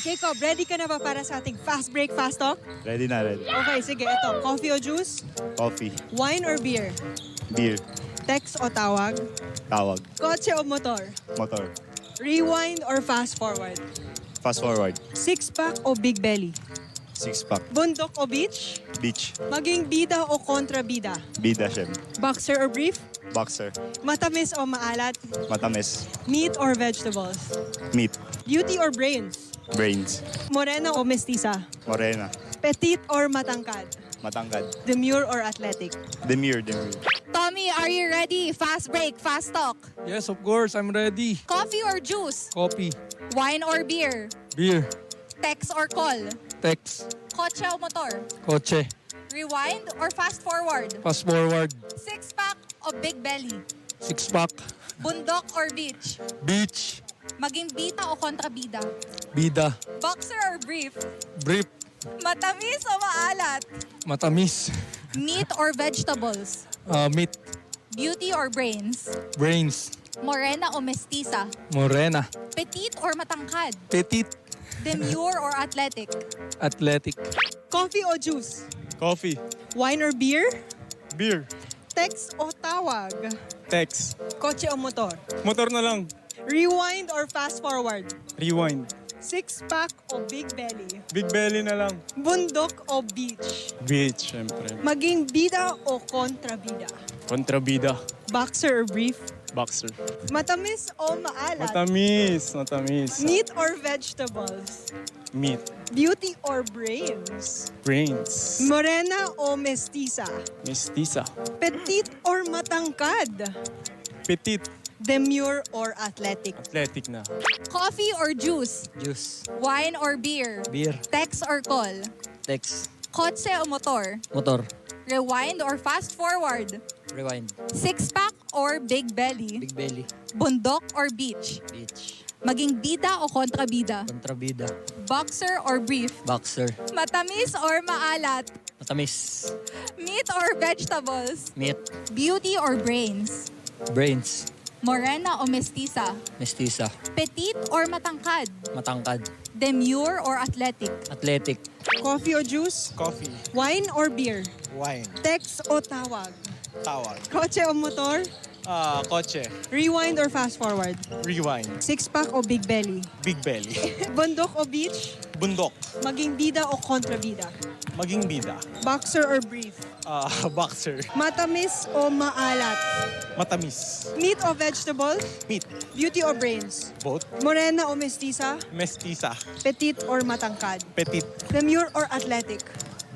Jacob, ready ka na ba para sa ating fast break, fast talk? Ready na, ready. Okay, sige. Ito, coffee o juice? Coffee. Wine or beer? Beer. Text o tawag? Tawag. Kotse o motor? Motor. Rewind or fast forward? Fast forward. Six-pack o big belly? Six-pack. Bundok o beach? Beach. Maging bida o kontrabida? Bida, syem. Boxer or brief? Boxer. Matamis o maalat? Matamis. Meat or vegetables? Meat. Beauty or brains? Brains. Morena o mestiza? Morena. Petite or matangkad? Matangkad. Demure or athletic? Demure, demure. Tommy, are you ready? Fast break, fast talk. Yes, of course, I'm ready. Coffee or juice? Coffee. Wine or beer? Beer. Text or call? Text. Kotse o motor? Kotse. Rewind or fast forward? Fast forward. Six-pack o big belly? Six-pack. Bundok or beach? Beach. Maging bita o kontrabida? Bida. Boxer or brief? Brief. Matamis o maalat? Matamis. Meat or vegetables? Meat. Beauty or brains? Brains. Morena o mestiza? Morena. Petite or matangkad? Petite. Demure or athletic? Athletic. Coffee o juice? Coffee. Wine or beer? Beer. Text o tawag? Text. Kotse o motor? Motor na lang. Rewind or fast forward? Rewind. Six-pack o big belly? Big belly na lang. Bundok o beach? Beach, syempre. Maging bida o kontrabida? Kontrabida. Boxer or brief? Boxer. Matamis o maalat? Matamis. Matamis. Meat or vegetables? Meat. Beauty or brains? Brains. Morena o mestiza? Mestiza. Petite or matangkad? Petite. Demure or athletic? Athletic na. Coffee or juice? Juice. Wine or beer? Beer. Text or call? Text. Kotse o motor? Motor. Rewind or fast forward? Rewind. Six-pack or big belly? Big belly. Bundok or beach? Beach. Maging bida o kontrabida? Kontrabida. Boxer or brief? Boxer. Matamis or maalat? Matamis. Meat or vegetables? Meat. Beauty or brains? Brains. Morena o mestiza? Mestiza. Petite or matangkad? Matangkad. Demure or athletic? Athletic. Coffee o juice? Coffee. Wine or beer? Wine. Text o tawag? Tawag. Kotse o motor? Kotse. Rewind or fast forward? Rewind. Six-pack o big belly? Big belly. Bundok o beach? Bundok. Maging bida o kontrabida? Maging bida. Boxer or brief? Boxer. Matamis o maalat? Matamis. Meat o vegetables? Meat. Beauty o brains? Both. Morena o mestiza? Mestiza. Petite or matangkad? Petite. Demure or athletic?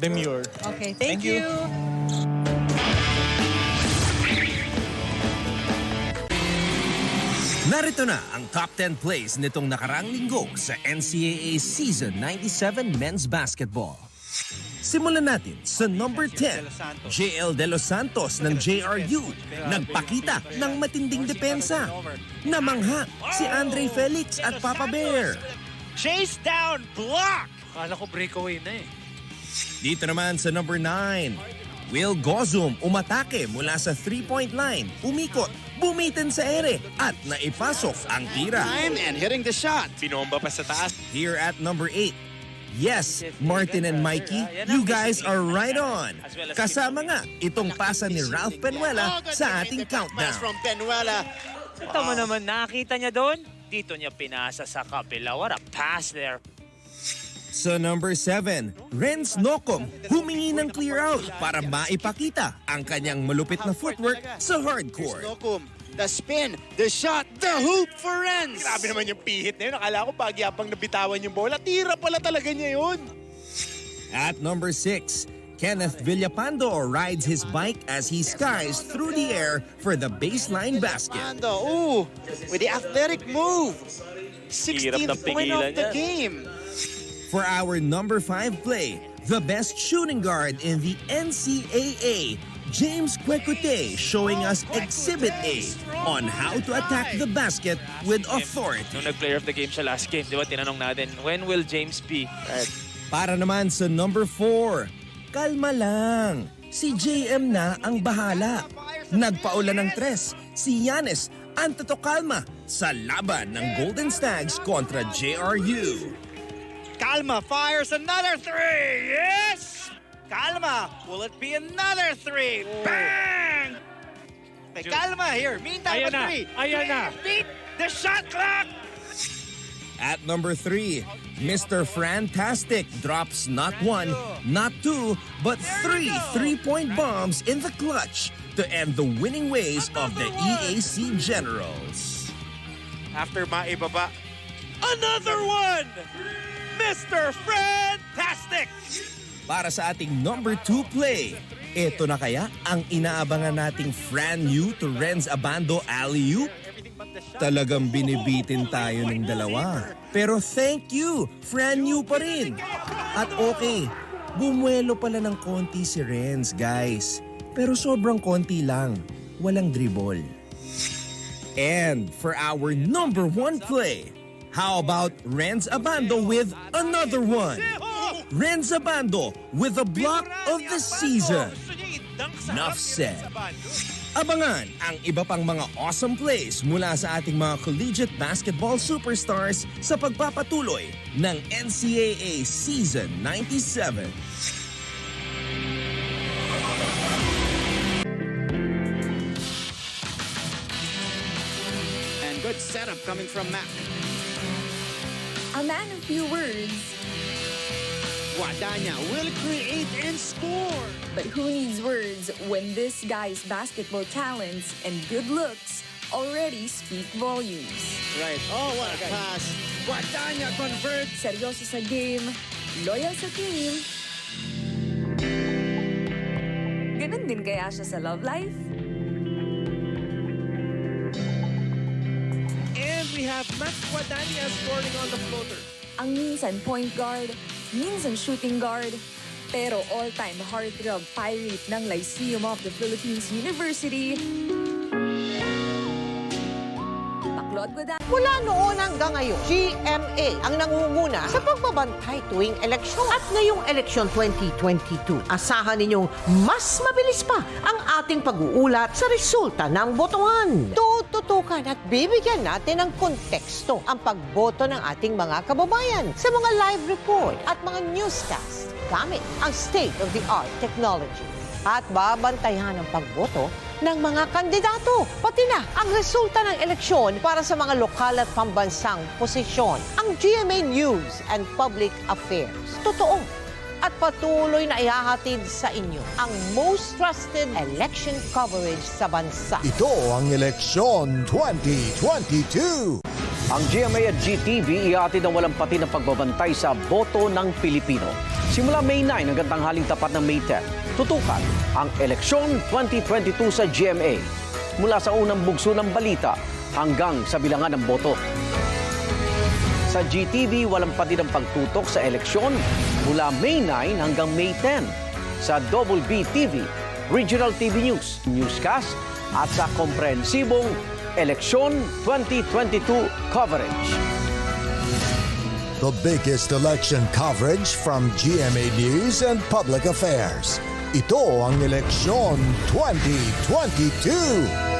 Demure. Okay, thank Thank you. you. Narito na ang top 10 plays nitong nakaraang linggo sa NCAA Season 97 Men's Basketball. Simulan natin sa number 10, JL De Los Santos ng JRU. Nagpakita ng matinding depensa. Namangha si Andre Felix at Papa Bear. Chase down, block! Kala ko breakaway na eh. Dito naman sa number 9, Will Gozum umatake mula sa 3-point line, umikot, bumitin sa ere at naipasok ang tira. Time and hitting the shot. Binomba pa sa taas. Here at number 8, yes, Martin and Mikey, you guys are right on. Kasama nga itong pasa ni Ralph Penuela sa ating countdown. From Penuela. Tama naman, nakita niya doon. Dito niya pinasa sa kabila. What a pass there. Sa number 7, Renz Nocom humingi ng clear out para maipakita ang kanyang malupit na footwork sa hardcourt. Nokum, the spin, the shot, the hoop for Renz. Grabe naman yung pihit na yun. Akala ko pagyapang nabitawan yung bola. Tira pala talaga niya yun. At number 6, Kenneth Villapando rides his bike as he skies through the air for the baseline basket. Ooh, with the athletic move. 16th point of the game. For our number 5 play, the best shooting guard in the NCAA, James Kwekute, showing us Exhibit A on how to attack the basket with authority. Nung nag-player of the game siya last game, di ba tinanong natin, when will James be? Para naman sa number 4, kalma lang. Si JM na ang bahala. Nagpaulan ng 3, si Yanis Antetokounmpo sa laban ng Golden Stags kontra JRU. Calma fires another three. Yes! Calma, will it be another three? Bang! Okay, Calma here. Meantime, Ayan na, three. ayan na. Beat the shot clock! At number 3, Mr. Fantastic drops not 1, not 2, but 3 3-point bombs in the clutch to end the winning ways of the EAC Generals. After maibaba, another one! Mr. Fantastic! Para sa ating number 2 play, ito na kaya ang inaabangan nating Fran Yu to Renz Abando alley-oop? Talagang binibitin tayo ng dalawa. Pero thank you, Fran Yu pa rin. At okay, bumuelo pala ng konti si Renz, guys. Pero sobrang konti lang, walang dribble. And for our number 1 play, how about Renz Abando with another one? Renz Abando with the block of the season. Enough said. Abangan ang iba pang mga awesome plays mula sa ating mga collegiate basketball superstars sa pagpapatuloy ng NCAA Season 97. And good setup coming from Mac. A man of few words, Guadagna will create and score. but who needs words when this guy's basketball talents and good looks already speak volumes? Right. Oh, what a pass. Guadagna converts. Seryoso sa game, loyal sa team. Ganun din kaya siya sa love life? And we have Mac Guadagna scoring on the floater. Ang minsan point guard, minsan shooting guard, pero all-time heartthrob pirate ng Lyceum of the Philippines University, Baklod Guadagna. Mula noon hanggang ngayon, GMA ang nangunguna sa pagbabantay tuwing eleksyon. At ngayong eleksyon 2022, asahan ninyong mas mabilis pa ang ating pag-uulat sa resulta ng botohan. Tututukan at bibigyan natin ng konteksto ang pagboto ng ating mga kababayan sa mga live report at mga newscast gamit ang state-of-the-art technology. At babantayan ang pagboto ng mga kandidato, pati na ang resulta ng eleksyon para sa mga lokal at pambansang posisyon. Ang GMA News and Public Affairs. Totoo at patuloy na ihahatid sa inyo ang most trusted election coverage sa bansa. Ito ang Eleksyon 2022. Ang GMA at GTV ihatid ang walang pati ng pagbabantay sa boto ng Pilipino. Simula May 9 hanggang tanghaling tapat ng May 10, tutukan ang Eleksyon 2022 sa GMA. Mula sa unang bugso ng balita hanggang sa bilangan ng boto. Sa GTV, walang pati ng pagtutok sa eleksyon mula May 9 hanggang May 10. Sa Double B TV, Regional TV News, Newscast at sa komprehensibong Eleksyon 2022 coverage. The biggest election coverage from GMA News and Public Affairs. Ito ang Eleksyon 2022.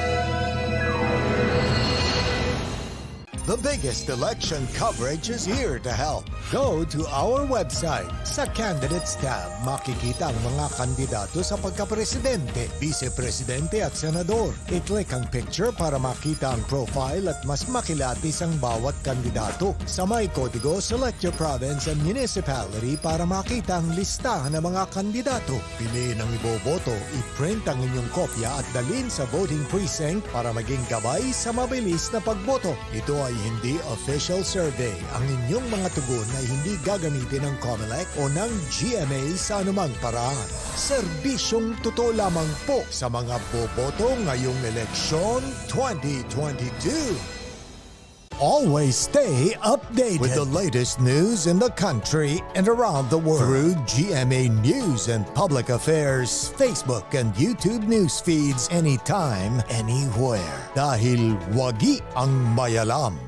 The biggest election coverage is here to help. Go to our website. Sa Candidates tab, makikita ang mga kandidato sa pagkapresidente, vice-presidente at senador. I-click ang picture para makita ang profile at mas makilatis ang bawat kandidato. Sa may kodigo, select your province and municipality para makita ang listahan ng mga kandidato. Piliin ang iboboto, i-print ang inyong kopya at dalhin sa voting precinct para maging gabay sa mabilis na pagboto. Ito ay hindi official survey. Ang inyong mga tugon ay hindi gagamitin ng COMELEC o ng GMA sa anumang paraan. Serbisyong totoo lamang po sa mga boboto ngayong eleksyon 2022. Always stay updated with the latest news in the country and around the world through GMA News and Public Affairs Facebook and YouTube news feeds anytime, anywhere. Dahil wagi ang mayalam.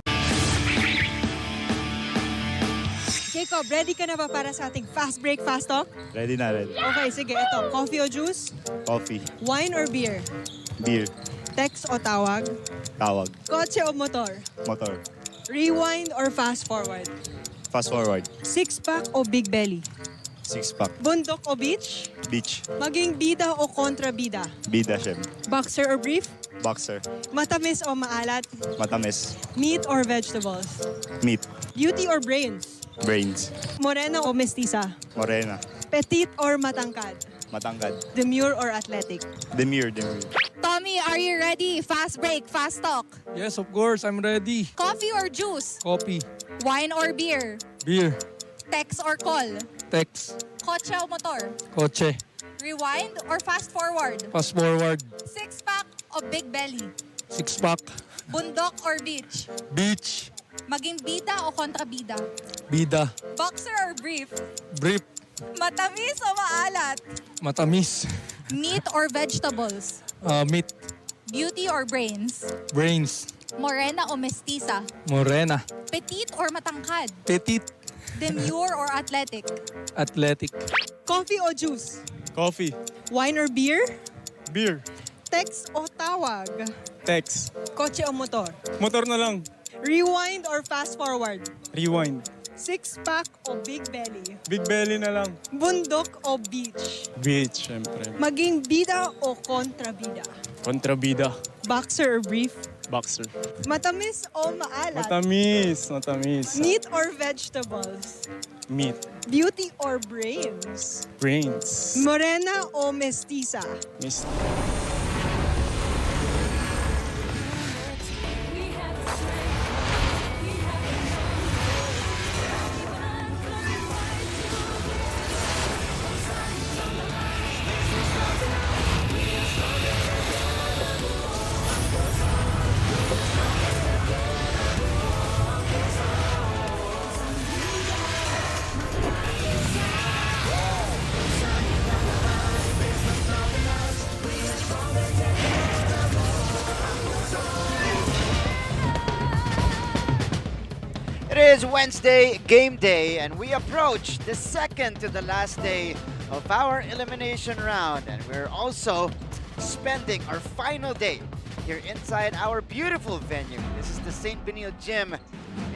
Jacob, ready ka na ba para sa ating fast break, fast talk? Ready na, ready. Okay, sige. Ito, coffee o juice? Coffee. Wine or beer? Beer. Text o tawag? Tawag. Kotse o motor? Motor. Rewind or fast forward? Fast forward. Six-pack o big belly? Six-pack. Bundok o beach? Beach. Maging bida o kontrabida? Bida, syem. Boxer or brief? Boxer. Matamis o maalat? Matamis. Meat or vegetables? Meat. Beauty or brains? Brains. Morena o mestiza? Morena. Petite or matangkad? Matangkad. Demure or athletic? Demure. Tommy, are you ready? Fast break, fast talk. Yes, of course. I'm ready. Coffee or juice? Coffee. Wine or beer? Beer. Text or call? Text. Kotse o motor? Kotse. Rewind or fast forward? Fast forward. Six-pack o big belly? Six-pack. Bundok or beach? Beach. Maging bida o kontrabida? Bida. Boxer or brief? Brief. Matamis o maalat? Matamis. Meat or vegetables? Meat. Beauty or brains? Brains. Morena o mestiza? Morena. Petite or matangkad? Petite. Demure or athletic? Athletic. Coffee o juice? Coffee. Wine or beer? Beer. Text o tawag? Text. Kotse o motor? Motor na lang. Rewind or fast forward? Rewind. Six-pack o big belly? Big belly na lang. Bundok o beach? Beach, syempre. Maging bida o kontrabida? Kontrabida. Boxer or brief? Boxer. Matamis o maalat? Matamis. Meat or vegetables? Meat. Beauty or brains? Brains. Morena o mestiza? Miss. It is Wednesday, game day, and we approach the second to the last day of our elimination round. And we're also spending our final day here inside our beautiful venue. This is the St. Benil Gym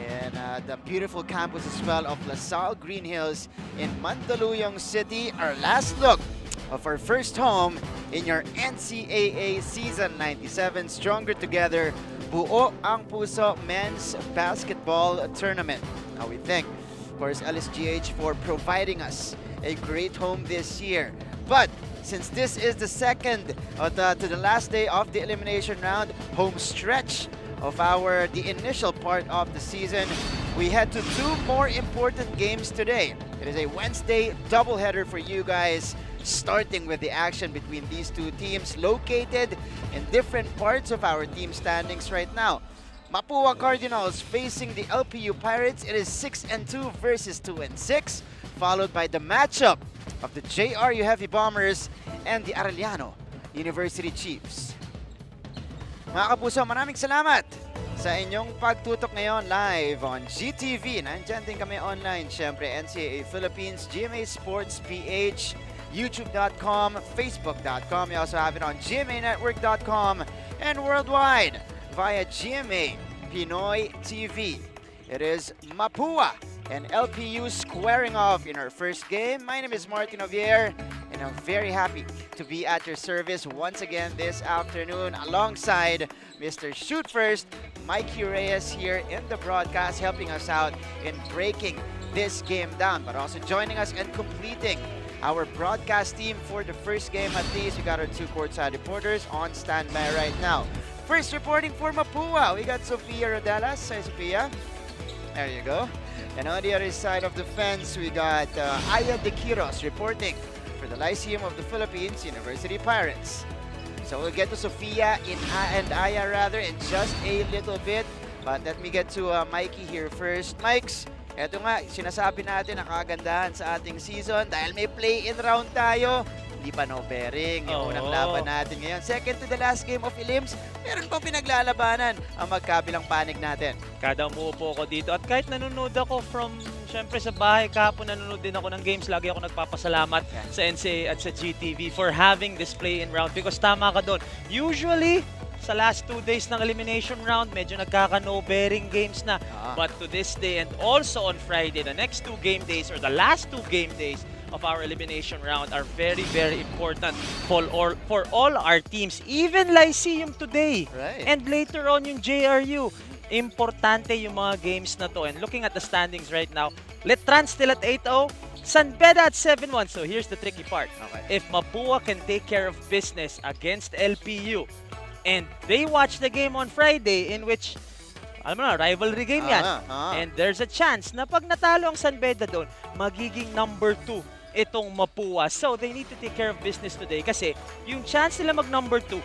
in the beautiful campus as well of La Salle Green Hills in Mandaluyong City. Our last look of our first home in your NCAA Season 97 Stronger Together Buo ang Puso Men's Basketball Tournament. Now we thank, of course, LSGH for providing us a great home this year. But since this is the second to the last day of the elimination round, home stretch of the initial part of the season, we head to two more important games today. It is a Wednesday doubleheader for you guys, starting with the action between these two teams located in different parts of our team standings right now. Mapua Cardinals facing the LPU Pirates. It is 6-2 versus 2-6, followed by the matchup of the JRU Heavy Bombers and the Arellano University Chiefs. Mga kapuso, maraming salamat sa inyong pagtutok ngayon live on GTV. Nandiyan din kami online, syempre NCAA Philippines, GMA Sports PH, YouTube.com, Facebook.com. We also have it on GMANetwork.com and worldwide via GMA Pinoy TV. It is Mapua and LPU squaring off in our first game. My name is Martin Javier, and I'm very happy to be at your service once again this afternoon alongside Mr. Shoot First, Mikey Reyes here in the broadcast, helping us out in breaking this game down, but also joining us and completing our broadcast team for the first game. At least we got our two courtside reporters on standby right now. First reporting for Mapua, we got Sofia Rodelas. Hi, Sofia. There you go. And on the other side of the fence, we got Aya De Quiros reporting for the Lyceum of the Philippines University Pirates. So we'll get to Sofia and Aya in just a little bit. But let me get to Mikey here first. Mikes, eto nga, sinasabi natin ang kagandahan sa ating season dahil may play-in round tayo. Hindi pa no bearing yung unang laban natin ngayon. Second to the last game of Elims, meron pang pinaglalabanan ang magkabilang panig natin. Kada umuupo ko dito at kahit nanonood ako from, syempre sa bahay, kahapon nanonood din ako ng games, lagi ako nagpapasalamat sa NCAA at sa GTV for having this play-in round because tama ka doon. Usually, sa last 2 days ng elimination round, medyo nagkaka-no bearing games na. But to this day and also on Friday, the next 2 game days or the last 2 game days of our elimination round are very, very important for all our teams. Even Lyceum today. Right. And later on yung JRU. Importante yung mga games na to. And looking at the standings right now, Letran still at 8-0. San Beda at 7-1. So here's the tricky part. Okay. If Mapua can take care of business against LPU and they watch the game on Friday in which, alam mo na, rivalry game yan. And there's a chance na pag natalo ang San Beda doon, magiging number 2 itong Mapua. So they need to take care of business today kasi yung chance nila mag number 2,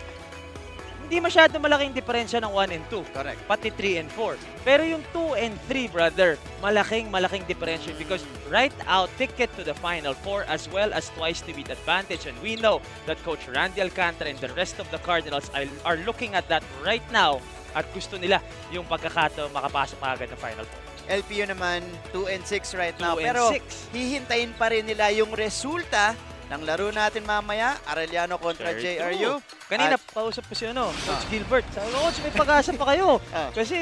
hindi masyado malaking diferensya ng 1 and 2. Correct. Pati 3 and 4. Pero yung 2 and 3, brother, malaking diferensya because right out ticket to the Final Four as well as twice to beat advantage. And we know that Coach Randy Alcantara and the rest of the Cardinals are looking at that right now at gusto nila yung pagkakataon makapasok agad ng Final Four. LPU naman 2 and 6 right now. 2 and Pero 6. hihintayin pa rin nila yung resulta ng laro natin mamaya, Arellano kontra JRU. Kanina, pausap ko si Coach Gilbert. Sabi ko, Coach, may pag-asa pa kayo. Kasi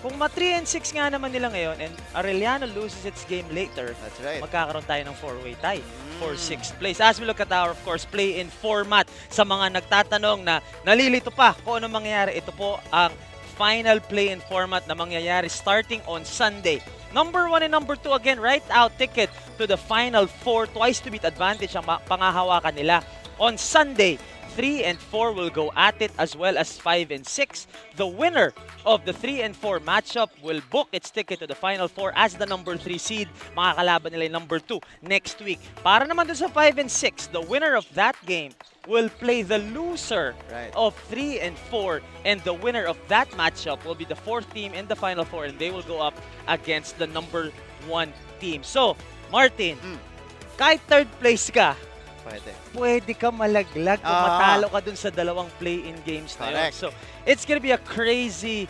kung ma-3 and 6 nga naman nila ngayon and Arellano loses its game later, that's right, magkakaroon tayo ng 4-way tie for 6th place. As we look at our, of course, play-in format sa mga nagtatanong na nalilito pa kung ano mangyayari, ito po ang final play-in format na mangyayari starting on Sunday. Number 1 and number 2 again, right out ticket to the Final Four. Twice to beat advantage ang pangahawakan nila. On Sunday, 3 and 4 will go at it as well as 5 and 6. The winner of the 3 and 4 matchup will book its ticket to the Final Four as the number 3 seed. Makakalaban nila yung number 2 next week. Para naman dun sa 5 and 6, the winner of that game will play the loser of 3 and 4, and the winner of that matchup will be the 4th team in the Final Four, and they will go up against the number 1 team. So, Martin, kahit 3rd place ka, pwede ka malaglag kung matalo ka dun sa dalawang play-in games na yun. So, it's gonna be a crazy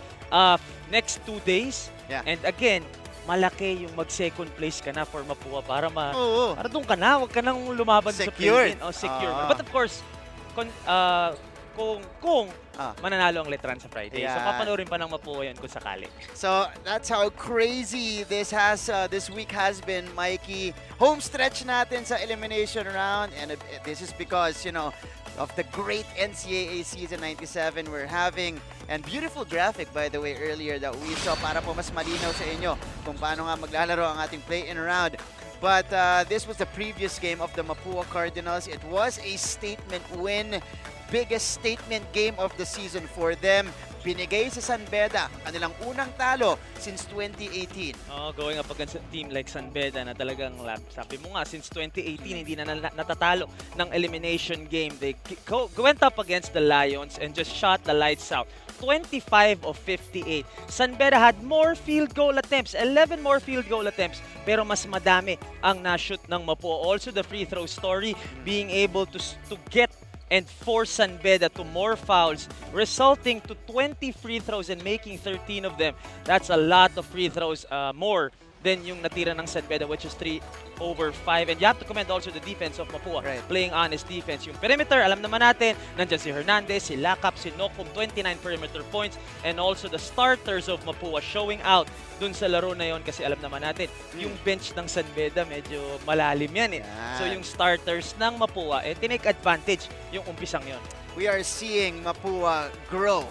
next 2 days. And again, malaki yung mag-second place ka na for Mapua para para doon ka na, wag ka nang lumaban sa play-in. Secure. But of course, kung mananalo ang Letran sa Friday. So papanoorin pa ng Mapua yun kung sakali. So that's how crazy this week has been, Mikey. Home stretch natin sa elimination round, and this is because, you know, of the great NCAA Season 97 we're having. And beautiful graphic, by the way, earlier that we saw para po mas malinaw sa inyo kung paano nga maglalaro ang ating play-in round. But this was the previous game of the Mapua Cardinals. It was a statement win. Biggest statement game of the season for them. Binigay sa San Beda, kanilang unang talo since 2018. Going up against a team like San Beda na talagang, sabi mo nga, since 2018 hindi na natatalo ng elimination game. They went up against the Lions and just shot the lights out. 25 of 58. San Beda had more field goal attempts, 11 more field goal attempts, pero mas madami ang na-shoot ng Mapua. Also the free throw story, being able to get and force San Beda to more fouls, resulting to 20 free throws and making 13 of them. That's a lot of free throws, more than yung natira ng San Beda, which is 3 over 5. And you have to commend also the defense of Mapua, playing honest defense. Yung perimeter, alam naman natin, nandiyan si Hernandez, si Lakap, si Nokum, 29 perimeter points, and also the starters of Mapua showing out dun sa laro na yon kasi alam naman natin, yung bench ng San Beda medyo malalim yan . So yung starters ng Mapua, tinake advantage yung umpisang yon. We are seeing Mapua grow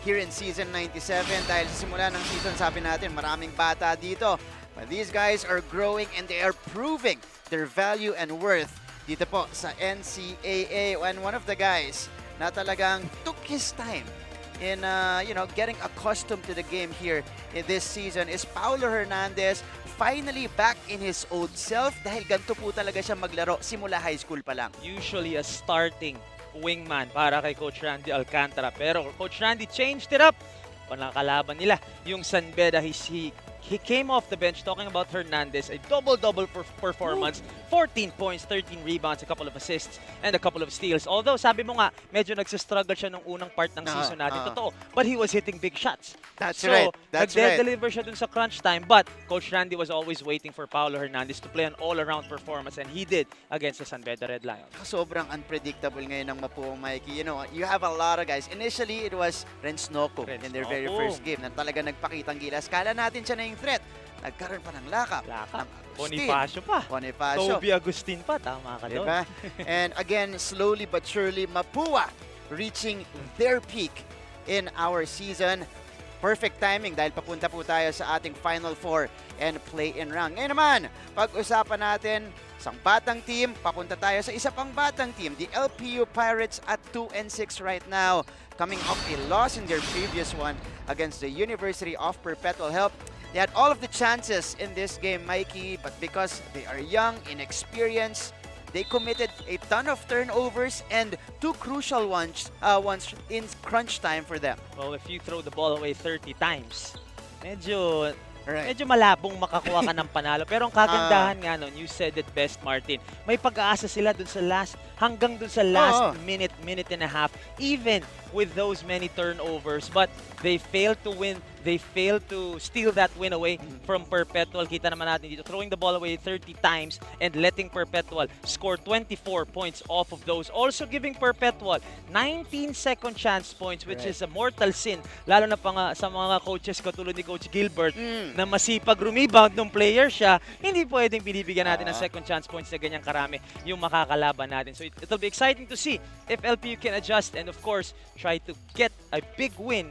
here in Season 97 dahil sa simula ng season, sabi natin, maraming bata dito. But these guys are growing and they are proving their value and worth dito po sa NCAA. And one of the guys na talagang took his time in getting accustomed to the game here in this season is Paulo Hernandez, finally back in his old self dahil ganito po talaga siya maglaro simula high school pa lang. Usually a starting wingman para kay Coach Randy Alcantara, pero Coach Randy changed it up. Panakalaban nila yung San Beda, he he came off the bench talking about Hernandez, a double-double performance, 14 points, 13 rebounds, a couple of assists, and a couple of steals. Although, sabi mo nga, medyo nagsistruggle siya nung unang part ng season natin. Totoo. But he was hitting big shots. That's so, right. That's right. nagde-deliver siya dun sa crunch time. But Coach Randy was always waiting for Paolo Hernandez to play an all-around performance, and he did against the San Beda Red Lions. Sobrang unpredictable ngayon ng Mapua, Mikey. You know, you have a lot of guys. Initially, it was Rensnoko in their very first game na talaga nagpakitang gilas. Kala natin siya na yung threat. Nagkaroon pa ng lakap. Ng Bonifacio pa. Bonifacio. Toby Agustin pa. Tama ka doon. Diba? And again, slowly but surely, Mapua reaching their peak in our season. Perfect timing dahil papunta po tayo sa ating Final Four and play-in round. Ngayon naman, pag-usapan natin isang batang team, papunta tayo sa isa pang batang team, the LPU Pirates at 2-6 right now, coming off a loss in their previous one against the University of Perpetual Help. They had all of the chances in this game, Mikey, but because they are young, inexperienced, they committed a ton of turnovers and two crucial ones in crunch time for them. Well, if you throw the ball away 30 times, medyo malabong makakuha ka ng panalo. Pero ang kagandahan nga nun, you said it best, Martin, may pag-aasa sila dun sa hanggang dun sa last minute and a half, even with those many turnovers. But they failed to win. They failed to steal that win away from Perpetual. Kita naman natin dito, throwing the ball away 30 times and letting Perpetual score 24 points off of those. Also giving Perpetual 19 second chance points, which is a mortal sin. Lalo na pa nga sa mga coaches katulad ni Coach Gilbert na masipag rebound ng player siya, hindi pwedeng binibigyan natin ng second chance points na ganyang karami yung makakalaban natin. So it'll be exciting to see if LPU can adjust and of course try to get a big win.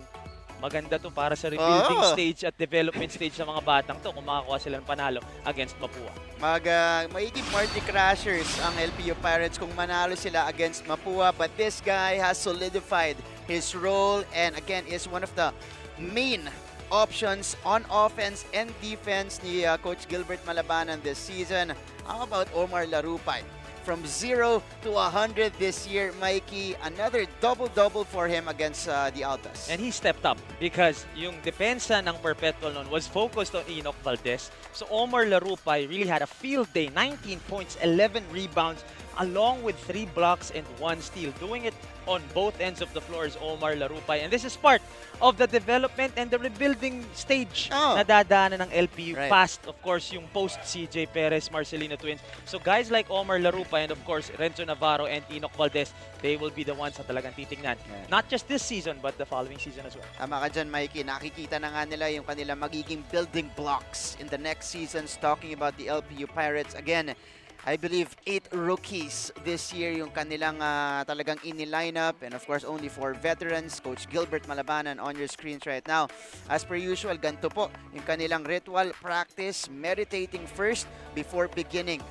Maganda to para sa rebuilding stage at development stage ng mga batang to kung makakuha sila ng panalo against Mapua. Magiging party crashers ang LPU Pirates kung manalo sila against Mapua, but this guy has solidified his role and again is one of the main options on offense and defense ni Coach Gilbert Malabanan this season. How about Omar Larupay? From 0 to 100 this year, Mikey. Another double-double for him against the Altas. And he stepped up because yung depensa ng Perpetual noon was focused on Enoch Valdez. So Omar Larupay really had a field day. 19 points, 11 rebounds, along with 3 blocks and 1 steal. Doing it on both ends of the floor is Omar Larupay. And this is part of the development and the rebuilding stage na dadaanan ng LPU. Past, of course, yung post-CJ Perez, Marcelino twins. So guys like Omar Larupay and of course, Renzo Navarro and Enoch Valdez, they will be the ones na talagang titignan. Not just this season, but the following season as well. Tama ka dyan, Mikey. Nakikita na nga nila yung kanilang magiging building blocks in the next seasons. Talking about the LPU Pirates. Again, I believe 8 rookies this year yung kanilang talagang ini-lineup. And of course, only 4 veterans. Coach Gilbert Malabanan on your screens right now. As per usual, ganito po yung kanilang ritual practice, meditating first before beginning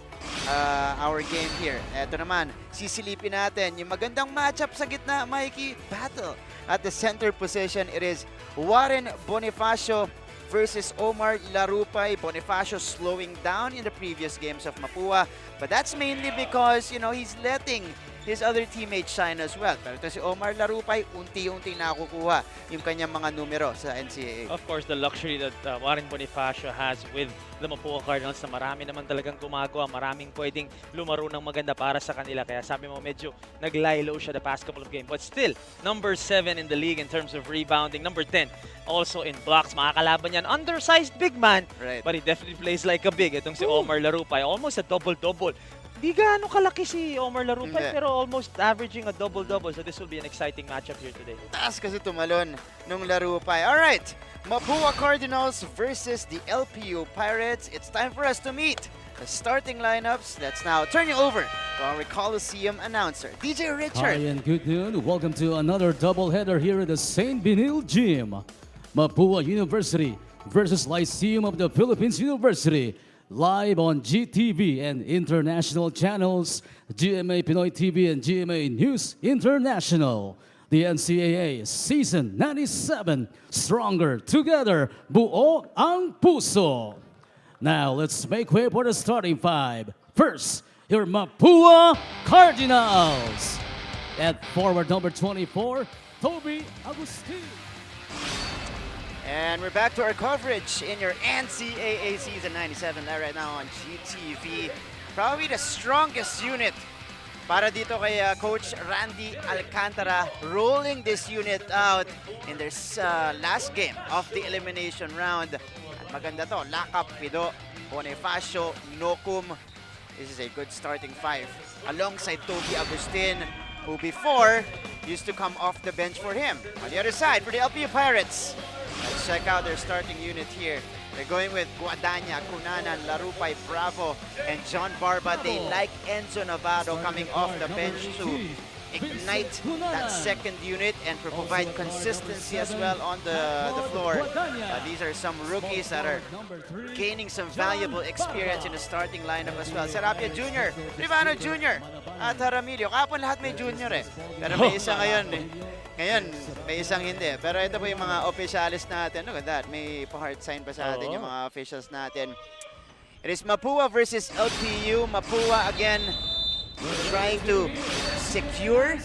our game here. Eto naman, sisilipin natin yung magandang matchup sa gitna, Mikey. Battle at the center position. It is Warren Bonifacio versus Omar Larupay. Bonifacio slowing down in the previous games of Mapua, but that's mainly because, you know, he's letting his other teammates shine as well. Pero ito si Omar Larupay, unti-unti nakukuha yung kanyang mga numero sa NCAA. Of course, the luxury that Warren Bonifacio has with the Mapua Cardinals na marami naman talagang gumagawa, maraming pwedeng lumaro ng maganda para sa kanila. Kaya sabi mo medyo nag-lie low siya the past couple of games. But still, number 7 in the league in terms of rebounding. Number 10 also in blocks. Makakalaban yan. Undersized big man, but he definitely plays like a big. Itong si Omar Larupay, almost a double-double. Di gaano kalaki si Omar Larupay, pero almost averaging a double-double. So this will be an exciting matchup here today. Taas kasi tumalon nung Larupay. Alright, Mapua Cardinals versus the LPU Pirates. It's time for us to meet the starting lineups. Let's now turn you over to our Coliseum announcer, DJ Richard. Hi and good noon. Welcome to another doubleheader here at the St. Benil Gym. Mapua University versus Lyceum of the Philippines University. Live on GTV and international channels, GMA Pinoy TV and GMA News International. The NCAA Season 97, Stronger Together, Buo ang Puso. Now let's make way for the starting 5. First, your Mapua Cardinals. At forward number 24, Toby Agustin. And we're back to our coverage in your NCAA Season 97 right now on GTV. Probably the strongest unit para dito kay Coach Randy Alcantara, rolling this unit out in their last game of the elimination round. At maganda to, Lakap, Pido, Bonifacio, Nokum. This is a good starting five. Alongside Toby Agustin, who before used to come off the bench for him. On the other side, for the LPU Pirates, let's check out their starting unit here. They're going with Guadagna, Cunanan, Larupay, Bravo, and John Barba. They like Enzo Navarro coming off the bench to ignite that second unit and provide consistency as well on the floor. These are some rookies that are gaining some valuable experience in the starting lineup as well. Serapia Jr., Rivano Jr., at Jaramillo. Kapon lahat may junior eh. Pero may isa ngayon eh. Ngayon, may isang hindi. Pero ito po yung mga officials natin. Look at that. May pa-heart sign pa sa atin yung mga officials natin. It is Mapua versus LPU. Mapua again trying to secure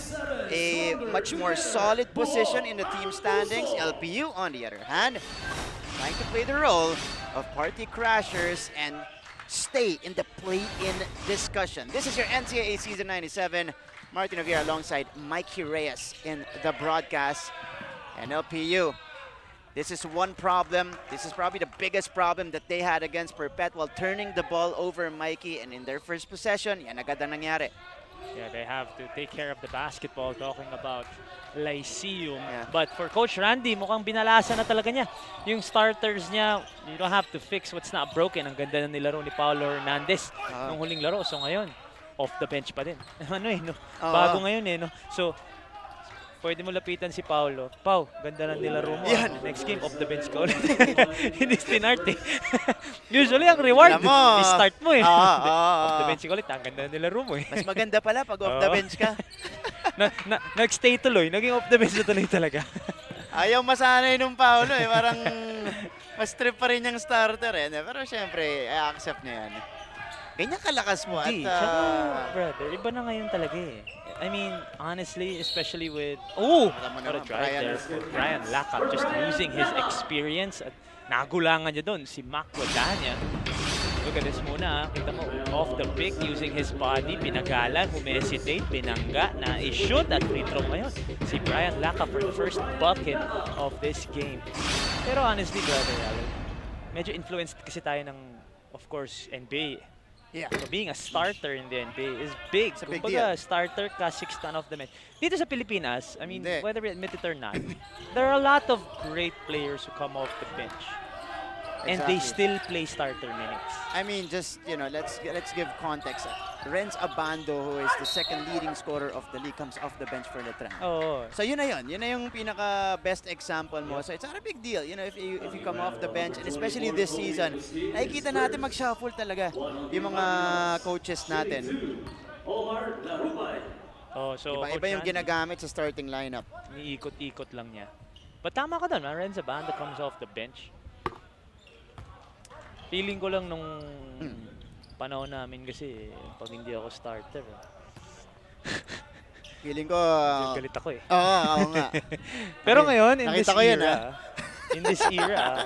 a much more solid position in the team standings. LPU, on the other hand, trying to play the role of party crashers and stay in the play-in discussion. This is your NCAA Season 97. Martin Oviedo alongside Mikey Reyes in the broadcast. And LPU, this is one problem. This is probably the biggest problem that they had against Perpetual, turning the ball over Mikey, and in their first possession, yan agad ang nangyari. Yeah, they have to take care of the basketball, talking about Lyceum. Yeah. But for Coach Randy, mukhang binalasa na talaga niya. Yung starters niya, you don't have to fix what's not broken. Ang ganda na nilaro ni Paulo Hernandez nung huling laro. So ngayon, off the bench pa din. Ano eh, no? Bago ngayon eh, no? So, pwede mo lapitan si Paulo. Pau, ganda na nilaro mo. Yan. Next game, off the bench ka ulit. Hindi stinart eh. Usually, ang reward, i-start mo eh. Off the bench ka ulit, ang ganda na nilaro mo eh. Mas maganda pala pag off the bench ka. Nag-stay tuloy, naging off the bench na tuloy talaga. Ayaw masanay nung Paulo eh. Parang mas trip pa rin yung starter eh. Pero syempre, i-accept niya yan. Ganyan kalakas mo at... brother, iba na ngayon talaga eh. I mean, honestly, especially with... Oh! What a drive there. Brian Lakap just using his experience. At nagulangan niya doon, si Mapua Cardinals. Look at this muna. Kita mo, off the pick, using his body, pinagalan, humesitate, pinangga, na i-shoot at free throw ngayon. Si Brian Lakap for the first bucket of this game. Pero honestly, brother, medyo influenced kasi tayo ng, of course, NBA. Yeah. So being a starter in the NBA is big. It's a big Kumbaga, deal. starter ka 6 off the bench. Dito sa Pilipinas, I mean, whether we admit it or not, there are a lot of great players who come off the bench. And they still play starter minutes. I mean, just, you know, let's give context. Renz Abando, who is the second leading scorer of the league, comes off the bench for Letran. So yun na yun. Yun na yung pinaka-best example mo. So it's not a big deal, you know, if you come off the bench, and especially this season, nakikita natin mag-shuffle talaga yung mga coaches natin. So iba yung ginagamit sa starting lineup. Iikot-ikot lang niya. But tama ka doon, Renz Abando comes off the bench. Feeling ko lang nung panahon namin kasi pag hindi ako starter. Feeling ko... galit ako eh. Oo nga. Pero ngayon, in this era,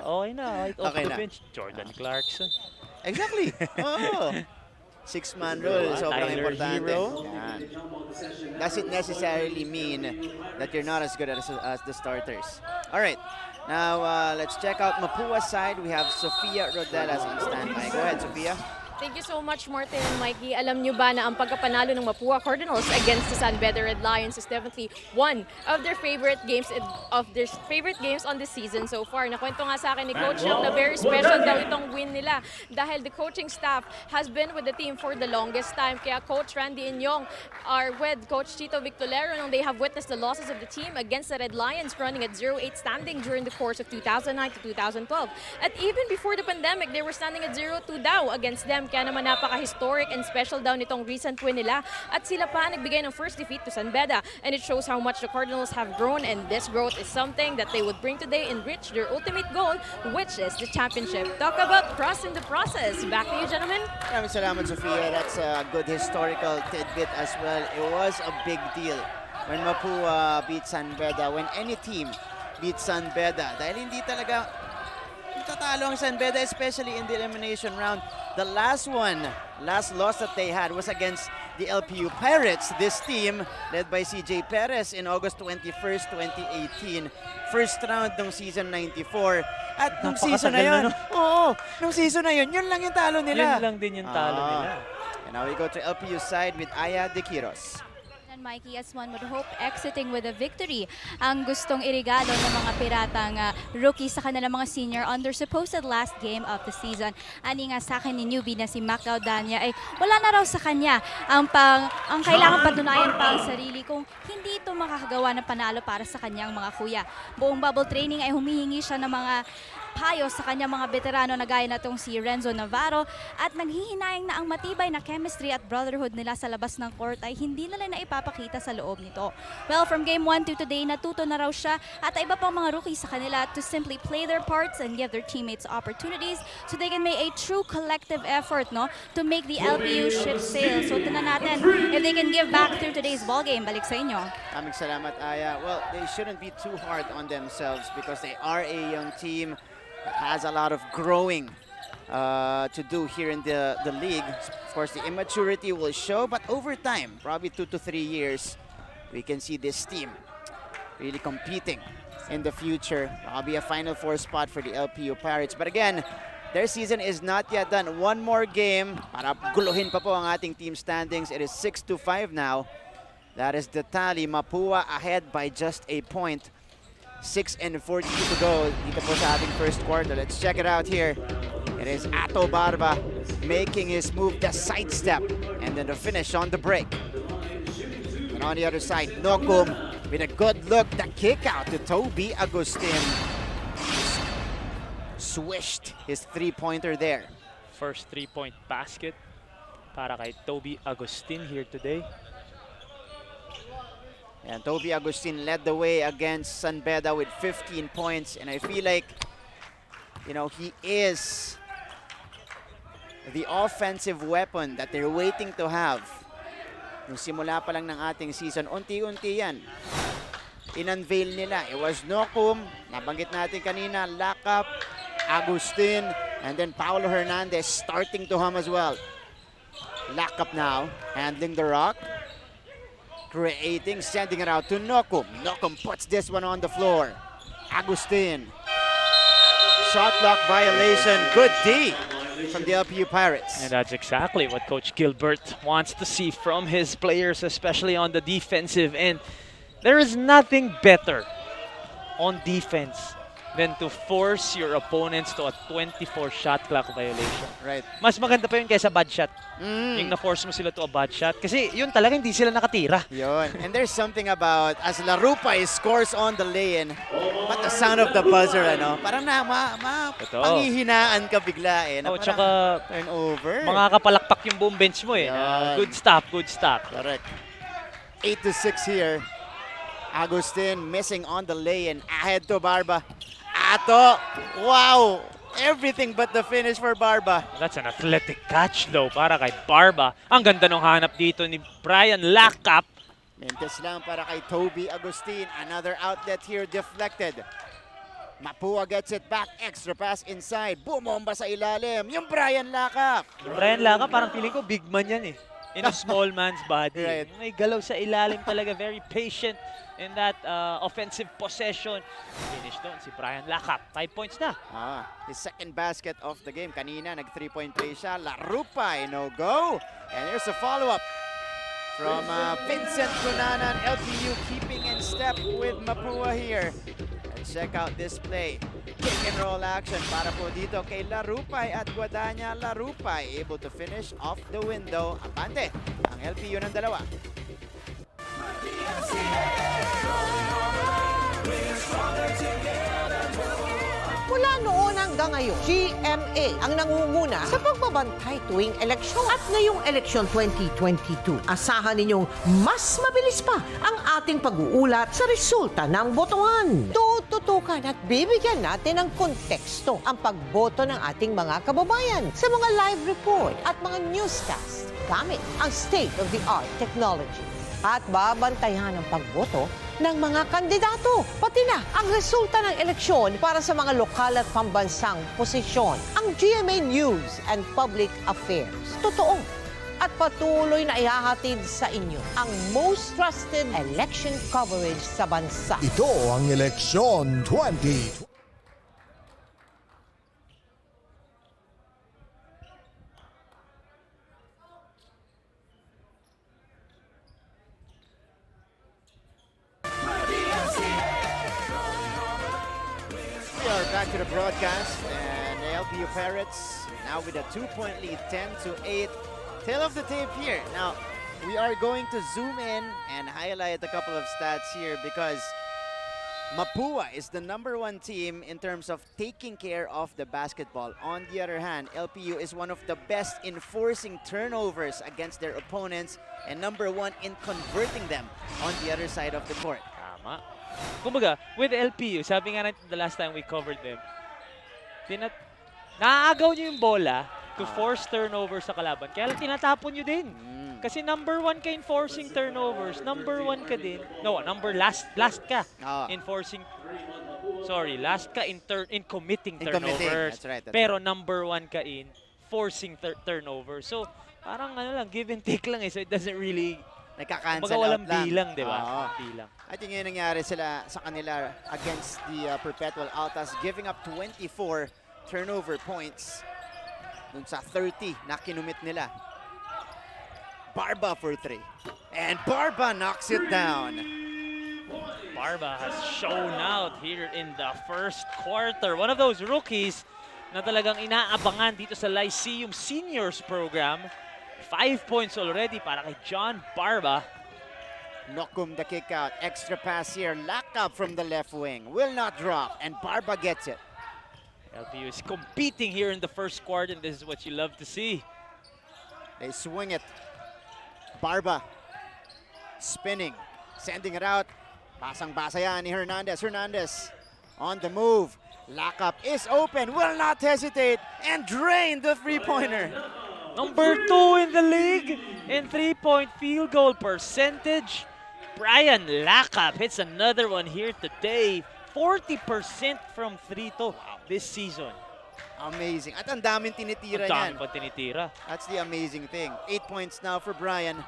okay na. Off the bench, Jordan Clarkson. Exactly. Six-man rule, sobrang importante. Doesn't necessarily mean that you're not as good as the starters. All right. Now, let's check out Mapua's side. We have Sofia Rodelas on standby. Go ahead, Sofia. Thank you so much, Martin and Mikey. Alam nyo ba na ang pagkapanalo ng Mapua Cardinals against the San Beda Red Lions is definitely one of their favorite games on this season so far. Nakwento nga sa akin ni Coach Young na very special daw itong win nila dahil the coaching staff has been with the team for the longest time. Kaya Coach Randy Inyong are with Coach Tito Victolero nung they have witnessed the losses of the team against the Red Lions running at 0-8 standing during the course of 2009 to 2012. At even before the pandemic, they were standing at 0-2 daw against them. Kaya naman napaka-historic and special daw nitong recent win nila. At sila pa nagbigay ng first defeat to San Beda. And it shows how much the Cardinals have grown, and this growth is something that they would bring today and reach their ultimate goal, which is the championship. Talk about trusting the process. Back to you, gentlemen. Maraming salamat, Sofia. That's a good historical tidbit as well. It was a big deal when Mapua beat San Beda. When any team beat San Beda. Dahil hindi talaga tatalo ang San Beda, especially in the elimination round. The last loss that they had was against the LPU Pirates. This team, led by CJ Perez in August 21st, 2018. First round ng season 94. At nung season na yun, nung season na yun lang yung talo nila. Yun lang din yung talo nila. And now we go to LPU side with Aya De Quiros. Mikey, as one would hope, exiting with a victory ang gustong irigalo ng mga piratang rookie sa kanilang mga senior on their supposed last game of the season. Ani nga sa akin ni newbie na si Macau Danya ay wala na raw sa kanya ang kailangan patunayan pa ang sarili kung hindi ito makakagawa ng panalo para sa kanyang mga kuya. Buong bubble training ay humihingi siya ng mga payo sa kanyang mga veterano na gaya na itong si Renzo Navarro at naghihinayang na ang matibay na chemistry at brotherhood nila sa labas ng court ay hindi nila na ipapakita sa loob nito. Well, from game 1 to today, natuto na raw siya at iba pang mga rookies sa kanila to simply play their parts and give their teammates opportunities so they can make a true collective effort to make the LPU ship sail. So tingnan natin if they can give back through today's ball game. Balik sa inyo. Maraming salamat, Aya. Well, they shouldn't be too hard on themselves because they are a young team that has a lot of growing to do here in the league. Of course, the immaturity will show, but over time, probably 2 to 3 years, we can see this team really competing in the future. I'll be a Final Four spot for the LPU Pirates. But again, their season is not yet done. One more game para guluhin pa po ang ating team standings. It is 6-5 now. That is the tally. Mapua ahead by just a point. 6:42 to go dito po sa ating first quarter. Let's check it out here. It is Ato Barba making his move, the sidestep, and then the finish on the break. And on the other side, Nokum with a good look, the kick out to Toby Agustin. Swished his three-pointer there. First three-point basket para kay Toby Agustin here today. And Toby Agustin led the way against San Beda with 15 points. And I feel like, he is the offensive weapon that they're waiting to have. Nung simula pa lang ng ating season, unti-unti yan. In-unveil nila. It was Nokum, nabanggit natin kanina, Lakap, Agustin, and then Paulo Hernandez starting to hum as well. Lakap now, handling the rock. Creating, sending it out to Nokum. Nokum puts this one on the floor. Agustin. Shot clock violation. Good D from the LPU Pirates. And that's exactly what Coach Gilbert wants to see from his players, especially on the defensive end. There is nothing better on defense than to force your opponents to a 24 shot clock violation. Right. Mas maganda pa yun kaysa bad shot. Yung na-force mo sila to a bad shot. Kasi yun talaga hindi sila nakatira. Yun. And there's something about, as Larupay scores on the lay-in, but the sound of the buzzer, parang panghihinaan ka bigla eh. Tsaka turnover. Makakapalakpak yung buong bench mo eh. Good stop, good stop. Correct. 8-6 here. Agustin missing on the lay-in. Ahead to Barba. Ato. Wow. Everything but the finish for Barba. That's an athletic catch though para kay Barba. Ang ganda nung hanap dito ni Brian Lakap. Mentes lang para kay Toby Agustin. Another outlet here deflected. Mapua gets it back. Extra pass inside. Bumomba sa ilalim. Yung Brian Lakap. Yung Brian Lakap parang feeling ko big man yan eh. In a small man's body. Right. May galaw sa ilalim talaga. Very patient in that offensive possession. Finish doon si Brian Lakap. 5 points na. His second basket of the game. Kanina, nag 3-point play siya. Larupay, no go. And here's a follow-up from Vincent Cunanan. LPU keeping in step with Mapua here. And check out this play. Pick and roll action para po dito kay Larupay at Guadagna. Larupay able to finish off the window. Abante ang LPU ng dalawa. Mula noon hanggang ngayon, GMA ang nangunguna sa pagbabantay tuwing eleksyon. At ngayong eleksyon 2022, asahan ninyong mas mabilis pa ang ating pag-uulat sa resulta ng botohan. Tututukan at bibigyan natin ng konteksto ang pagboto ng ating mga kababayan sa mga live report at mga newscast gamit ang state-of-the-art technology. At babantayan ang pagboto ng mga kandidato. Pati na ang resulta ng eleksyon para sa mga lokal at pambansang posisyon. Ang GMA News and Public Affairs. Totoo at patuloy na ihahatid sa inyo ang most trusted election coverage sa bansa. Ito ang Eleksyon 20. We are back to the broadcast, and the LPU Pirates now with a 2-point lead, 10-8. Tail of the tape here. Now, we are going to zoom in and highlight a couple of stats here because Mapua is the #1 team in terms of taking care of the basketball. On the other hand, LPU is one of the best in forcing turnovers against their opponents and #1 in converting them on the other side of the court. Tama. Kumbaga, with LPU, sabi nga natin the last time we covered them, naaagaw nyo yung bola to force turnovers sa kalaban. Kaya lang tinatapon nyo din. Kasi #1 ka in forcing turnovers. #1 ka din. No, last ka in forcing. Sorry, last ka in committing turnovers. That's right, that's Pero #1 ka in forcing turnovers. So, parang give and take lang eh. So, it doesn't really Nagka-cancel walang out lang. bilang, di ba? Bilang. I think yun nangyari sa kanila against the Perpetual Altas, giving up 24 turnover points dun sa 30 na kinumit nila. Barba for 3. And Barba knocks it down. Barba has shown out here in the first quarter. One of those rookies na talagang inaabangan dito sa Lyceum Seniors program. 5 points already para kay John Barba. Nokum the kick out. Extra pass here. Lock up from the left wing. Will not drop. And Barba gets it. LPU is competing here in the first quarter. And this is what you love to see. They swing it. Barba spinning. Sending it out. Basang-basa yan ni Hernandez. Hernandez on the move. Lock up is open. Will not hesitate. And drain the three-pointer. #2 in the league in three-point field goal percentage. Brian Lacap hits another one here today. 40% from 3 to this season. Amazing. At ang daming tinitira niyan. yan. Pa tinitira. That's the amazing thing. 8 points now for Brian.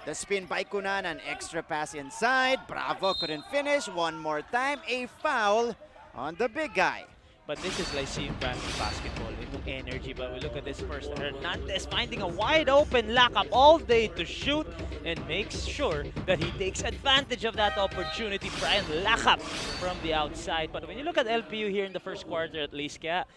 The spin by Cunanan. Extra pass inside. Bravo couldn't finish. One more time. A foul on the big guy. But this is Lyceum brand of basketball. Itong energy. But we look at this first. Hernandez finding a wide open Lacap all day to shoot and makes sure that he takes advantage of that opportunity. Brian Lacap from the outside. But when you look at LPU here in the first quarter at least, kaya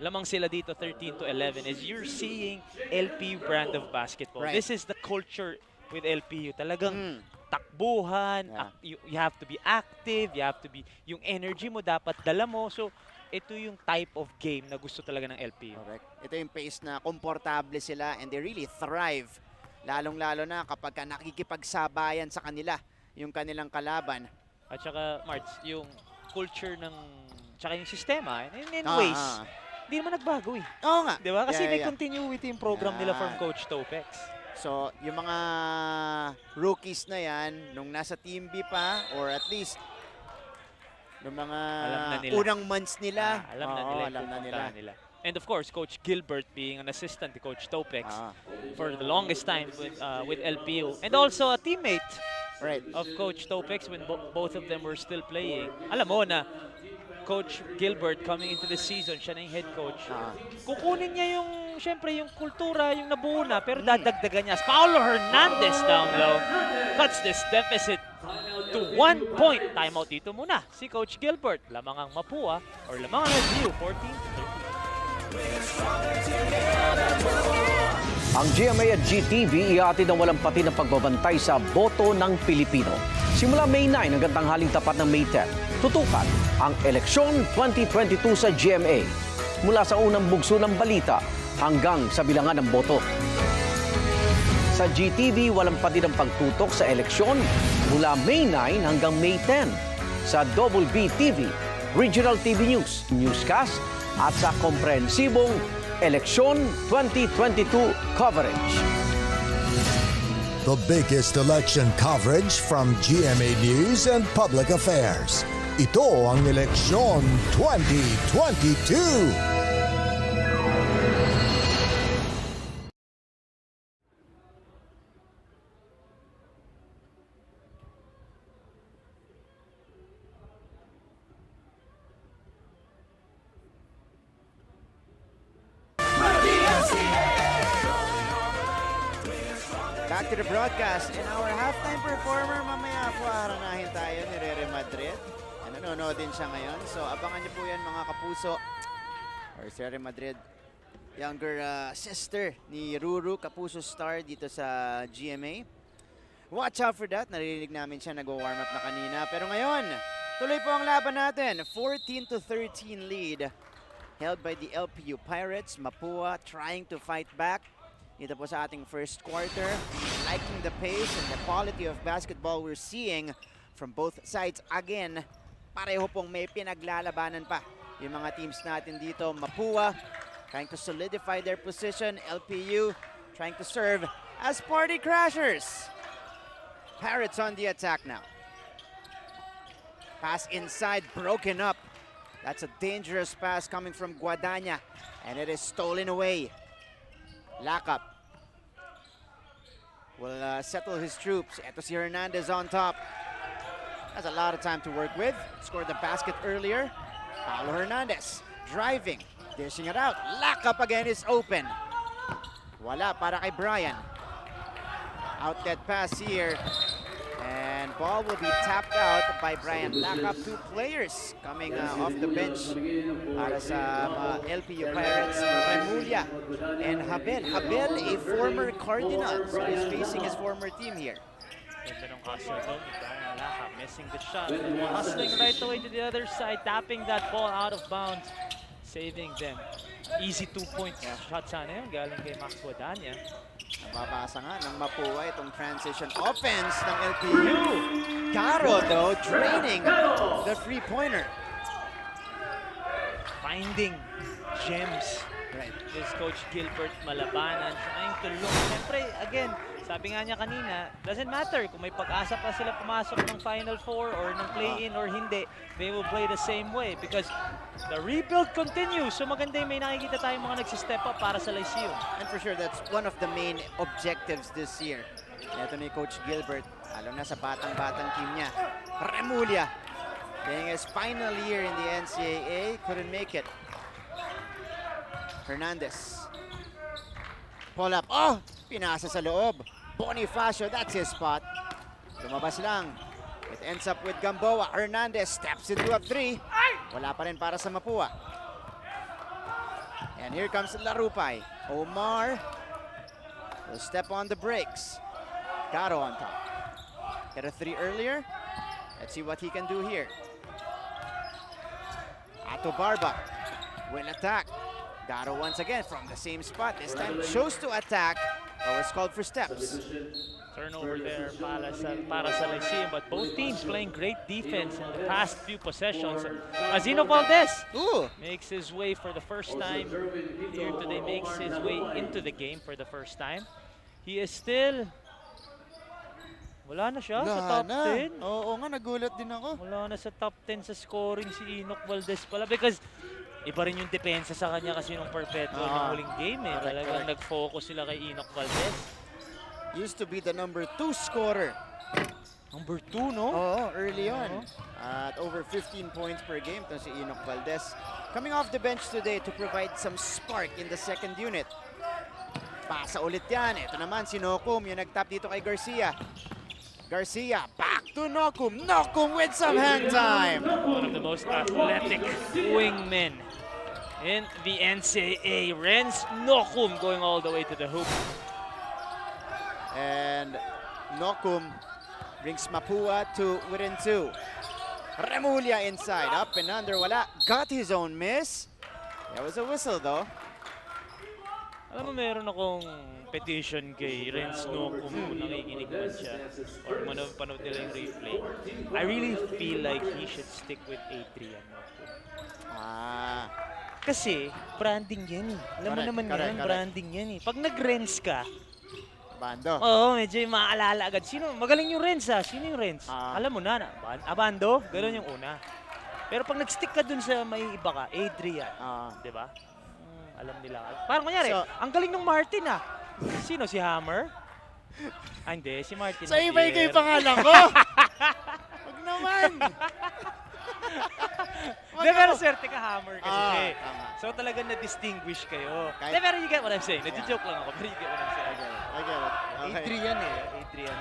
lamang sila dito 13-11 is you're seeing LPU brand of basketball. Right. This is the culture with LPU. Talagang takbuhan, you have to be active, you have to be, yung energy mo dapat dala mo. So, ito yung type of game na gusto talaga ng LPU. Correct. Ito yung pace na komportable sila and they really thrive. Lalong-lalo na kapag nakikipagsabayan sa kanila yung kanilang kalaban. At saka, Marts, yung culture ng, tsaka yung sistema, in ways, hindi naman nagbago eh. Oo nga. Diba? Kasi may continuity yung program nila from Coach Topex. So, yung mga rookies na yan, nung nasa Team B pa, or at least yung mga unang months nila, alam na nila. And of course, Coach Gilbert being an assistant to Coach Topex for the longest time with LPU. And also a teammate of Coach Topex when both of them were still playing. Alam mo na Coach Gilbert coming into the season, siya na yung head coach. Kukunin niya yung, syempre, yung kultura, yung nabuo na, pero dadagdagan niya. Paulo Hernandez down low cuts this deficit to 1 point. Timeout dito muna si Coach Gilbert. Lamang ang Mapua or lamang ang LPU, 14-13. Ang GMA at GTV ihatid ang walang pati ng pagbabantay sa boto ng Pilipino. Simula May 9 hanggang tanghaling tapat ng May 10, tutukan ang eleksyon 2022 sa GMA. Mula sa unang bugso ng balita hanggang sa bilangan ng boto. Sa GTV, walang pati ng pagtutok sa eleksyon mula May 9 hanggang May 10. Sa Double B TV, Regional TV News, Newscast at sa komprehensibong Eleksyon 2022 coverage. The biggest election coverage from GMA News and Public Affairs. Ito ang Eleksyon 2022. Back to the broadcast. In our halftime performer, mamaya po haranahin tayo ni Rere Madrid. Nanonood din siya ngayon. So abangan niyo po yan mga kapuso. Or si Rere Madrid, younger sister ni Ruru, kapuso star dito sa GMA. Watch out for that. Narinig namin siya nag-warm up na kanina. Pero ngayon, tuloy po ang laban natin. 14-13 lead. Held by the LPU Pirates. Mapua trying to fight back. Dito po sa ating first quarter. Liking the pace and the quality of basketball we're seeing from both sides. Again, pareho pong may pinaglalabanan pa yung mga teams natin dito. Mapua trying to solidify their position. LPU trying to serve as party crashers. Pirates on the attack now. Pass inside, broken up. That's a dangerous pass coming from Guadagna. And it is stolen away. Lacap will settle his troops. Ito si Hernandez on top. Has a lot of time to work with. Scored the basket earlier. Paulo Hernandez driving, dishing it out. Lacap again is open. Wala para kay Brian. Outlet pass here. And ball will be tapped out by Brian Lacap. Two players coming off the bench para sa LPU Pirates. Remulla and Habel. Habel, a former Cardinals, who is facing his former team here. Ganda ng hustle doon. Brian Lacap missing the shot. Hustling right away to the other side, tapping that ball out of bounds, saving them. Easy 2-point shot sana yun, galing kay Max Guadagna. Nababasa nga ng Mapua itong transition offense ng LPU. Caro though, draining the three-pointer. Finding gems. Right. This Coach Gilbert malabanan, trying to look. Siyempre, again, sabi nga niya kanina, doesn't matter kung may pag-asa pa sila pumasok ng Final Four or ng play-in or hindi, they will play the same way because the rebuild continues. So maganda yung may nakikita tayong mga nagsistep up para sa Lyceum. And for sure, that's one of the main objectives this year. Ito ni Coach Gilbert, alam na sa batang-batang team niya. Remulla, playing his final year in the NCAA, couldn't make it. Hernandez. Pull up. Oh! Pinasa sa loob. Bonifacio, that's his spot. Lumabas lang. It ends up with Gamboa. Hernandez steps into a three. Wala pa rin para sa Mapua. And here comes Larupay. Omar will step on the brakes. Caro on top. Hit a three earlier. Let's see what he can do here. Ato Barba will attack. Garo once again from the same spot. This time chose to attack, but was called for steps. Turnover there para sa Lyceum, but both teams playing great defense in the past few possessions. Azino Valdez makes his way for the first time here today, makes his way into the game for the first time. He is still... Wala na siya sa top 10. Oo nga, nagulat din ako. Wala na sa top 10 sa scoring si Enoch Valdez pala because iba rin yung depensa sa kanya kasi nung perpetual ng huling game eh. Talagang nag-focus sila kay Enoch Valdez. Used to be the number 2 scorer. Number 2, no? Oo, early on. At over 15 points per game to si Enoch Valdez. Coming off the bench today to provide some spark in the second unit. Pasa ulit yan. Ito naman si Nokum, yung nag-tap dito kay Garcia. Garcia, back to Nokum. Nokum with some hang time. One of the most athletic wingmen in the NCAA. Renz Nokum going all the way to the hoop. And Nokum brings Mapua to within 2. Remulla inside, up and under, wala. Got his own miss. There was a whistle though. Alam mo, meron akong petition kay Renz Nokum kung nakikinig man siya or panood nila yung replay. I really feel like he should stick with Adrian Nokum. Kasi, branding yan eh. Alam mo naman yan, branding yan eh. Pag nag-Renz ka, Abando. Oo, medyo yung maaalala agad. Sino? Magaling yung Renz Sino yung Renz? Alam mo na, Abando, gano'n yung una. Pero pag nag-stick ka dun sa may iba ka, Adrian. Di ba? Alam nila. Parang kunyari, ang galing ng Martin Sino? Si Hammer? Hindi, si Martin. So iba yung pangalan ko. Wag naman. Hindi, pero swerte ka Hammer kasi. So talagang na-distinguish kayo. Pero you get what I'm saying. Nag-joke lang ako, pero you get what I'm saying. I get it. Okay. Adrian Adrian.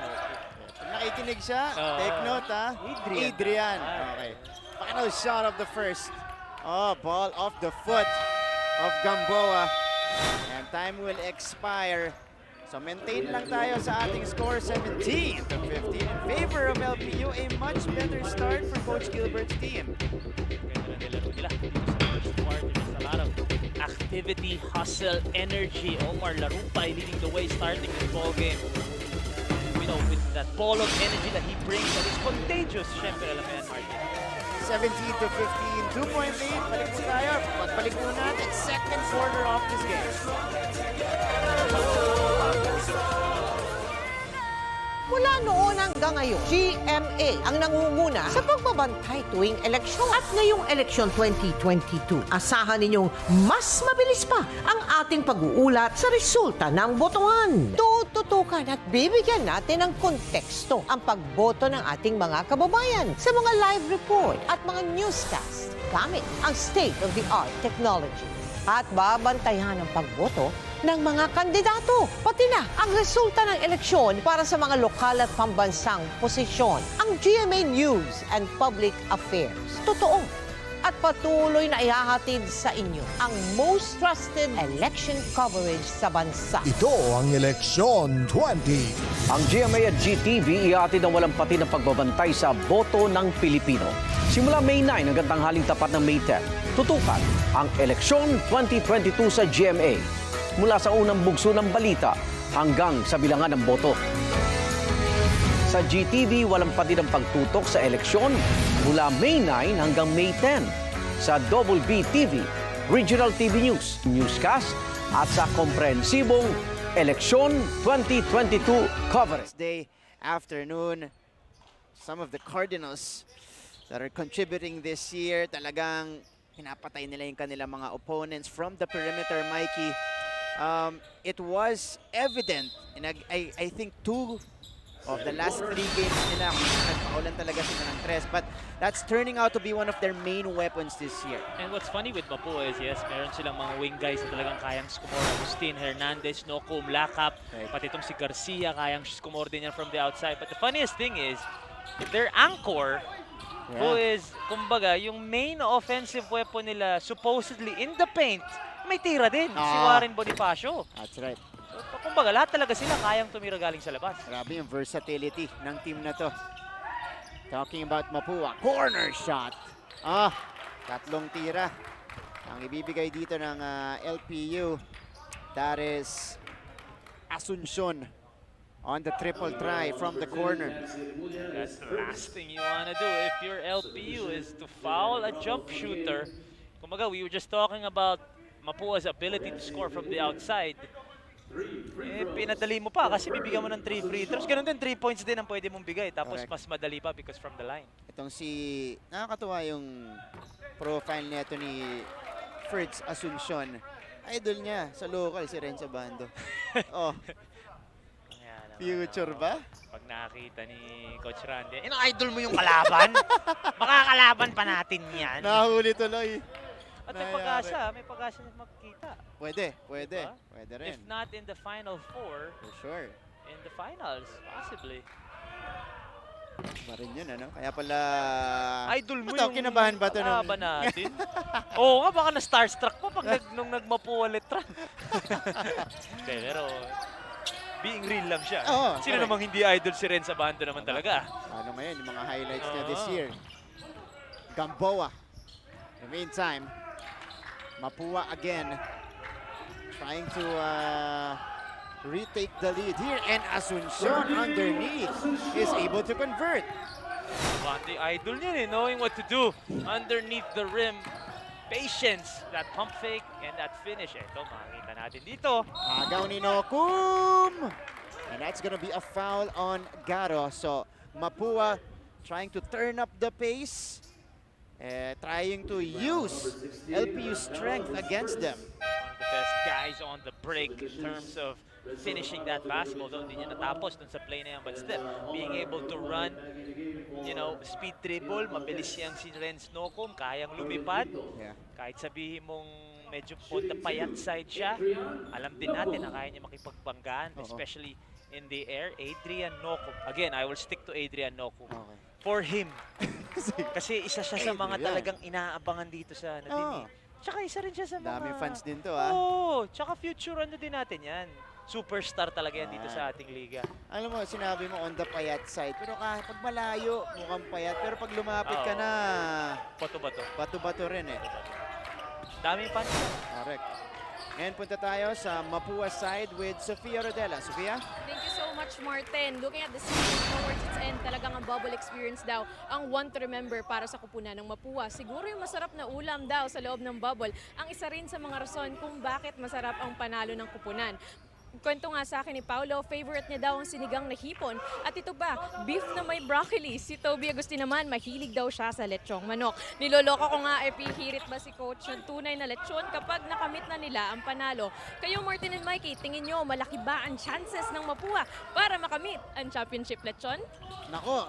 Pag nakikinig siya, take note Adrian. Adrian. Okay. Final shot of the first. Ball off the foot of Gamboa. And time will expire. So maintain lang tayo sa ating score, 17 to 15 in favor of LPU. A much better start for Coach Gilbert's team. A lot of activity, hustle, energy. Omar Larupay leading the way starting this ball game. You know, with that ball of energy that he brings, that is contagious. Siyempre, alam mo yan, Martin. 17 to 15, 2-point lead. Balik po tayo. Pagbalik po natin, second quarter of this game. Mula noon hanggang ngayon, GMA ang nangunguna sa pagbabantay tuwing eleksyon. At ngayong eleksyon 2022, asahan ninyong mas mabilis pa ang ating pag-uulat sa resulta ng botohan. Tututukan at bibigyan natin ng konteksto ang pagboto ng ating mga kababayan sa mga live report at mga newscast gamit ang state-of-the-art technology. At babantayan ang pagboto ng mga kandidato, pati na ang resulta ng eleksyon para sa mga lokal at pambansang posisyon. Ang GMA News and Public Affairs. Totoo at patuloy na ihahatid sa inyo ang most trusted election coverage sa bansa. Ito ang Eleksyon 20. Ang GMA at GTV ihatid ang walang pati ng pagbabantay sa boto ng Pilipino. Simula May 9 hanggang tanghaling tapat ng May 10, tutukan ang Eleksyon 2022 sa GMA. Mula sa unang bugso ng balita hanggang sa bilangan ng boto. Sa GTV, walang pati ng pagtutok sa eleksyon mula May 9 hanggang May 10. Sa Double B TV, Regional TV News, newscast at sa komprehensibong Eleksyon 2022 coverage. Day afternoon, some of the Cardinals that are contributing this year, talagang pinapatay nila yung kanilang mga opponents from the perimeter, Mikey. It was evident, and I think 2 of the last 3 games nila, nagpaulan talaga sila ng 3, but that's turning out to be one of their main weapons this year. And what's funny with Mapua is, yes, meron silang mga wing guys na talagang kayang skumor. Agustin Hernandez, Nokum, Lakap, pati itong si Garcia, kayang skumor din yan from the outside. But the funniest thing is, their anchor, who is, kumbaga, yung main offensive weapon nila, supposedly in the paint, may tira din, si Warren Bonifacio. That's right. So, kumbaga, lahat talaga sila kayang tumira galing sa labas. Grabe yung versatility ng team na to. Talking about Mapua, corner shot. Tatlong tira ang ibibigay dito ng LPU. That is Asuncion on the triple try from the corner. That's the last thing you want to do if your LPU is to foul a jump shooter. Kumbaga, we were just talking about Mapua's ability to score from the outside. Pinadali mo pa kasi bibigyan mo ng 3 free throws. Ganun din, 3 points din ang pwede mong bigay. Tapos mas madali pa because from the line. Itong si, nakakatuwa yung profile neto ni Fritz Asuncion. Idol niya sa local, si Renzo Bando. Future ba? Pag nakakita ni Coach Randy, idol mo yung kalaban? Makakalaban pa natin yan. Nahuli tuloy. At may pag-asa na makikita. Pwede rin. If not in the Final Four, for sure. In the finals, possibly. Ba rin yun, ano? Kaya pala... Idol mo yung kinabahan ba ito kalaban natin? Oo nga, baka na-starstruck pa pag nung nagmapuwa letra. Pero being real lang siya. Sino namang hindi idol si Renzo Bando naman talaga? Ano ngayon, yung mga highlights niya this year. Gamboa. In the meantime, Mapua again trying to retake the lead here, and Asuncion underneath is able to convert. Bandi idol niya knowing what to do underneath the rim. Patience, that pump fake, and that finish. Ito, makikita natin dito. Agaw ni Nokum. And that's gonna be a foul on Garo. So Mapua trying to turn up the pace, trying to use LPU's strength against them. One of the best guys on the break in terms of finishing that basketball. Though hindi niya natapos dun sa play na yan. But still, being able to run, you know, speed dribble, mabilis yang si Renz Nocum, kayang lumipad. Yeah. Kahit sabihin mong medyo on the payat side siya, alam din natin na kaya niya makipagbanggaan, especially in the air. Adrian Nocum. Again, I will stick to Adrian Nocum. Okay. For him. Kasi isa siya sa mga talagang inaabangan dito sa Nadine. Tsaka isa rin siya sa mga... Daming fans din to, ha? Oo. Tsaka future ano din natin yan. Superstar talaga yan dito sa ating liga. Alam mo, sinabi mo on the payat side. Pero pag malayo, mukhang payat. Pero pag lumapit ka na... Bato-bato. Bato-bato rin eh. Daming fans. Correct. Ngayon punta tayo sa Mapua side with Sofia Rodela. Sofia? Thank you so much, Martin. Looking at the season towards its end, talagang ang bubble experience daw ang one to remember para sa kupunan ng Mapua. Siguro yung masarap na ulam daw sa loob ng bubble ang isa rin sa mga rason kung bakit masarap ang panalo ng kupunan. Kwento nga sa akin ni Paulo, favorite niya daw ang sinigang na hipon. At ito ba, beef na may broccoli. Si Toby Agustin naman, mahilig daw siya sa lechong manok. Niloloko ko nga, hirit ba si coach ng tunay na lechon kapag nakamit na nila ang panalo. Kayo Martin and Mikey, tingin nyo malaki ba ang chances ng Mapua para makamit ang championship lechon? Nako,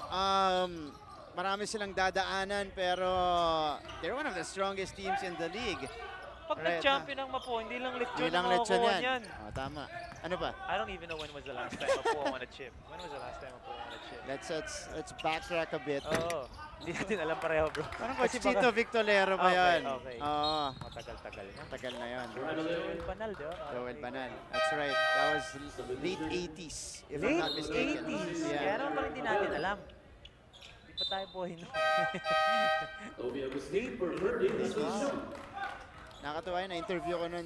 marami silang dadaanan pero they're one of the strongest teams in the league. Pag nag-champion ng Mapua, hindi lang lechon Hindi lang ang lechon makukuha yan. niyan. Oh, tama. Ano pa? I don't even know when was the last time Mapua won a chip. When was the last time Mapua won a chip? Let's backtrack a bit. Oo. Hindi natin alam pareho, bro. Parang Coach Chito Victolero ba yan? Okay. Oo. Matagal-tagal na. Matagal na yun. Joel Banal, di ba? Joel Banal. That's right. That was late 80s, if I'm not mistaken. Late 80s? Yeah. Kaya naman pala hindi natin alam. Hindi pa tayo buhay no. Nakatuwa yun, na-interview ko nun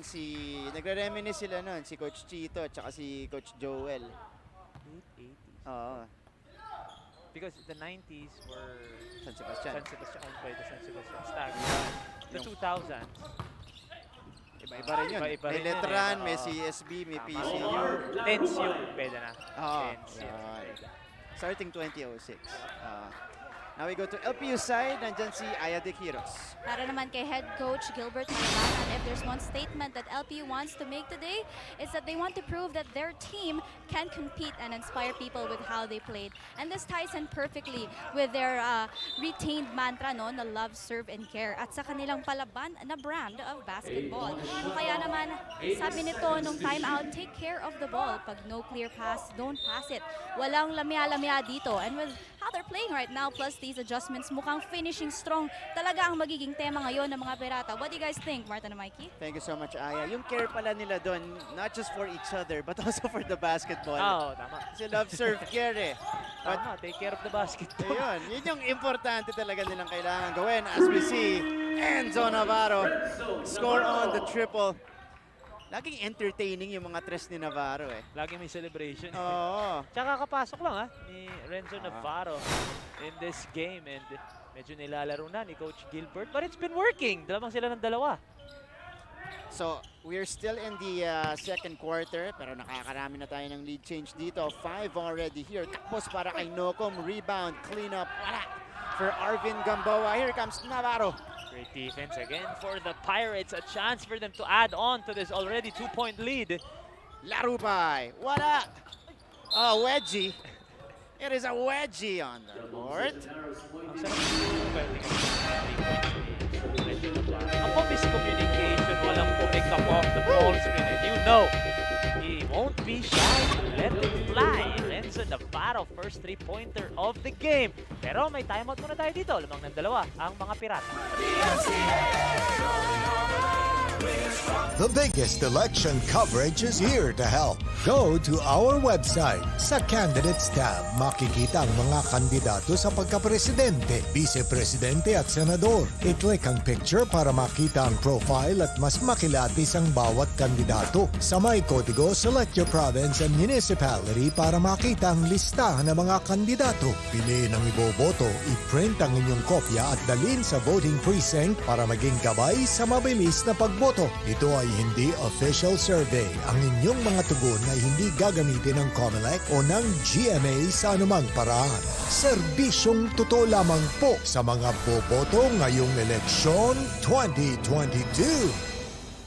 nagre-reminisce sila nun, si Coach Chito at saka si Coach Joel. Late 80s? Oo. Because the 90s were San Sebastian. Owned by the San Sebastian Stag. The 2000s. Iba-iba rin yun. Iba-iba May rin yun Letran, eh. may Oo. CSB, may Tama. PCU. Tense yung pwede na. Tense. Starting 2006. Now we go to LPU side. Nandyan si Aya de Quiros. Para naman kay head coach Gilbert Malabanan, if there's one statement that LPU wants to make today, it's that they want to prove that their team can compete and inspire people with how they played. And this ties in perfectly with their retained mantra, no, na love, serve, and care. At sa kanilang palaban na brand of basketball. Kaya naman, sabi nito nung timeout, take care of the ball. Pag no clear pass, don't pass it. Walang lamya-lamya dito. And with how they're playing right now, plus these adjustments, mukhang finishing strong talaga ang magiging tema ngayon ng mga Pirata. What do you guys think, Martin and Mikey? Thank you so much, Aya. Yung care pala nila doon, not just for each other, but also for the basketball. Oo, tama. Kasi love, serve, care eh. Tama, take care of the basketball. Yun yung importante talaga nilang kailangan gawin. As we see, Enzo Navarro score on the triple. Laging entertaining yung mga tres ni Navarro eh. Lagi may celebration. Oo. Tsaka kapasok lang ni Renzo Navarro in this game and medyo nilalaro na ni Coach Gilbert. But it's been working. Dalawang sila ng dalawa. So, we're still in the second quarter pero nakakarami na tayo ng lead change dito. 5 already here. Tapos para kay Nocum. Rebound, clean up. Wala for Arvin Gamboa. Here comes Navarro. Great defense again for the Pirates. A chance for them to add on to this already 2-point lead. Larubay. Wala. Oh, wedgie. It is a wedgie on the board. Ang miscommunication, walang pick up off the ball screen. And you know, he won't be shy to let it fly. Renzo Navarro, first three-pointer of the game. Pero may timeout muna tayo dito. Lamang ng dalawa ang mga Pirata. The biggest election coverage is here to help. Go to our website. Sa Candidates tab, makikita ang mga kandidato sa pagkapresidente, vice-presidente at senador. I-click ang picture para makita ang profile at mas makilatis ang bawat kandidato. Sa may kodigo, select your province and municipality para makita ang listahan ng mga kandidato. Piliin ang iboboto, i-print ang inyong kopya at dalhin sa voting precinct para maging gabay sa mabilis na pagboto. Ito ay hindi official survey, ang inyong mga tugon ay hindi gagamitin ng COMELEC o ng GMA sa anumang paraan. Serbisyong totoo lamang po sa mga boboto ngayong eleksyon 2022.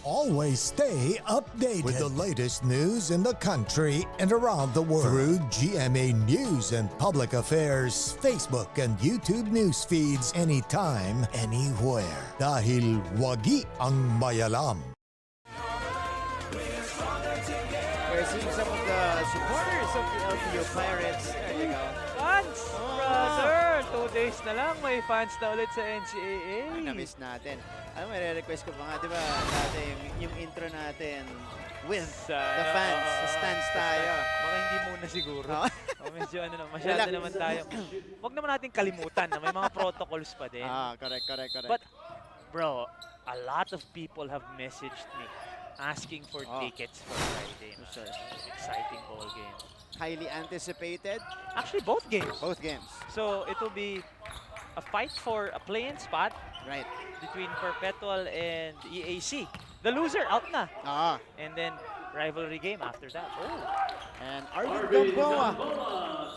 Always stay updated with the latest news in the country and around the world through GMA News and Public Affairs, Facebook and YouTube news feeds anytime, anywhere. Dahil wagi ang mayalam. We're seeing some of the supporters of the LPU Pirates. There you go. Fans, brother! 2 days na lang, may fans na ulit sa NCAA. Ay, na-miss natin. Ano, may re-request ko pa nga, di ba, dati yung intro natin with the fans, sa stands tayo. Baka hindi muna siguro. Medyo masyado Relax. naman tayo. Huwag naman natin kalimutan na may mga protocols pa din. Correct. But, bro, a lot of people have messaged me asking for tickets for Friday. Sure. Exciting ball game. Highly anticipated. Actually, both games. Both games. So, it will be a fight for a play-in spot. Right. Between Perpetual and EAC. The loser out na. And then rivalry game after that. And Arvin Gamboa,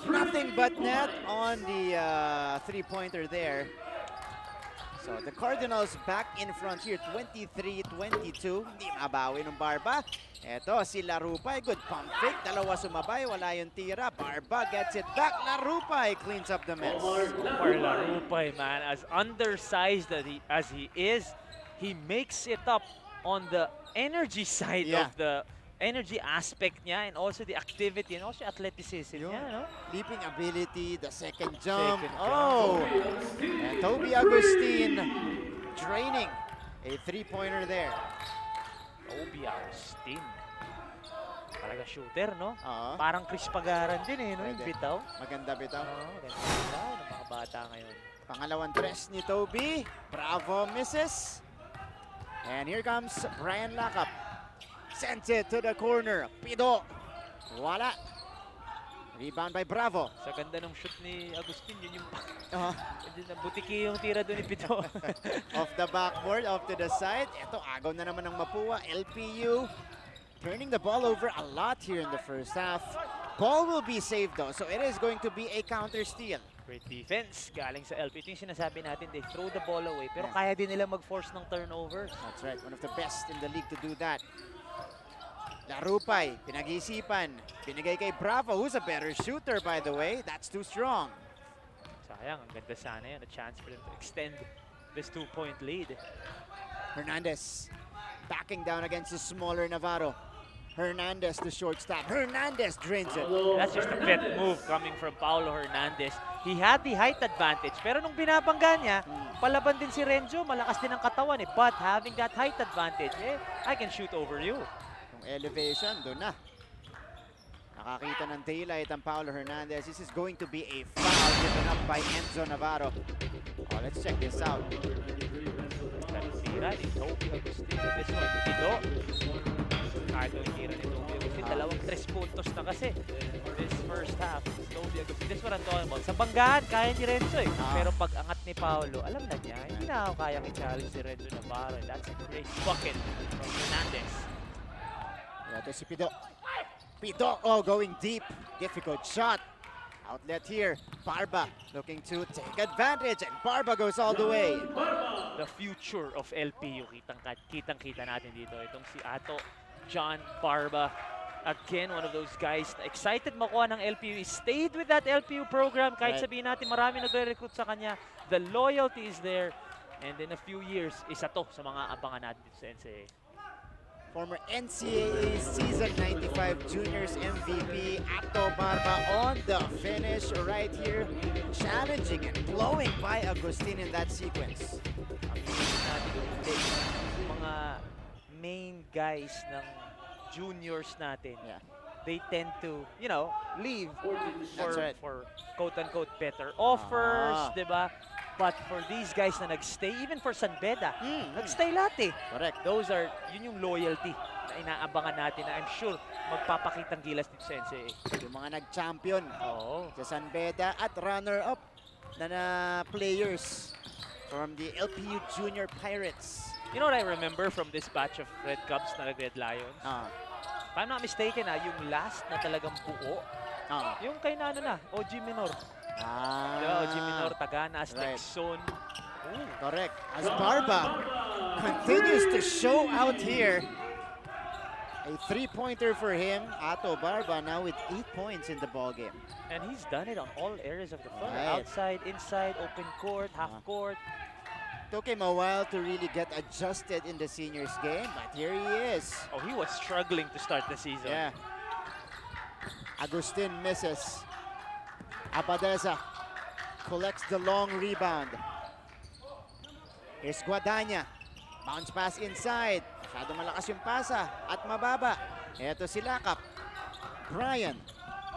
nothing but net on the three-pointer there. So the Cardinals back in front here, 23-22. Hindi mabawi ng Barba. Eto, si Larupay, good pump fake. Dalawa sumabay, wala yung tira. Barba gets it back. Larupay cleans up the mess. For Larupay, man, as undersized as he is, he makes it up on the energy side of the energy aspect niya, and also the activity and also athleticism niya, no? Leaping ability, the second jump. And Toby Agustin draining a three-pointer there. Toby Agustin. Talaga shooter, no? Parang Chris Pagaran din no? Yung bitaw. Maganda bitaw. Maganda bitaw ng mga bata ngayon. Pangalawang tres ni Toby. Bravo misses. And here comes Brian Lakap. Sends it to the corner. Pido. Wala. Rebound by Bravo. Sa ganda ng shoot ni Agustin, yun yung butiki yung tira doon ni Pido. Off the backboard, off to the side. Ito, agaw na naman ng Mapua. LPU turning the ball over a lot here in the first half. Ball will be saved though, so it is going to be a counter steal. Great defense galing sa LPU. Ito yung sinasabi natin, they throw the ball away, pero kaya din nila mag-force ng turnovers. That's right, one of the best in the league to do that. Larupay, pinag-isipan. Binigay kay Bravo, who's a better shooter by the way. That's too strong. Sayang, ang ganda sana yan. A chance for them to extend this 2-point lead. Hernandez backing down against the smaller Navarro. Hernandez, the short stop. Hernandez drains it. That's just a bet move coming from Paulo Hernandez. He had the height advantage, pero nung binabangga niya, palaban din si Renzo, malakas din ang katawan But having that height advantage, I can shoot over you. Elevation, doon na. Nakakita ng daylight ang Paulo Hernandez. This is going to be a foul given up by Enzo Navarro. Let's check this out. Tira ni Toby Agustin. This one, Pido. Kahit yung tira ni Toby Agustin, dalawang 3 puntos na kasi. This first half, Toby Agustin. This one ang talking about. Sa banggaan, kaya ni Renzo Pero pag angat ni Paulo, alam na niya, hindi na ako kayang i-challenge si Renzo Navarro. That's a great bucket from Hernandez. Ito si Pido. Pido, going deep. Difficult shot. Outlet here. Barba looking to take advantage, and Barba goes all the way. The future of LPU, kitang-kita natin dito. Itong si Ato John Barba. Again, one of those guys na excited makuha ng LPU. He stayed with that LPU program. Kahit sabihin natin marami nagre-recruit sa kanya. The loyalty is there. And in a few years, isa to sa mga abangan natin dito sa NCAA. Former NCAA Season 95 Juniors MVP, Ato Barba on the finish right here. Challenging and blowing by Agustin in that sequence. Mga main guys ng juniors natin, they tend to, leave for quote-unquote better offers, diba? But for these guys na nagstay, even for San Beda, nagstay lahat Correct. Yun yung loyalty na inaabangan natin na I'm sure magpapakitang gilas dito sa NCAA. Yung mga nag-champion sa San Beda at runner-up na players from the LPU Junior Pirates. You know what I remember from this batch of Red Cubs na Red Lions? If I'm not mistaken, yung last na talagang buo, yung kay na OG Minor. Diba, OG Minor, Taganas, Lexon. Correct. As Barba continues to show out here. A three-pointer for him. Ato Barba now with 8 points in the ballgame. And he's done it on all areas of the floor. Right. Outside, inside, open court, half court. Took him a while to really get adjusted in the seniors game, but here he is. Oh, he was struggling to start the season. Yeah. Agustin misses. Abadesa collects the long rebound. Here's Guadagna. Bounce pass inside. Masyado malakas yung pasa at mababa. Eto si Lakap. Brian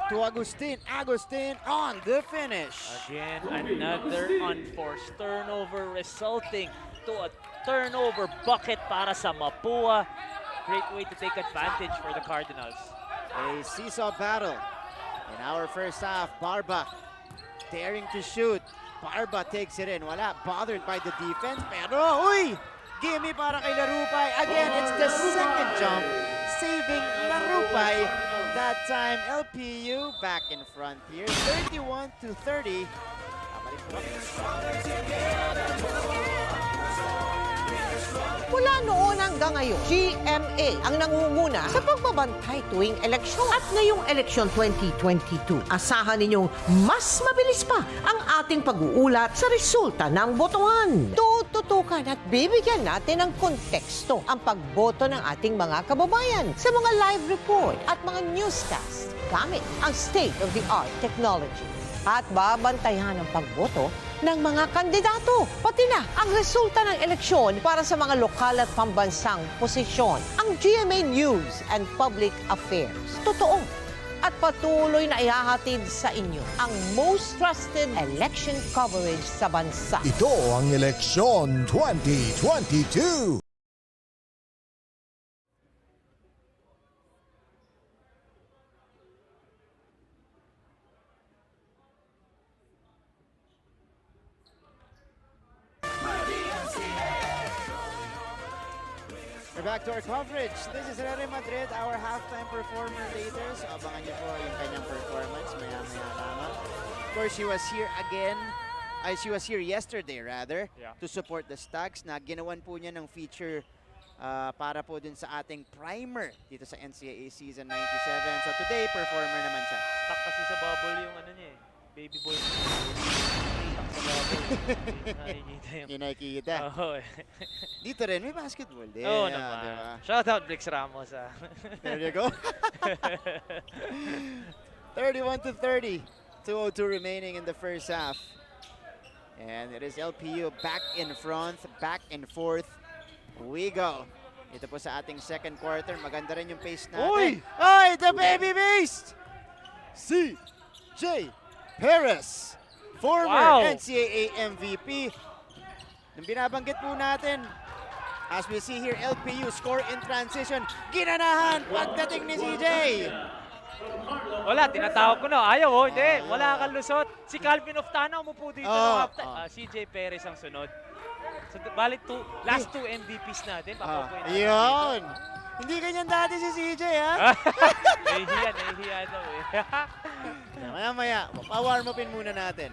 to Agustin. Agustin on the finish. Again, another unforced turnover resulting to a turnover bucket para sa Mapua. Great way to take advantage for the Cardinals. A seesaw battle in our first half. Barba daring to shoot. Barba takes it in. Wala, bothered by the defense. Pero, uy! Gimme para kay Larupay. Again, it's the second jump. Saving Larupay. That time, LPU back in front here. 31-30. Mula noon hanggang ngayon, GMA ang nangunguna sa pagbabantay tuwing eleksyon. At ngayong eleksyon 2022, asahan ninyong mas mabilis pa ang ating pag-uulat sa resulta ng botohan. Tututukan at bibigyan natin ng konteksto ang pagboto ng ating mga kababayan sa mga live report at mga newscast gamit ang state-of-the-art technology. At babantayan ang pagboto ng mga kandidato, pati na ang resulta ng eleksyon para sa mga lokal at pambansang posisyon. Ang GMA News and Public Affairs. Totoo at patuloy na ihahatid sa inyo ang most trusted election coverage sa bansa. Ito ang Eleksyon 2022. We're back to our coverage. This is Real Madrid, our halftime performer later. So abangan niyo po yung kanyang performance maya-maya lamang. Of course, she was here again. She was here yesterday rather to support the Stags na ginawan po niya ng feature para po din sa ating primer dito sa NCAA Season 97. So today, performer naman siya. Stuck kasi sa bubble yung niya eh. Baby boy. Yung nakikita. Dito rin, may basketball din. Oo naman. Diba? Shout out Brix Ramos. There you go. 31-30. 2:02 remaining in the first half. And it is LPU back in front, back and forth. We go. Ito po sa ating second quarter. Maganda rin yung pace natin. Uy! Ay, the baby beast! CJ Perez, former NCAA MVP. Nung binabanggit po natin, as we see here, LPU score in transition. Ginanahan pagdating ni CJ. Wala, tinatawag ko na. Ayaw, hindi. Wala kang lusot. Si Calvin Oftana umupo dito. CJ Perez ang sunod. So, balik last two MVPs natin. Yun. Hindi ganyan dati si CJ, ha? Nahihiya daw eh. Maya-maya, pa-warm upin muna natin.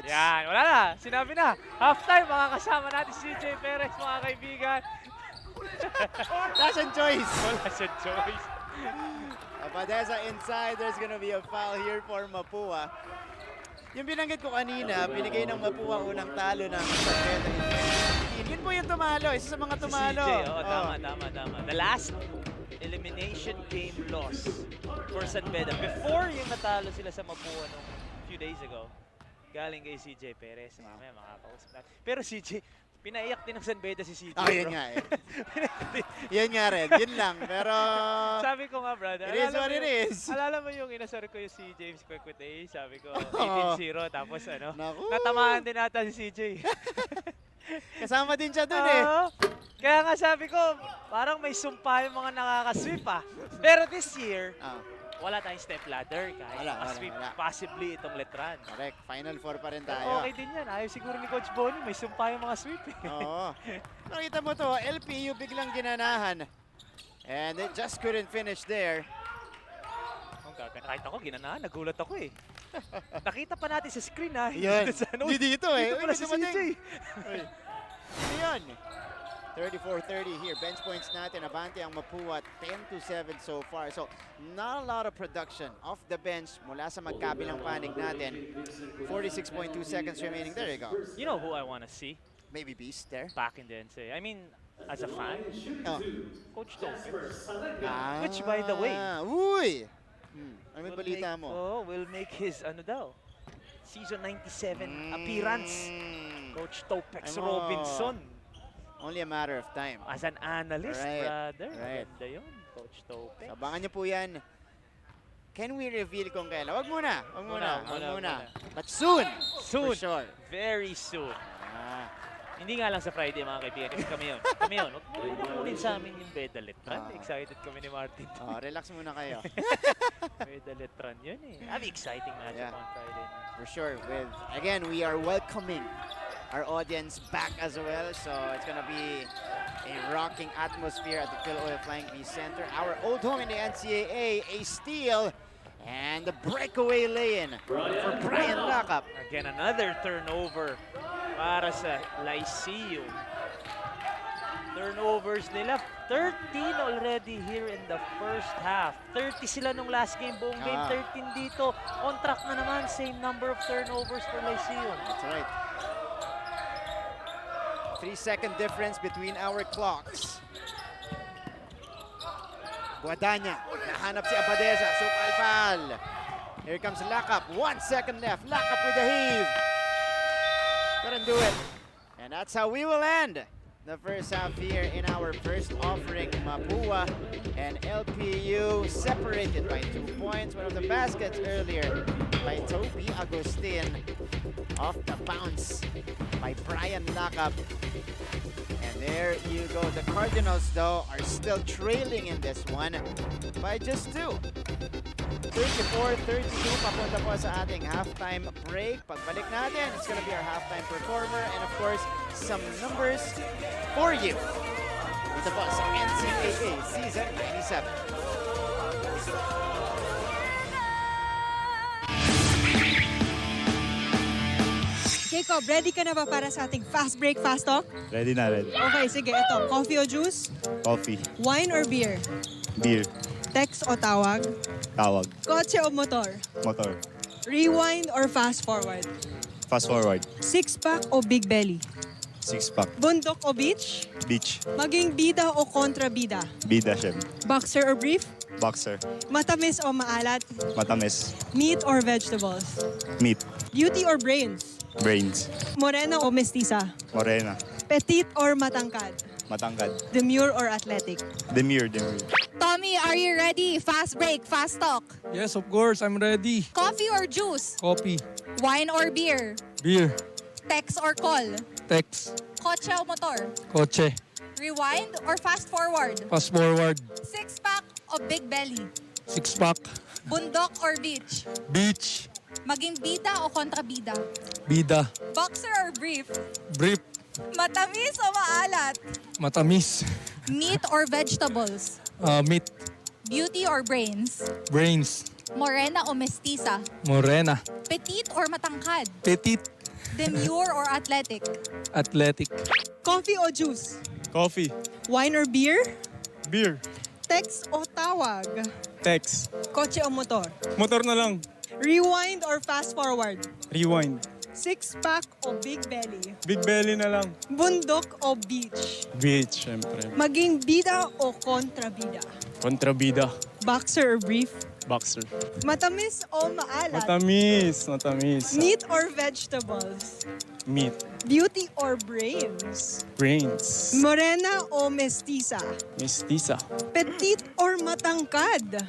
Yan, wala na. Sinabi na. Halftime, makakasama natin si CJ Perez, mga kaibigan. Wala siyang choice. Wala siyang choice. Abadesa inside. There's gonna be a foul here for Mapua. Yung binanggit ko kanina, binigay ng Mapua unang talo ng Sargento. Yun po yung tumalo. Isa sa mga tumalo. Si CJ, tama. The last elimination game loss for San Beda. Before yung natalo sila sa Mapua nung few days ago. Galing kay CJ Perez. Mamaya makakausap natin. Pero CJ, pinaiyak din ng San Beda si CJ. Yun nga eh. Yan nga rin. Yun lang. Pero sabi ko nga, brother. It is what it is. Alala mo yung inasar ko yung si James Quequete. Sabi ko, 18-0. Tapos natamaan din ata si CJ. Kasama din siya dun eh. Kaya nga sabi ko, parang may sumpa yung mga nakakasweep ah. Pero this year, wala tayong step ladder. Kahit sweep possibly itong letran. Correct. Final 4 pa rin Pero tayo. okay din yan. Ayaw siguro ni Coach Bonnie. May sumpa yung mga sweep. Oo. Nakita mo to, LPU biglang ginanahan. And they just couldn't finish there. Kahit ako, ginanahan. Nagulat ako eh. Nakita pa natin sa screen ha. Yan. Hindi dito eh. Dito pala si CJ. Ano yan? 34-30 here. Bench points natin. Abante ang Mapua. 10-7 so far. So, not a lot of production off the bench mula sa magkabilang panig natin. 46.2 seconds remaining. There you go. You know who I want to see? Maybe Beast there. Back in the NCAA. I mean, as a fan, Coach Topic. Which, by the way, uy! Ano may balita mo? Will make his, ano daw, season 97 appearance. Coach Topex Robinson. Only a matter of time. As an analyst, brother. Right. Ganda yun, Coach Topex. Abangan niyo po yan. Can we reveal kung kailan? Wag muna. But soon. Soon. For sure. Very soon. Hindi nga lang sa Friday, mga kaibigan. Kasi kami yun. Huwag mo kukunin sa amin yung Bedaletran. Excited kami ni Martin. Relax muna kayo. Bedaletran yun eh. Exciting matchup on Friday. For sure. Again, we are welcoming our audience back as well. So it's gonna be a rocking atmosphere at the Phil Oil Flying V Center. Our old home in the NCAA, a steal. And the breakaway lay-in for Brian Lacap. Again, another turnover para sa Lyceum. Turnovers nila, 13 already here in the first half. 30 sila nung last game, buong game, 13 dito. On track na naman, same number of turnovers for Lyceum. That's right. 3-second difference between our clocks. Guadagna, nahanap si Abadeza, Supalpal. Here comes Lacap, 1 second left. Lacap with the heave. Couldn't do it. And that's how we will end the first half here in our first offering. Mapua and LPU separated by 2 points. One of the baskets earlier by Toby Agustin. Off the bounce by Brian Lacap. And there you go. The Cardinals, though, are still trailing in this one by just 2. 34-32, papunta po sa ating halftime break. Pagbalik natin, it's gonna be our halftime performer and of course, some numbers for you. Dito po sa NCAA Season 97. Jacob, ready ka na ba para sa ating fast break, fast talk? Ready na, ready. Okay, sige. Ito, coffee o juice? Coffee. Wine or beer? Beer. Text o tawag? Tawag. Kotse o motor? Motor. Rewind or fast forward? Fast forward. Six-pack o big belly? 6-pack. Bundok o beach? Beach. Maging bida o kontrabida? Bida, syempre. Boxer or brief? Boxer. Matamis o maalat? Matamis. Meat or vegetables? Meat. Beauty or brains? Brains. Morena o mestiza? Morena. Petite or matangkad? Matangkad. Demure or athletic? Demure, demure. Tommy, are you ready? Fast break, fast talk. Yes, of course. I'm ready. Coffee or juice? Coffee. Wine or beer? Beer. Text or call? Text. Kotse o motor? Kotse. Rewind or fast forward? Fast forward. Six-pack o big belly? 6-pack. Bundok or beach? Beach. Maging bida o kontrabida? Bida. Boxer or brief? Brief. Matamis o maalat? Matamis. Meat or vegetables? Meat. Beauty or brains? Brains. Morena o mestiza? Morena. Petite or matangkad? Petite. Demure or athletic? Athletic. Coffee o juice? Coffee. Wine or beer? Beer. Text o tawag? Text. Kotse o motor? Motor na lang. Rewind or fast forward? Rewind. Six-pack o big belly? Big belly na lang. Bundok o beach? Beach, syempre. Maging bida o kontrabida? Kontrabida. Boxer or brief? Boxer. Matamis o maalat? Matamis. Meat or vegetables? Meat. Beauty or brains? Brains. Morena o mestiza? Mestiza. Petite or matangkad?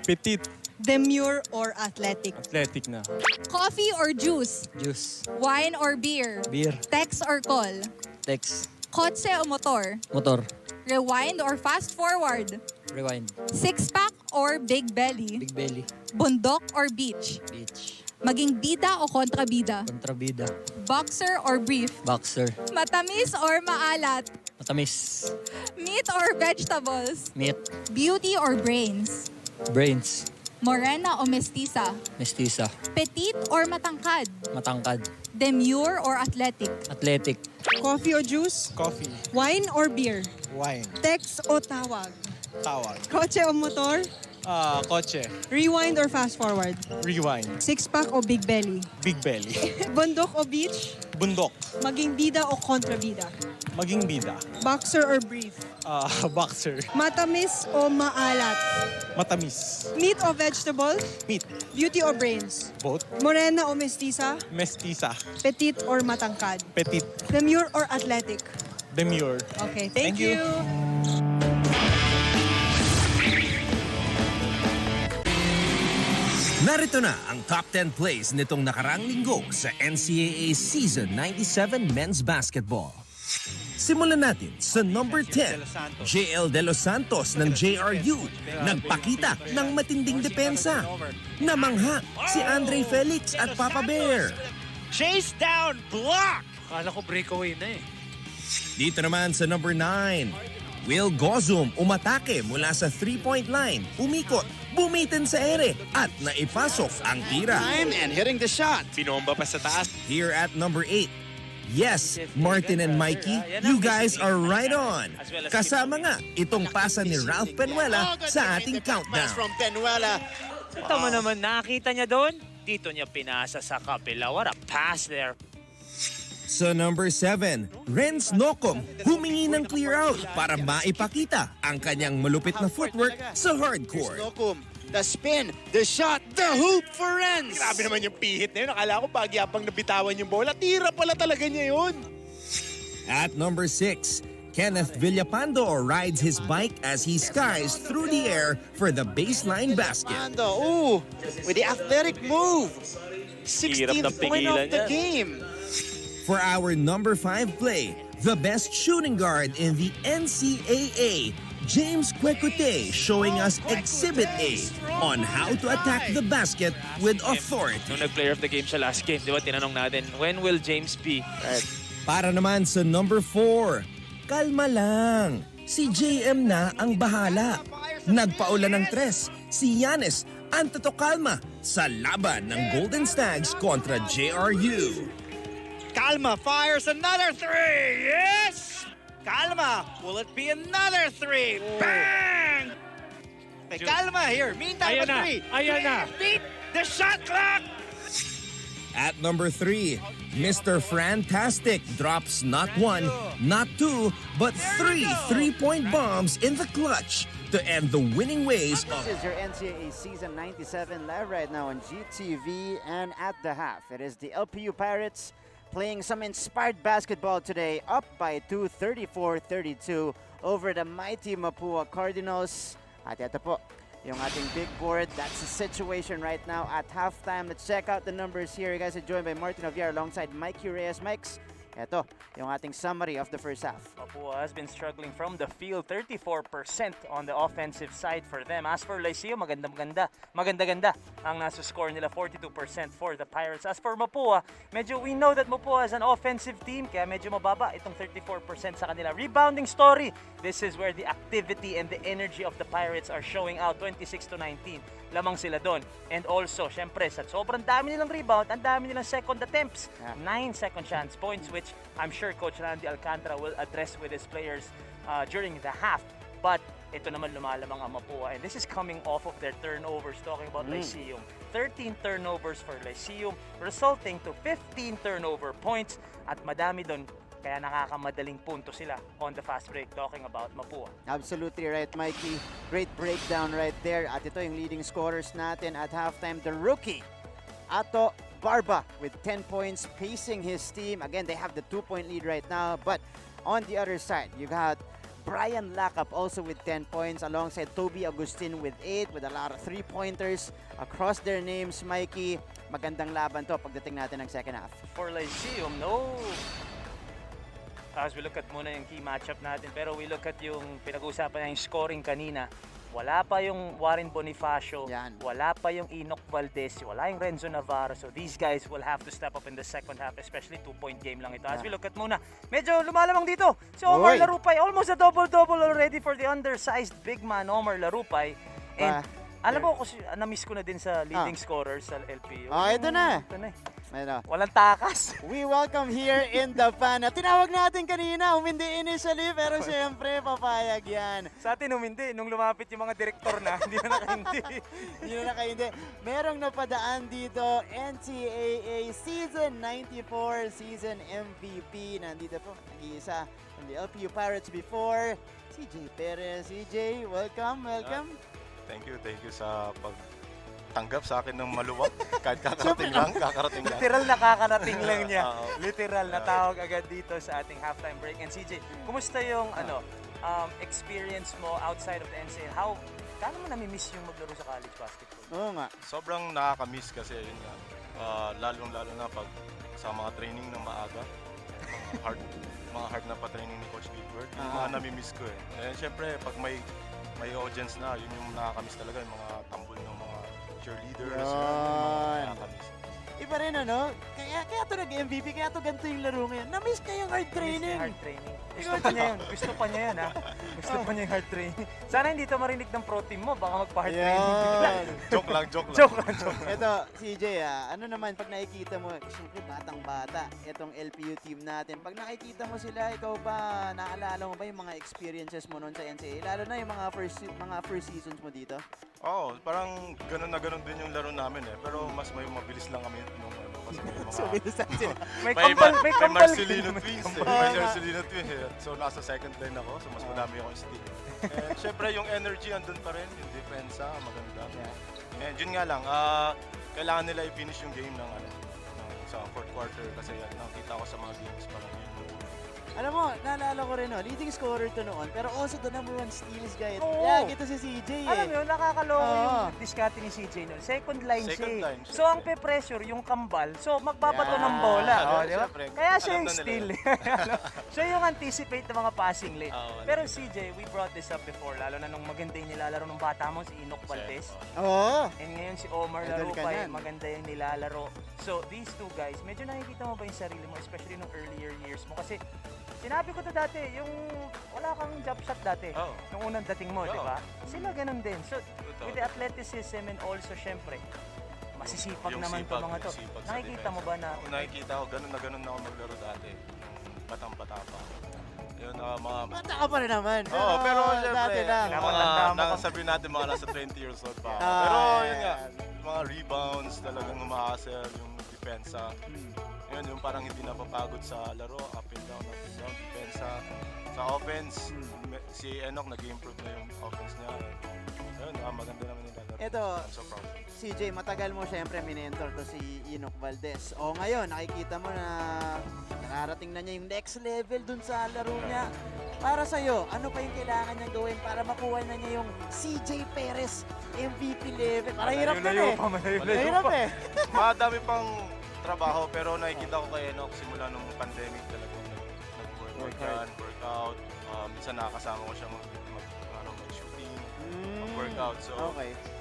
Petite. Demure or athletic? Athletic na. Coffee or juice? Juice. Wine or beer? Beer. Text or call? Text. Kotse o motor? Motor. Rewind or fast forward? Rewind. Six-pack or big belly? Big belly. Bundok or beach? Beach. Maging bida o kontrabida? Kontrabida. Boxer or brief? Boxer. Matamis or maalat? Matamis. Meat or vegetables? Meat. Beauty or brains? Brains. Morena o mestiza? Mestiza. Petite or matangkad? Matangkad. Demure or athletic? Athletic. Coffee o juice? Coffee. Wine or beer? Wine. Text o tawag? Tawag. Kotse o motor? Kotse. Rewind or fast forward? Rewind. Six-pack o big belly? Big belly. Bundok o beach? Bundok. Maging bida o kontrabida? Maging bida. Boxer or brief? Boxer. Matamis o maalat? Matamis. Meat o vegetable? Meat. Beauty o brains? Both. Morena o mestiza? Mestiza. Petite or matangkad? Petite. Demure or athletic? Demure. Okay, thank you. Narito na ang top 10 plays nitong nakarang linggo sa NCAA Season 97 Men's Basketball. Simulan natin sa number 10, JL De Los Santos ng JRU. Nagpakita ng matinding depensa. Namangha si Andre Felix at Papa Bear. Chase down, block! Akala ko breakaway na eh. Dito naman sa number 9, Will Gozum umatake mula sa 3-point line, umikot, bumitin sa ere at naipasok ang tira. Time and hitting the shot. Binomba pa sa taas. Here at number 8, yes, Martin and Mikey, you guys are right on. Kasama nga itong pasa ni Ralph Penuela sa ating countdown. From Penuela. Ito mo naman, nakita niya doon? Dito niya pinasa sa kapila. What a pass there. Sa number 7, Renz Nocom humingi ng clear out para maipakita ang kanyang malupit na footwork sa hardcore. Nocom, the spin, the shot, the hoop for Renz. Grabe naman yung pihit na yun. Akala ko pagyapang nabitawan yung bola. Tira pala talaga niya yun. At number 6, Kenneth Villapando rides his bike as he skies through the air for the baseline basket. Ooh, with the athletic move. 16th point of the game. For our number 5 play, the best shooting guard in the NCAA, James Kwekute, showing us Exhibit A on how to attack the basket with authority. Nung nag-player of the game sa last game, di ba tinanong natin, when will James be? Para naman sa number 4, kalma lang. Si JM na ang bahala. Nagpaula ng 3, si Yanis Antetokounmpo sa laban ng Golden Stags kontra JRU. Calma fires another three. Yes! Calma, will it be another three? Bang! Okay, Calma here. Meantime, Ayan na. three. Ayan na. Beat the shot clock. At number 3, Mr. Fantastic drops not 1, not 2, but 3 3-point bombs in the clutch to end the winning ways of... This is your NCAA Season 97 live right now on GTV and at the half. It is the LPU Pirates playing some inspired basketball today, up by 2, 34-32 over the mighty Mapua Cardinals. At ito po, yung ating big board. That's the situation right now at halftime. Let's check out the numbers here. You guys are joined by Martin Oviar alongside Mikey Reyes. Mikes, ito, yung ating summary of the first half. Mapua has been struggling from the field, 34% on the offensive side for them. As for Lyceum, maganda ang nasa score nila, 42% for the Pirates. As for Mapua, medyo we know that Mapua is an offensive team, kaya medyo mababa itong 34% sa kanila. Rebounding story, this is where the activity and the energy of the Pirates are showing out, 26-19. Lamang sila doon. And also, syempre, sa sobrang dami nilang rebound, ang dami nilang second attempts. 9 second chance points, which I'm sure Coach Randy Alcantara will address with his players during the half. But ito naman lumalamang ang Mapua. And this is coming off of their turnovers, talking about Lyceum. 13 turnovers for Lyceum, resulting to 15 turnover points. At madami doon, kaya nakakamadaling punto sila on the fast break, talking about Mapua. Absolutely right, Mikey. Great breakdown right there. At ito yung leading scorers natin at halftime. The rookie, Ato Barba, with 10 points, pacing his team. Again, they have the 2-point lead right now. But on the other side, you got Brian Lacap also with 10 points, alongside Toby Agustin with 8, with a lot of 3-pointers across their names. Mikey, magandang laban to pagdating natin ng second half. For Lyceum, no. As we look at muna yung key matchup natin, pero we look at yung pinag-uusapan na yung scoring kanina. Wala pa yung Warren Bonifacio, wala pa yung Enoch Valdez, wala yung Renzo Navarro. So these guys will have to step up in the second half, especially 2-point game lang ito. As we look at muna, medyo lumalamang dito. Si Omar Larupay, almost a double-double already for the undersized big man Omar Larupay. And alam mo, kasi na-miss ko na din sa leading scorer sa LPU. Ito na. Ito na eh. Ano? Walang takas. We welcome here in the fan. Tinawag natin kanina, umindi initially, pero siyempre papayag yan. Sa atin umindi, nung lumapit yung mga direktor na, hindi na nakahindi. Hindi na nakahindi. Merong napadaan dito, NCAA Season 94, Season MVP. Nandito po, nag-iisa from the LPU Pirates before, CJ Perez. CJ, welcome. Thank you sa pagtanggap sa akin ng maluwag. Kahit kakarating lang. Literal nakakarating lang niya. Literal na tawag agad dito sa ating halftime break. And CJ, kumusta yung experience mo outside of the NCAA? Kano mo nami-miss yung maglaro sa college basketball? Oo nga. Sobrang nakaka-miss kasi yun nga. Lalong-lalo na pag sa mga training ng maaga. Mga hard na pa-training ni Coach Gilbert. Yung mga nami-miss ko eh. And syempre, pag may audience na, yun yung nakakamiss talaga, yung mga tambol ng mga cheerleaders, nakakamiss. Iba rin ano, kaya ito nag-MVP, kaya ito ganito yung laro ngayon. Na-miss niya yung hard training. Gusto pa niya yun. Gusto pa niya yan, ha? Gusto pa niya yung hard training. Sana hindi to marinig ng pro team mo, baka magpa-hard training. Joke lang. Ito, CJ, ano naman, pag nakikita mo, siyempre batang-bata, itong LPU team natin. Pag nakikita mo sila, ikaw ba, naalala mo ba yung mga experiences mo noon sa NCAA? Lalo na yung mga first seasons mo dito? Oo, parang ganun na ganun din yung laro namin eh. Pero mas may mabilis lang kami nung kasi may mga... So, bilisan sila. may Marcelino Twins eh. May Marcelino Twins eh. So, nasa second line ako. So, mas madami akong steal. And syempre, yung energy andun pa rin. Yung depensa, maganda. And yun nga lang, kailangan nila i-finish yung game ng sa fourth quarter. Kasi nakita ko sa mga games parang yun. Alam mo, naalala ko rin, leading scorer to noon, pero also the #1 steals guy. Oo. Yeah, ito si CJ eh. Alam mo yun, nakakaloko yung diskarte ni CJ noon. Second line siya. So, ang pe-pressure, yung kambal, so magbabato ng bola. Diba? Kaya siya yung steal. Siya yung anticipate ng mga passing lane. Pero CJ, we brought this up before, lalo na nung maganda yung nilalaro ng bata mo, si Enoch Valdez. And ngayon si Omar Larupay, maganda yung nilalaro. So, these two guys, medyo nakikita mo ba yung sarili mo, especially nung earlier years mo? Kasi, sinabi ko to dati, yung wala kang jump shot dati, nung unang dating mo, di ba? Sila ganun din. So, with the athleticism and also, syempre, masisipag naman to mga to. Nakikita mo ba na... Nakikita ko, ganun na ako maglaro dati. Yung batang-bata pa. Yun, mga... Bata ka pa rin naman. Oo, pero syempre, sabihin natin mga nasa 20 years old pa. Pero yun nga, mga rebounds, talagang humahasel, yung depensa. Yun, yung parang hindi napapagod sa laro, up and down, depensa. Sa offense, si Enoch nag-improve na yung offense niya. Yun, maganda naman yung laro. Ito, I'm so proud. CJ, matagal mo syempre minentor to si Enoch Valdez. O ngayon, nakikita mo na nakarating na niya yung next level dun sa laro niya. Para sa'yo, ano pa yung kailangan niyang gawin para makuha na niya yung CJ Perez MVP level? Parang hirap na eh. Mahirap eh. Madami pang trabaho, pero nakikita ko kay Enoch simula nung pandemic talaga workout. Minsan nakakasama ko siya mag-shooting, mag-workout. So,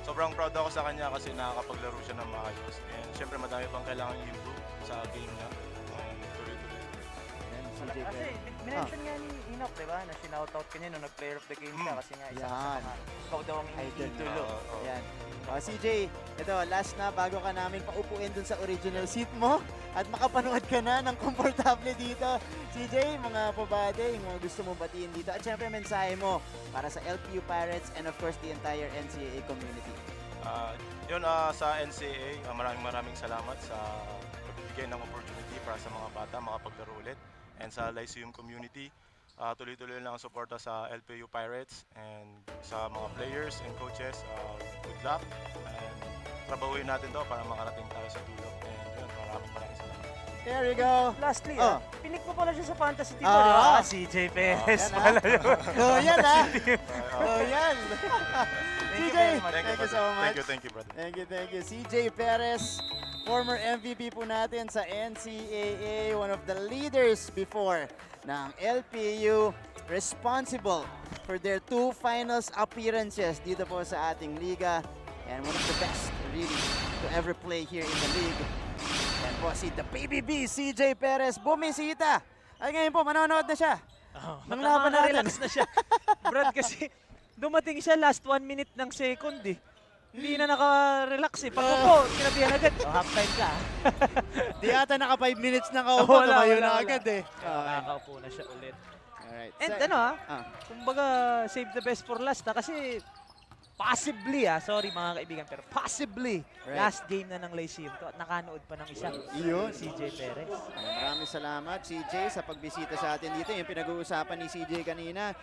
sobrang proud ako sa kanya kasi nakakapaglaro siya ng maayos. And syempre madami pang kailangan i-improve sa game niya. Tuloy-tuloy. Kasi, minention nga ni Enoch, diba, na sinoutout ka niya nung nag-player of the game siya kasi nga isa sa mga ikaw daw ang idol. Yan. CJ, ito, last na bago ka namin paupuin dun sa original seat mo at makapanood ka na ng komportable dito. CJ, mga pabade, yung mga gusto mong batiin dito at syempre mensahe mo para sa LPU Pirates and of course the entire NCAA community. Sa NCAA, maraming salamat sa pagbibigay ng opportunity para sa mga bata makapaglaro ulit. And sa Lyceum community, tuloy-tuloy lang ang suporta sa LPU Pirates and sa mga players and coaches. Good luck and trabahuin natin to para makarating tayo sa dulo. And yun, maraming salamat. There you go. Lastly, pinik mo pala siya sa fantasy team, di ba? CJ Perez pala yun. Yan yan. CJ, thank you so much. Thank you, brother. Thank you. CJ Perez, former MVP po natin sa NCAA, one of the leaders before ng LPU, responsible for their 2 finals appearances dito po sa ating liga. And one of the best, really, to ever play here in the league. Yan po si the BBB, CJ Perez, bumisita. Ay ngayon po, manonood na siya. Nang laban natin. Relax na siya. Brad, kasi dumating siya last 1 minute ng second eh. Hindi na naka-relax eh. Pag upo, sinabihan agad, half-time ka. Di ata naka 5 minutes na kaupo, tumayo na agad eh. Nakakaupo na siya ulit. Alright. And kumbaga save the best for last kasi possibly sorry mga kaibigan, pero possibly last game na ng Lyceum to at nakanood pa ng isa. Yun. CJ Perez. Maraming salamat CJ sa pagbisita sa atin dito. Yung pinag-uusapan ni CJ kanina.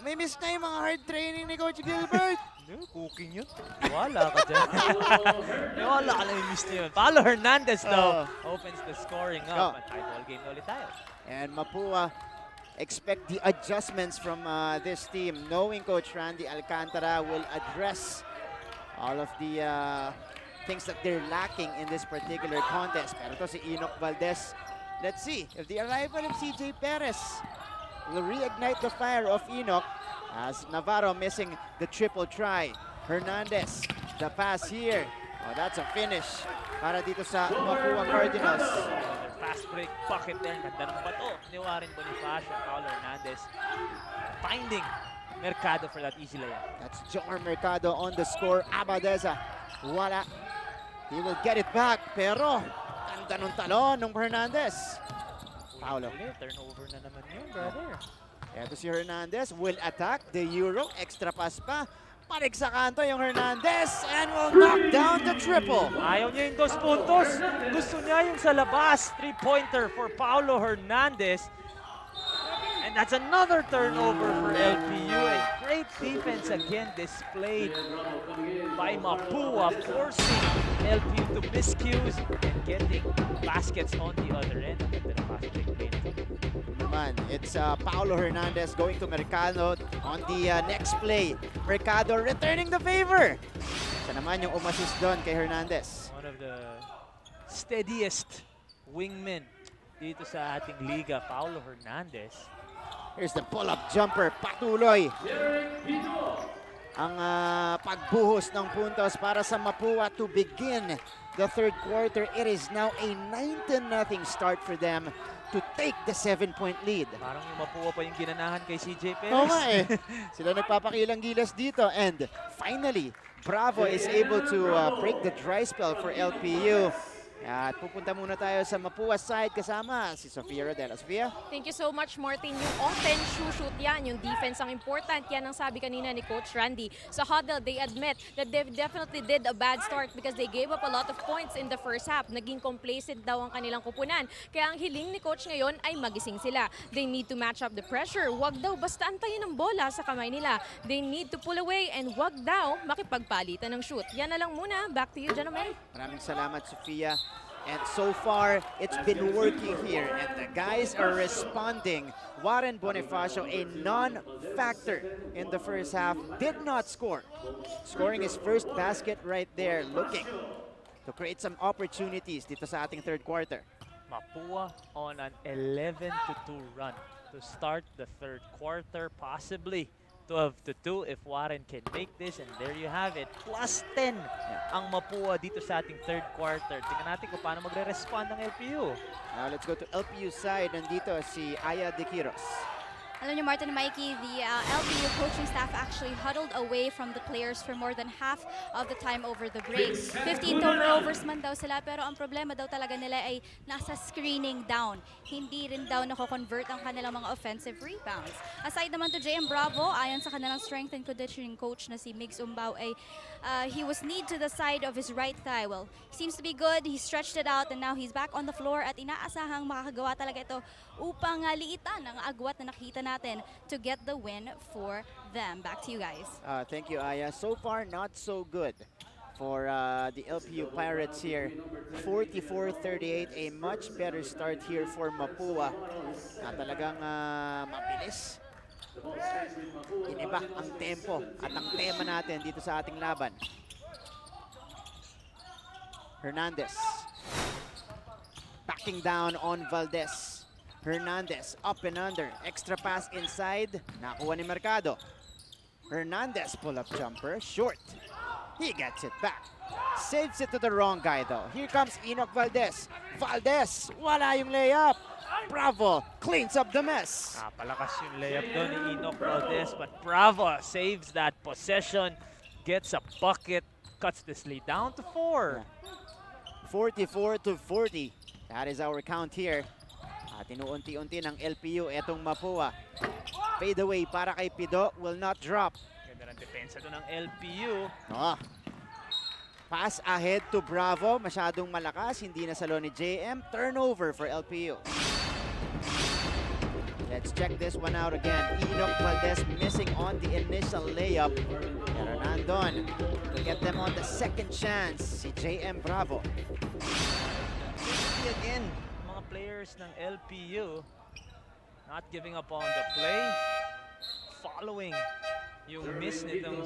May miss na yung mga hard training ni Coach Gilbert. Cooking yun. Wala ka dyan. Wala ka lang yung miss na yun. Paulo Hernandez though opens the scoring up. At high ball game na ulit tayo. And Mapua expect the adjustments from this team. Knowing Coach Randy Alcantara will address all of the things that they're lacking in this particular contest. Pero to si Enoch Valdez, let's see if the arrival of CJ Perez will reignite the fire of Enoch as Navarro missing the triple try. Hernandez, the pass here. Oh, that's a finish para dito sa Mapua Cardinals. Fast break pocket there. Ganda ng bato ni Warren Bonifacio. Paulo Hernandez finding Mercado for that easy layup. That's Jomar Mercado on the score. Abadeza, wala. He will get it back, pero ganda ng talon ng Hernandez. Paulo. Turnover na naman yun, brother. Eto si Hernandez will attack the Euro. Extra pass pa. Panig sa kanto yung Hernandez and will knock down the triple. Ayaw niya yung 2 puntos. Gusto niya yung sa labas. 3-pointer for Paulo Hernandez. And that's another turnover for LPU. And great defense again displayed by Mapua, forcing LPU to miscues and getting baskets on the other end. It's Paulo Hernandez going to Mercado on the next play. Mercado returning the favor. Siya naman yung umassist doon kay Hernandez. One of the steadiest wingmen dito sa ating liga, Paulo Hernandez. Here's the pull-up jumper. Patuloy ang pagbuhos ng puntos para sa Mapua to begin the third quarter. It is now a 9-0 start for them to take the 7-point lead. Parang yung Mapua pa yung ginanahan kay CJ Perez. Oo nga eh. Sila nagpapakilang gilas dito. And finally, Bravo is able to break the dry spell for LPU. At pupunta muna tayo sa Mapua side kasama si Sofia Rodela. Sofia? Thank you so much, Martin. Yung offense, shoot yan. Yung defense ang important. Yan ang sabi kanina ni Coach Randy. Sa huddle, they admit that they definitely did a bad start because they gave up a lot of points in the first half. Naging complacent daw ang kanilang kupunan. Kaya ang hiling ni Coach ngayon ay magising sila. They need to match up the pressure. Huwag daw basta antayin ang bola sa kamay nila. They need to pull away and huwag daw makipagpalitan ng shoot. Yan na lang muna. Back to you, gentlemen. Maraming salamat, Sofia. And so far, it's been working here. And the guys are responding. Warren Bonifacio, a non-factor in the first half, did not score. Scoring his first basket right there, looking to create some opportunities dito sa ating third quarter. Mapua on an 11-2 run to start the third quarter, possibly 12-2 if Warren can make this. And there you have it, plus 10 ang Mapua dito sa ating third quarter. Tingnan natin kung paano magre-respond ng LPU. Now let's go to LPU side. Nandito si Aya De Quiros. Alam niyo, Martin and Mikey, the LPU coaching staff actually huddled away from the players for more than half of the time over the break. 15 turnovers man daw sila, pero ang problema daw talaga nila ay nasa screening down. Hindi rin daw nako-convert ang kanilang mga offensive rebounds. Aside naman to JM Bravo, ayon sa kanilang strength and conditioning coach na si Migs Umbao, ay he was kneed to the side of his right thigh. Well, seems to be good. He stretched it out and now he's back on the floor at inaasahang makakagawa talaga ito upang liitan ang agwat na nakita natin to get the win for them. Back to you guys. Thank you, Aya. So far, not so good for the LPU Pirates here. 44-38, a much better start here for Mapua. Talagang mabilis. Iniba ang tempo at ang tema natin dito sa ating laban. Hernandez. Backing down on Valdez. Hernandez up and under. Extra pass inside. Nakuha ni Mercado. Hernandez pull-up jumper. Short. He gets it back. Saves it to the wrong guy though. Here comes Enoch Valdez. Valdez, wala yung layup. Bravo cleans up the mess. Palakas yung layup doon ni Enoch Valdez, but Bravo saves that possession, gets a bucket, cuts this lead down to 4. 44-40. That is our count here. At inuunti-unti ng LPU etong Mapua. Fade away para kay Pido, will not drop. Ganda ng depensa doon ng LPU. Pass ahead to Bravo. Masyadong malakas. Hindi na salo ni JM. Turnover for LPU. Let's check this one out again. Enoch Valdez missing on the initial layup. Pero nandun to get them on the second chance. Si JM Bravo. Again, mga players ng LPU not giving up on the play. Following yung miss nitong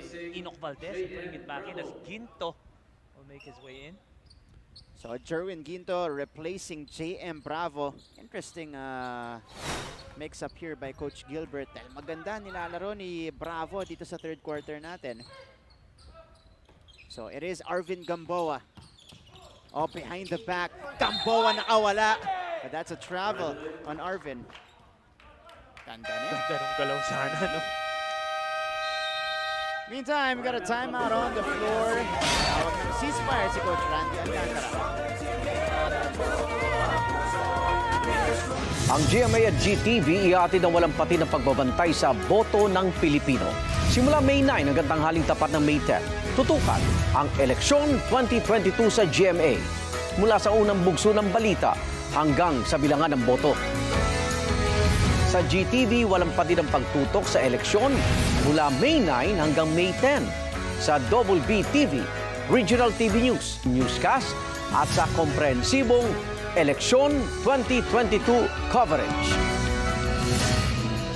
si Enoch Valdez, putting it back in as Ginto will make his way in. So Jerwin Ginto replacing JM Bravo. Interesting mix-up here by Coach Gilbert. Dahil maganda nilalaro ni Bravo dito sa third quarter natin. So it is Arvin Gamboa. Behind the back. Gamboa nakawala. But that's a travel on Arvin. Ganda niya. Ganda nung galaw sana, no? Meantime, we got a timeout on the floor. Tawag ng ceasefire si Coach Randy Alcantara. Ang GMA at GTV ihatid ang walang pati ng pagbabantay sa boto ng Pilipino. Simula May 9 hanggang tanghaling tapat ng May 10, tutukan ang eleksyon 2022 sa GMA. Mula sa unang bugso ng balita hanggang sa bilangan ng boto. Sa GTV, walang pati ng pagtutok sa eleksyon mula May 9 hanggang May 10. Sa Double B TV, Regional TV News, newscast at sa komprehensibong Eleksyon 2022 coverage.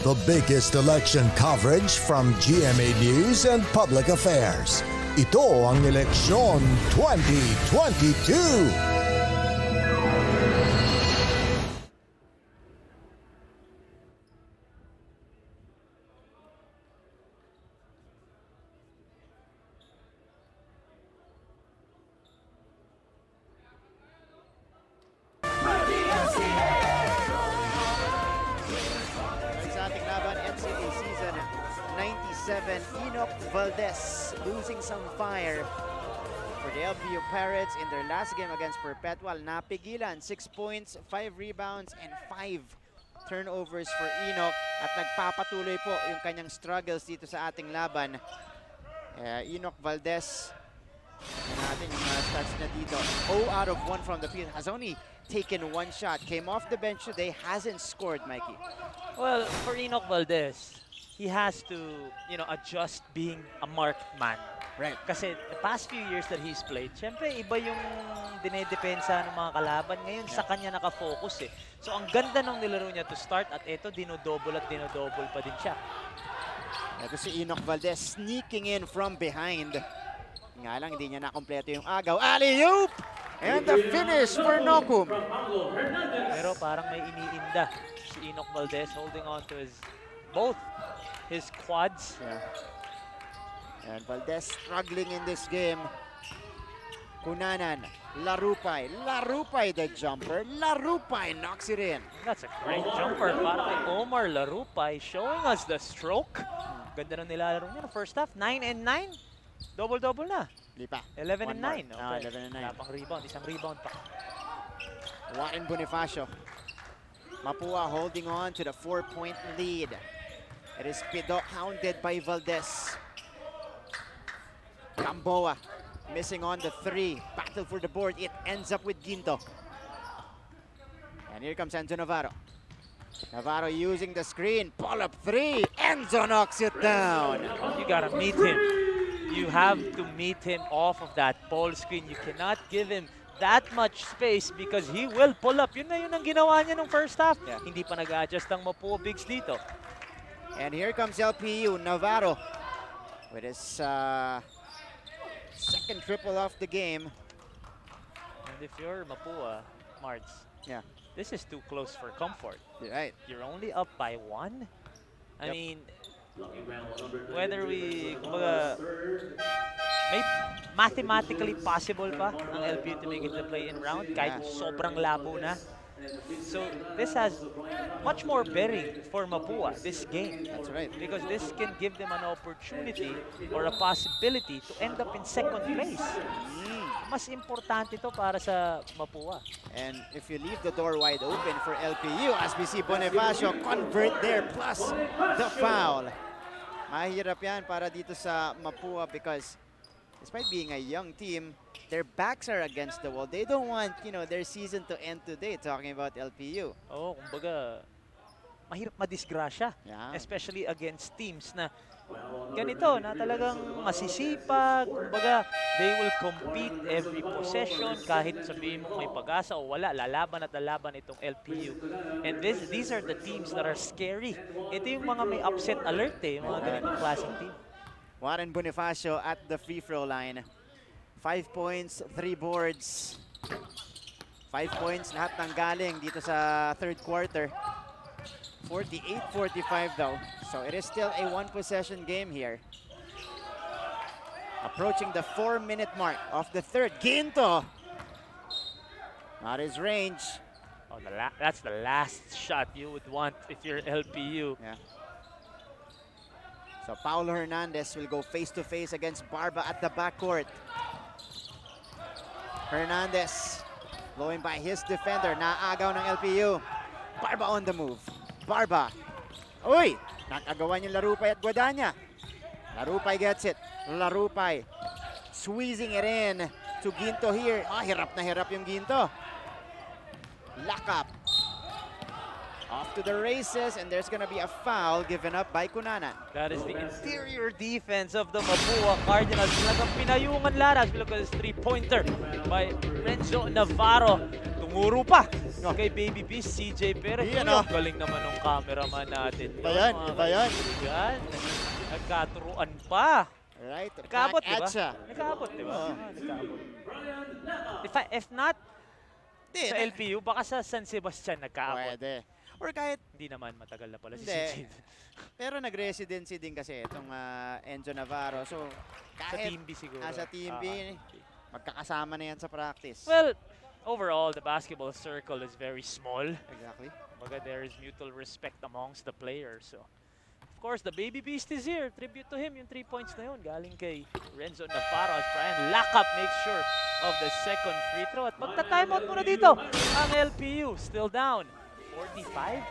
The biggest election coverage from GMA News and Public Affairs. Ito ang Eleksyon 2022. NCAA season 97, Enoch Valdez losing some fire for the LPU Pirates in their last game against Perpetual. Napigilan, 6 points, 5 rebounds, and 5 turnovers for Enoch. At nagpapatuloy po yung kanyang struggles dito sa ating laban. Enoch Valdez, natin yung stats na dito. 0 out of 1 from the field. Has only taken 1 shot. Came off the bench today, hasn't scored, Mikey. Well, for Enoch Valdez, he has to, adjust being a marked man. Right. Kasi the past few years that he's played, syempre iba yung dinedepensa ng mga kalaban. Ngayon sa kanya nakafocus eh. So ang ganda ng nilaro niya to start at ito dinodouble pa din siya. Ito si Enoch Valdez sneaking in from behind. Nga lang, hindi niya nakompleto yung agaw. Alley-oop! And the finish for Nokum. Pero parang may iniinda si Enoch Valdez holding on to both his quads. Yeah. And Valdez struggling in this game. Kunanan, Larupay the jumper. Larupay knocks it in. That's a great jumper para kay Omar Larupay, showing us the stroke. Ganda nung nilalaro niya no first half, 9 and 9. Double-double na. Di pa. 11 and 9. Okay. 11 and 9. Wala pang rebound, isang rebound pa. Juan Bonifacio. Mapua holding on to the 4-point lead. It is Pido hounded by Valdez. Gamboa missing on the 3. Battle for the board. It ends up with Ginto. And here comes Enzo Navarro. Navarro using the screen. Pull up 3. Enzo knocks it down. You gotta meet him. You have to meet him off of that ball screen. You cannot give him that much space because he will pull up. Yun na yun ang ginawa niya nung first half. Yeah. Hindi pa nag-adjust ang Mapua Bigs dito. And here comes LPU, Navarro with his second triple of the game. And if you're Mapua, Mards, yeah, this is too close for comfort. Right. You're only up by 1. I mean, whether kumbaga, may mathematically possible pa ang LPU to make it the play-in round kahit sobrang labo na. So this has much more bearing for Mapua, this game. That's right. Because this can give them an opportunity or a possibility to end up in second place. Mas importante to para sa Mapua. And if you leave the door wide open for LPU, as we see Bonifacio convert there plus the foul. Mahirap yan para dito sa Mapua because despite being a young team, their backs are against the wall. They don't want, their season to end today, talking about LPU. Oo, kumbaga, mahirap madisgrasya. Yeah. Especially against teams na ganito, na talagang masisipag. Kumbaga, they will compete every possession. Kahit sabihin mo may pag-asa o wala, lalaban at lalaban itong LPU. And these are the teams that are scary. Ito yung mga may upset alert yung mga ganitong klaseng team. Warren Bonifacio at the free throw line. 5 points, 3 boards. 5 points, lahat ng galing dito sa third quarter. 48-45 though. So it is still a 1-possession game here. Approaching the 4-minute mark of the third. Ginto! Not his range. Oh, that's the last shot you would want if you're LPU. Yeah. So Paulo Hernandez will go face-to-face against Barba at the backcourt. Hernandez blowing by his defender. Naagaw ng LPU. Barba on the move. Barba. Uy! Nakagawan yung Larupay at Guadanya. Larupay gets it. Larupay squeezing it in to Ginto here. Hirap na hirap yung Ginto. Lock up. Off to the races, and there's gonna be a foul given up by Cunanan. That is the interior defense of the Mapua Cardinals. Talagang pinayungan laras. Look at this three-pointer by Renzo Navarro. Tumuro pa kay Baby Beast, CJ Perez. Galing naman ng cameraman natin. Iba yan. Yan. Nagkaturuan pa. Right. Nagkaabot, diba? Nagkaabot, diba? Nagkaabot. If not, sa LPU, baka sa San Sebastian nagkaabot. Pwede. Or kahit... Hindi naman, matagal na pala si Hindi. CJ. Pero nag-residency din kasi itong Enzo Navarro. So, kahit... Sa Team B siguro. Sa Team B, magkakasama na yan sa practice. Well, overall, the basketball circle is very small. Exactly. Kumbaga, there is mutual respect amongst the players. So, of course, the Baby Beast is here. Tribute to him, yung 3 points na yun. Galing kay Renzo Navarro as Brian Lakap makes sure of the second free throw. At magta-timeout muna dito ang LPU. Still down. 45?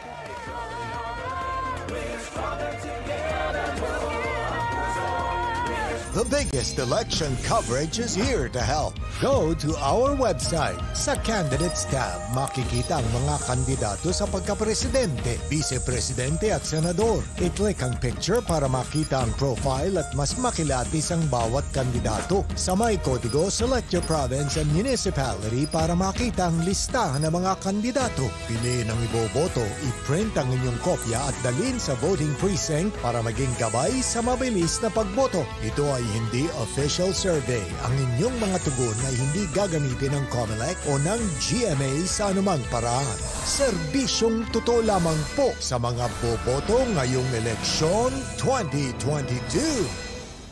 The biggest election coverage is here to help. Go to our website. Sa Candidates tab, makikita ang mga kandidato sa pagkapresidente, vice-presidente at senador. I-click ang picture para makita ang profile at mas makilatis ang bawat kandidato. Sa may kodigo, select your province and municipality para makita ang listahan ng mga kandidato. Piliin ang iboboto, i-print ang inyong kopya at dalhin sa voting precinct para maging gabay sa mabilis na pagboto. Ito ay hindi official survey. Ang inyong mga tugon ay hindi gagamitin ng COMELEC o ng GMA sa anumang paraan. Serbisyong totoo lamang po sa mga boboto ngayong eleksyon 2022.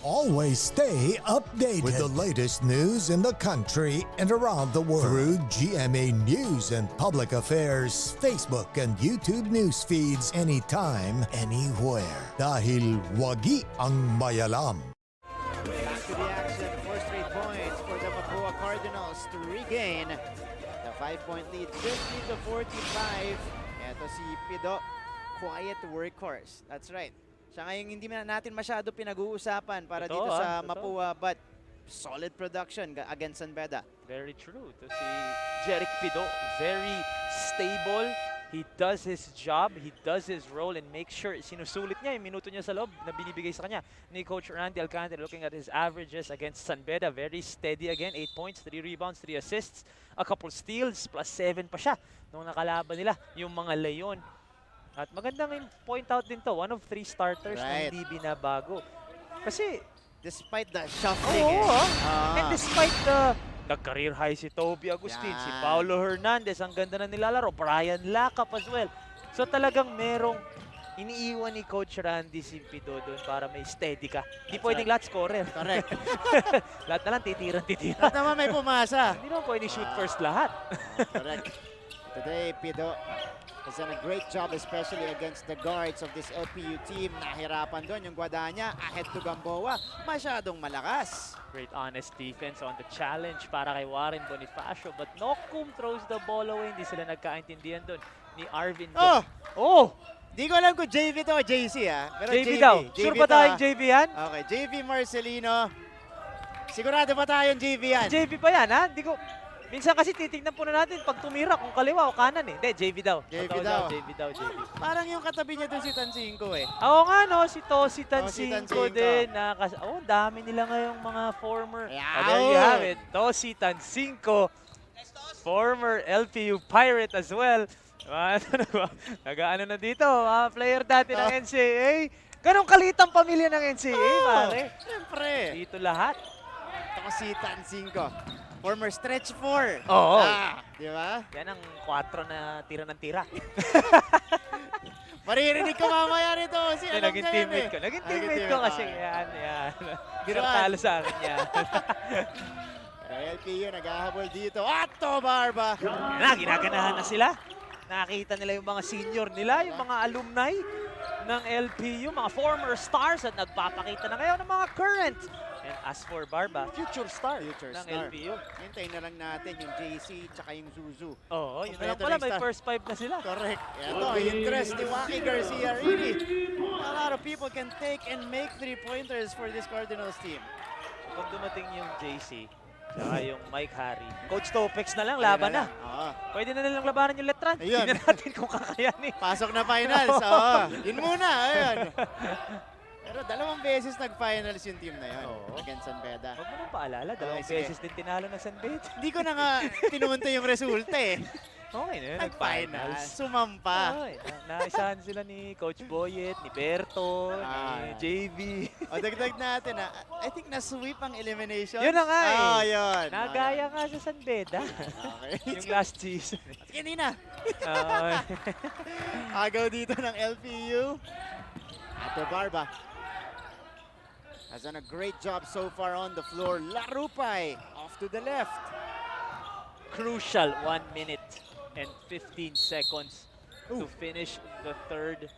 Always stay updated with the latest news in the country and around the world through GMA News and Public Affairs, Facebook and YouTube news feeds anytime, anywhere. Dahil wagi ang mayalam. Back to the action, 4 straight points for the Mapua Cardinals to regain the 5-point lead, 50-45. Ito si Pido, quiet workhorse. That's right. Siya ngayong hindi natin masyado pinag-uusapan para dito sa Mapua, but solid production against San Beda. Very true. To si Jeric Pido, very stable. He does his job, he does his role, and makes sure sinusulit niya yung minuto niya sa loob na binibigay sa kanya ni Coach Randy Alcantara. Looking at his averages against San Beda, very steady again. 8 points, 3 rebounds, 3 assists, a couple steals, plus 7 pa siya nung nakalaban nila yung mga Leon. At magandang point out din to, one of 3 starters na hindi binabago. Kasi despite the shuffling, and despite the Nag-career high si Toby Agustin, si Paulo Hernandez, ang ganda na nilalaro. Brian Lacap as well. So talagang merong iniiwan ni Coach Randy Simpido doon para may steady ka. Hindi pwedeng lahat scorer. Correct. Lahat na lang titira-titira. Lahat naman may pumasa. Hindi naman pwedeng shoot first lahat. Correct. Today, Pido has done a great job, especially against the guards of this LPU team. Nahirapan doon yung Guadanya, ahead to Gamboa. Masyadong malakas. Great honest defense on the challenge para kay Warren Bonifacio. But Nokum throws the ball away. Hindi sila nagkaintindihan doon ni Arvin. Oh! Di ko alam kung JV to o JC Pero JV daw. Sure ba tayong JV yan? Okay, JV Marcelino. Sigurado ba tayong JV yan? JV pa yan, ha? Di ko... Minsan kasi titignan po na natin pag tumira kung kaliwa o kanan eh. Hindi, JV daw. JV Totoo daw. JV daw, JV. Parang yung katabi niya doon si Tansinko eh. Oo nga no, si Tosi Tansinko Tansinko din. Dami nila ngayong mga former. There you have it. Tosi Tansinko, former LPU Pirate as well. Nag-ano na dito, mga player dati ng NCAA. Ganong kalitang pamilya ng NCAA, pare. Siyempre. Dito lahat. Ito si Tansinko. Former stretch 4. Oo. Di ba? Yan ang 4 na tira ng tira. Maririnig ko mamaya nito. Naging teammate ko. Naging teammate ko kasi yan. Pero talo sa akin yan. LPU naghahabol dito. Atto Barba. Ginaganahan na sila. Nakita nila yung mga senior nila, yung mga alumni ng LPU, mga former stars at nagpapakita na ngayon ng mga current. And as for Barba, future star ng LPU. Hintayin na lang natin yung JC tsaka yung Zuzu. Oo, yun na lang pala, may first 5 na sila. Correct. Ito, interest ni Waki Garcia. Really, a lot of people can take and make 3-pointers for this Cardinals team. Pag dumating yung JC, saka yung Mike Harry. Coach Topex na lang, laban na. Pwede na nilang labanan yung Letran. Tingnan natin kung kakayanin. Pasok na finals. Yun muna. Ayun. Pero 2 beses nag-finals yung team na yun. Against San Beda. Huwag mo nang paalala, 2 beses din tinalo ng San Beda. Hindi ko na nga tinunta yung resulta eh. Okay na yun, nag-finals. Sumampa. Naisahan sila ni Coach Boyet, ni Berto, ni JV. O dagdag natin I think na-sweep ang elimination. Yun na nga eh. Yun. Nagaya nga sa San Beda. Yung last season. Hindi na. Agaw dito ng LPU. Ato Barba has done a great job so far on the floor. Larupay off to the left. Crucial 1 minute and 15 seconds to finish the third.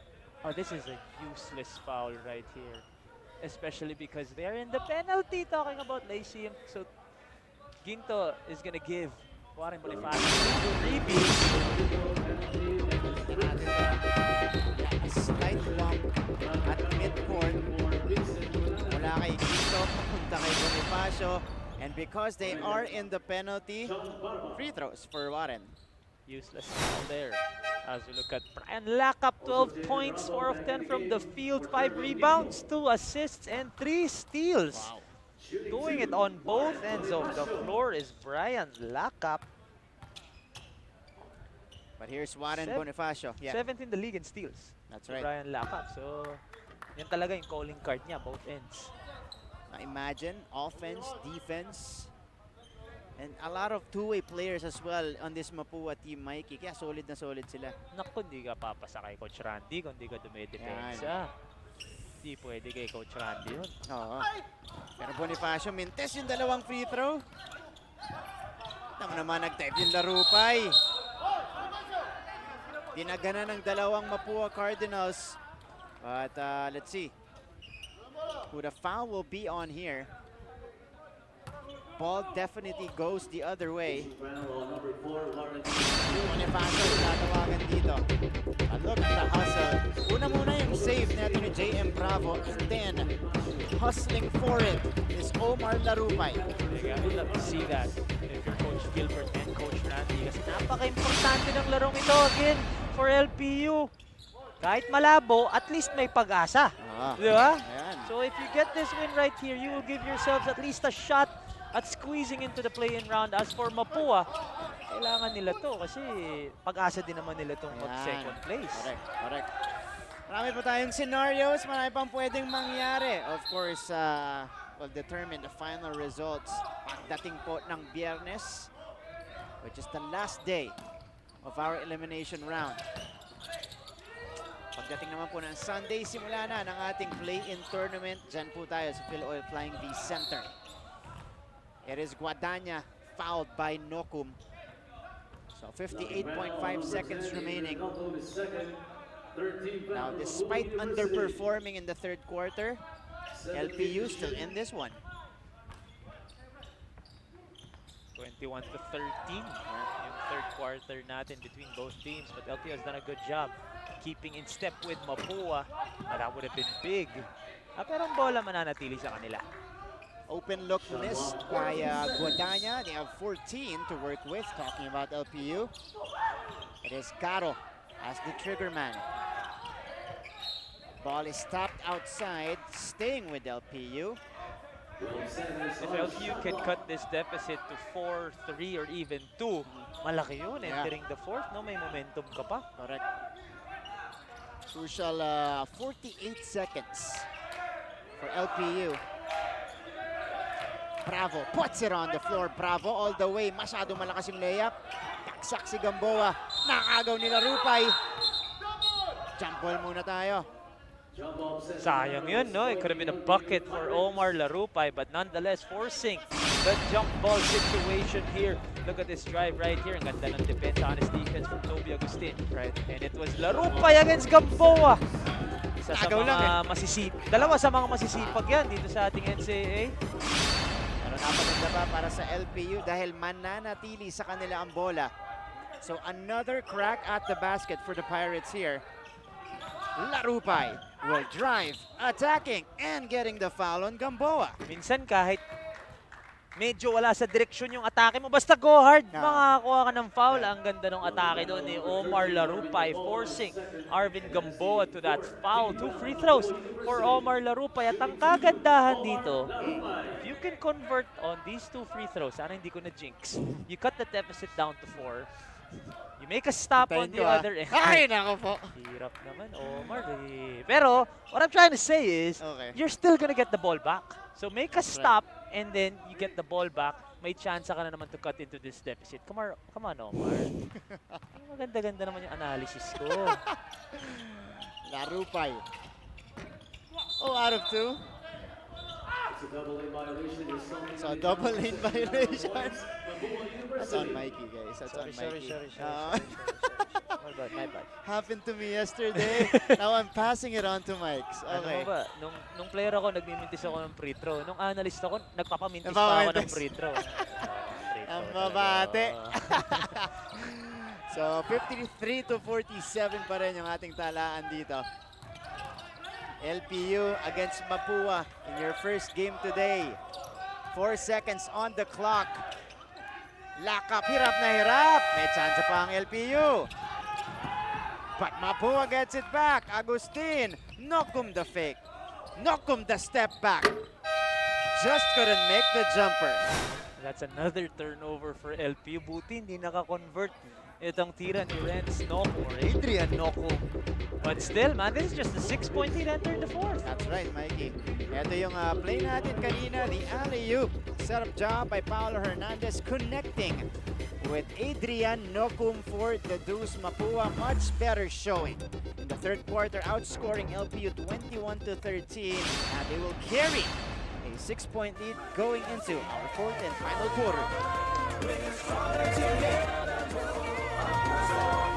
Oh, this is a useless foul right here. Especially because they're in the penalty, talking about Lyceum. So Ginto is gonna give Warren Bonifacio repeat. A slight bump at midcourt. Mula kay Ginto, papunta kay Bonifacio. And because they are in the penalty, free throws for Warren. Useless foul there. As we look at Brian Lacap, 12 points, 4 of 10 from the field, 5 rebounds, 2 assists, and 3 steals. Wow. Doing it on both ends of the floor is Brian Lacap. But here's Warren Bonifacio. 7th in the league in steals. That's right. Brian Lacap. So, yan talaga yung calling card niya, both ends. Imagine, offense, defense, and a lot of two-way players as well on this Mapua team, Mikey. Kaya solid na solid sila. Naku, hindi ka papasa kay Coach Randy kung hindi ka dumidepensa. Hindi pwede kay Coach Randy yun. Oo. Pero Bonifacio, mintes yung 2 free throw. Naman nag-type yung Larupay. Dinagana ng 2 Mapua Cardinals. But let's see who the foul will be on here. Ball definitely goes the other way. Bonifacio tatawagan dito. A look at the hustle. Una muna yung save natin ni JM Bravo. And then, hustling for it is Omar Larupay. I would love to see that if you're Coach Gilbert and Coach Randy. Kasi napaka-importante ng larong ito again for LPU. Kahit malabo, at least may pag-asa. Di ba? So if you get this win right here, you will give yourselves at least a shot at squeezing into the play-in round. As for Mapua, kailangan nila to kasi pag-asa din naman nila itong mag-second place. Marami pa tayong scenarios, marami pang pwedeng mangyari. Of course, will determine the final results pagdating po ng Biyernes, which is the last day of our elimination round. Pagdating naman po ng Sunday, simula na ng ating play-in tournament. Diyan po tayo sa Phil Oil Flying V Center. It is Guadagna fouled by Nokum. So 58.5 seconds remaining. Now, despite underperforming in the third quarter, LPU still in this one. 21 to 13 yung third quarter natin between both teams. But LPU has done a good job keeping in step with Mapua. That would have been big. Pero ang bola mananatili sa kanila. Open look missed by Guadagna. They have 14 to work with. Talking about LPU. It is Caro as the trigger man. Ball is tapped outside, staying with LPU. If LPU can cut this deficit to 4, 3, or even 2, malaki yun. Entering the fourth, no, may momentum ka pa. Correct. Crucial 48 seconds for LPU. Bravo puts it on the floor. Bravo all the way. Masyado malakas yung layup. Taksak si Gamboa. Nakagaw nila Rupay. Jump ball muna tayo. Sayang yun, no? It could have been a bucket for Omar Larupay, but nonetheless forcing the jump ball situation here. Look at this drive right here. Ang ganda ng defense, honest defense from Toby Agustin. Right. And it was Larupay against Gamboa. Isa sa mga dalawa sa mga masisipag yan dito sa ating NCAA. Pero napaganda pa para sa LPU dahil mananatili sa kanila ang bola. So another crack at the basket for the Pirates here. Larupay will drive, attacking, and getting the foul on Gamboa. Minsan kahit medyo wala sa direksyon yung atake mo, basta go hard, makakakuha ka ng foul. Ang ganda ng atake doon ni Omar Larupay, forcing Arvin Gamboa to that foul. 2 free throws for Omar Larupay. At ang kagandahan dito, if you can convert on these 2 free throws, sana hindi ko na jinx, you cut the deficit down to 4. You make a stop on the other end. Ay, nako po. Hirap naman, Omar. Pero, what I'm trying to say is, you're still gonna get the ball back. So make a stop, and then you get the ball back. May chance ka na naman to cut into this deficit. Come on, Omar. Maganda-ganda naman yung analysis ko. Larupay. Oh, out of 2. So double lane violation. That's on Mikey, guys. That's on Mikey. Sorry. My bad. Happened to me yesterday. Now I'm passing it on to Mike's. Okay. Ano ba? Nung player ako, nagmimintis ako ng free throw. Nung analyst ako, nagpapamintis pa ako ng free throw. Ang mabate. So 53 to 47 pa rin yung ating talaan dito. LPU against Mapua in your first game today. 4 seconds on the clock. Lakap, hirap na hirap. May chance pa ang LPU. But Mapua gets it back. Agustin, Nokum the fake. Nokum the step back. Just couldn't make the jumper. That's another turnover for LPU. Buti hindi naka-convert itong tira ni Renz Nokum or Adrian Nokum. But still, man, this is just a 6-point lead entering the fourth. That's right, Mikey. Ito yung play natin kanina, the alley-oop. Set up job by Paolo Hernandez connecting with Adrian Nokum for the Deuce. Mapua, much better showing. In the third quarter, outscoring LPU 21 to 13. And they will carry a 6-point lead going into our fourth and final quarter.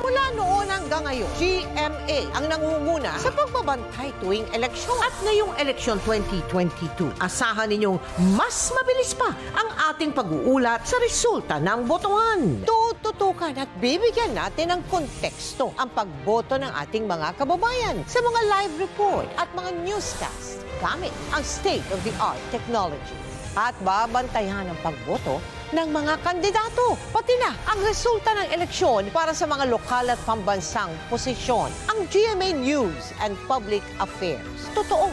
Mula noon hanggang ngayon, GMA ang nangunguna sa pagbabantay tuwing eleksyon. At ngayong eleksyon 2022, asahan ninyong mas mabilis pa ang ating pag-uulat sa resulta ng botohan. Tututukan at bibigyan natin ng konteksto ang pagboto ng ating mga kababayan sa mga live report at mga newscast gamit ang state-of-the-art technology. At babantayan ang pagboto ng mga kandidato, pati na ang resulta ng eleksyon para sa mga lokal at pambansang posisyon. Ang GMA News and Public Affairs. Totoo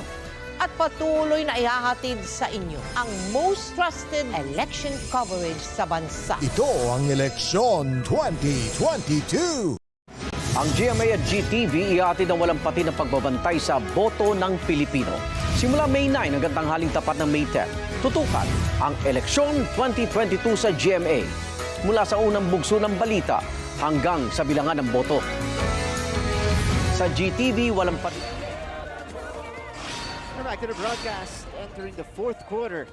at patuloy na ihahatid sa inyo ang most trusted election coverage sa bansa. Ito ang Eleksyon 2022. Ang GMA at GTV ihatid ang walang pati ng pagbabantay sa boto ng Pilipino. Simula May 9 hanggang tanghaling tapat ng May 10, tutukan ang eleksyon 2022 sa GMA. Mula sa unang bugso ng balita hanggang sa bilangan ng boto. Sa GTV, walang We're back to the broadcast, entering the fourth quarter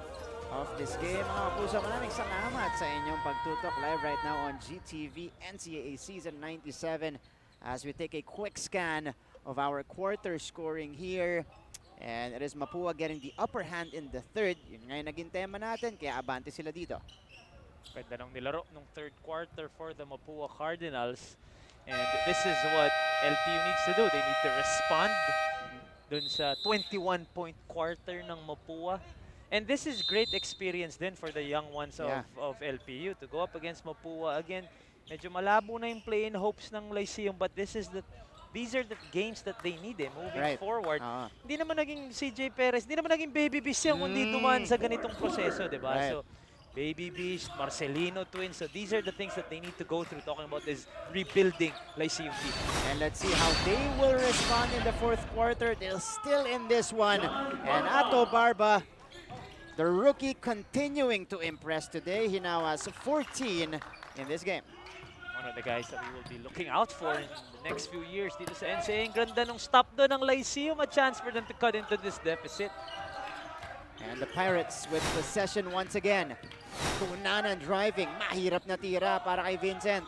of this game. Mga puso, maraming salamat sa inyong pagtutok live right now on GTV NCAA Season 97 as we take a quick scan of our quarter scoring here. And it is Mapua getting the upper hand in the third. Yun nga yung naging tema natin, kaya abante sila dito. Ganda ng nilaro nung third quarter for the Mapua Cardinals. And this is what LPU needs to do. They need to respond dun sa 21-point quarter ng Mapua. And this is great experience then for the young ones of LPU to go up against Mapua. Again, medyo malabo na yung play-in hopes ng Lyceum, but these are the games that they need moving forward. Hindi naman naging CJ Perez, hindi naman naging Baby Beast yan kundi dumaan sa ganitong proseso, di ba? So, Baby Beast, Marcelino twins. So these are the things that they need to go through talking about this rebuilding Lyceum team. And let's see how they will respond in the fourth quarter. They're still in this one. And Ato Barba, the rookie, continuing to impress today. He now has 14 in this game. One of the guys that we will be looking out for in the next few years dito sa NCAA. Ang ganda nung stop doon ng Lyceum. A chance for them to cut into this deficit. And the Pirates with possession once again. Kunanan driving. Mahirap na tira para kay Vincent.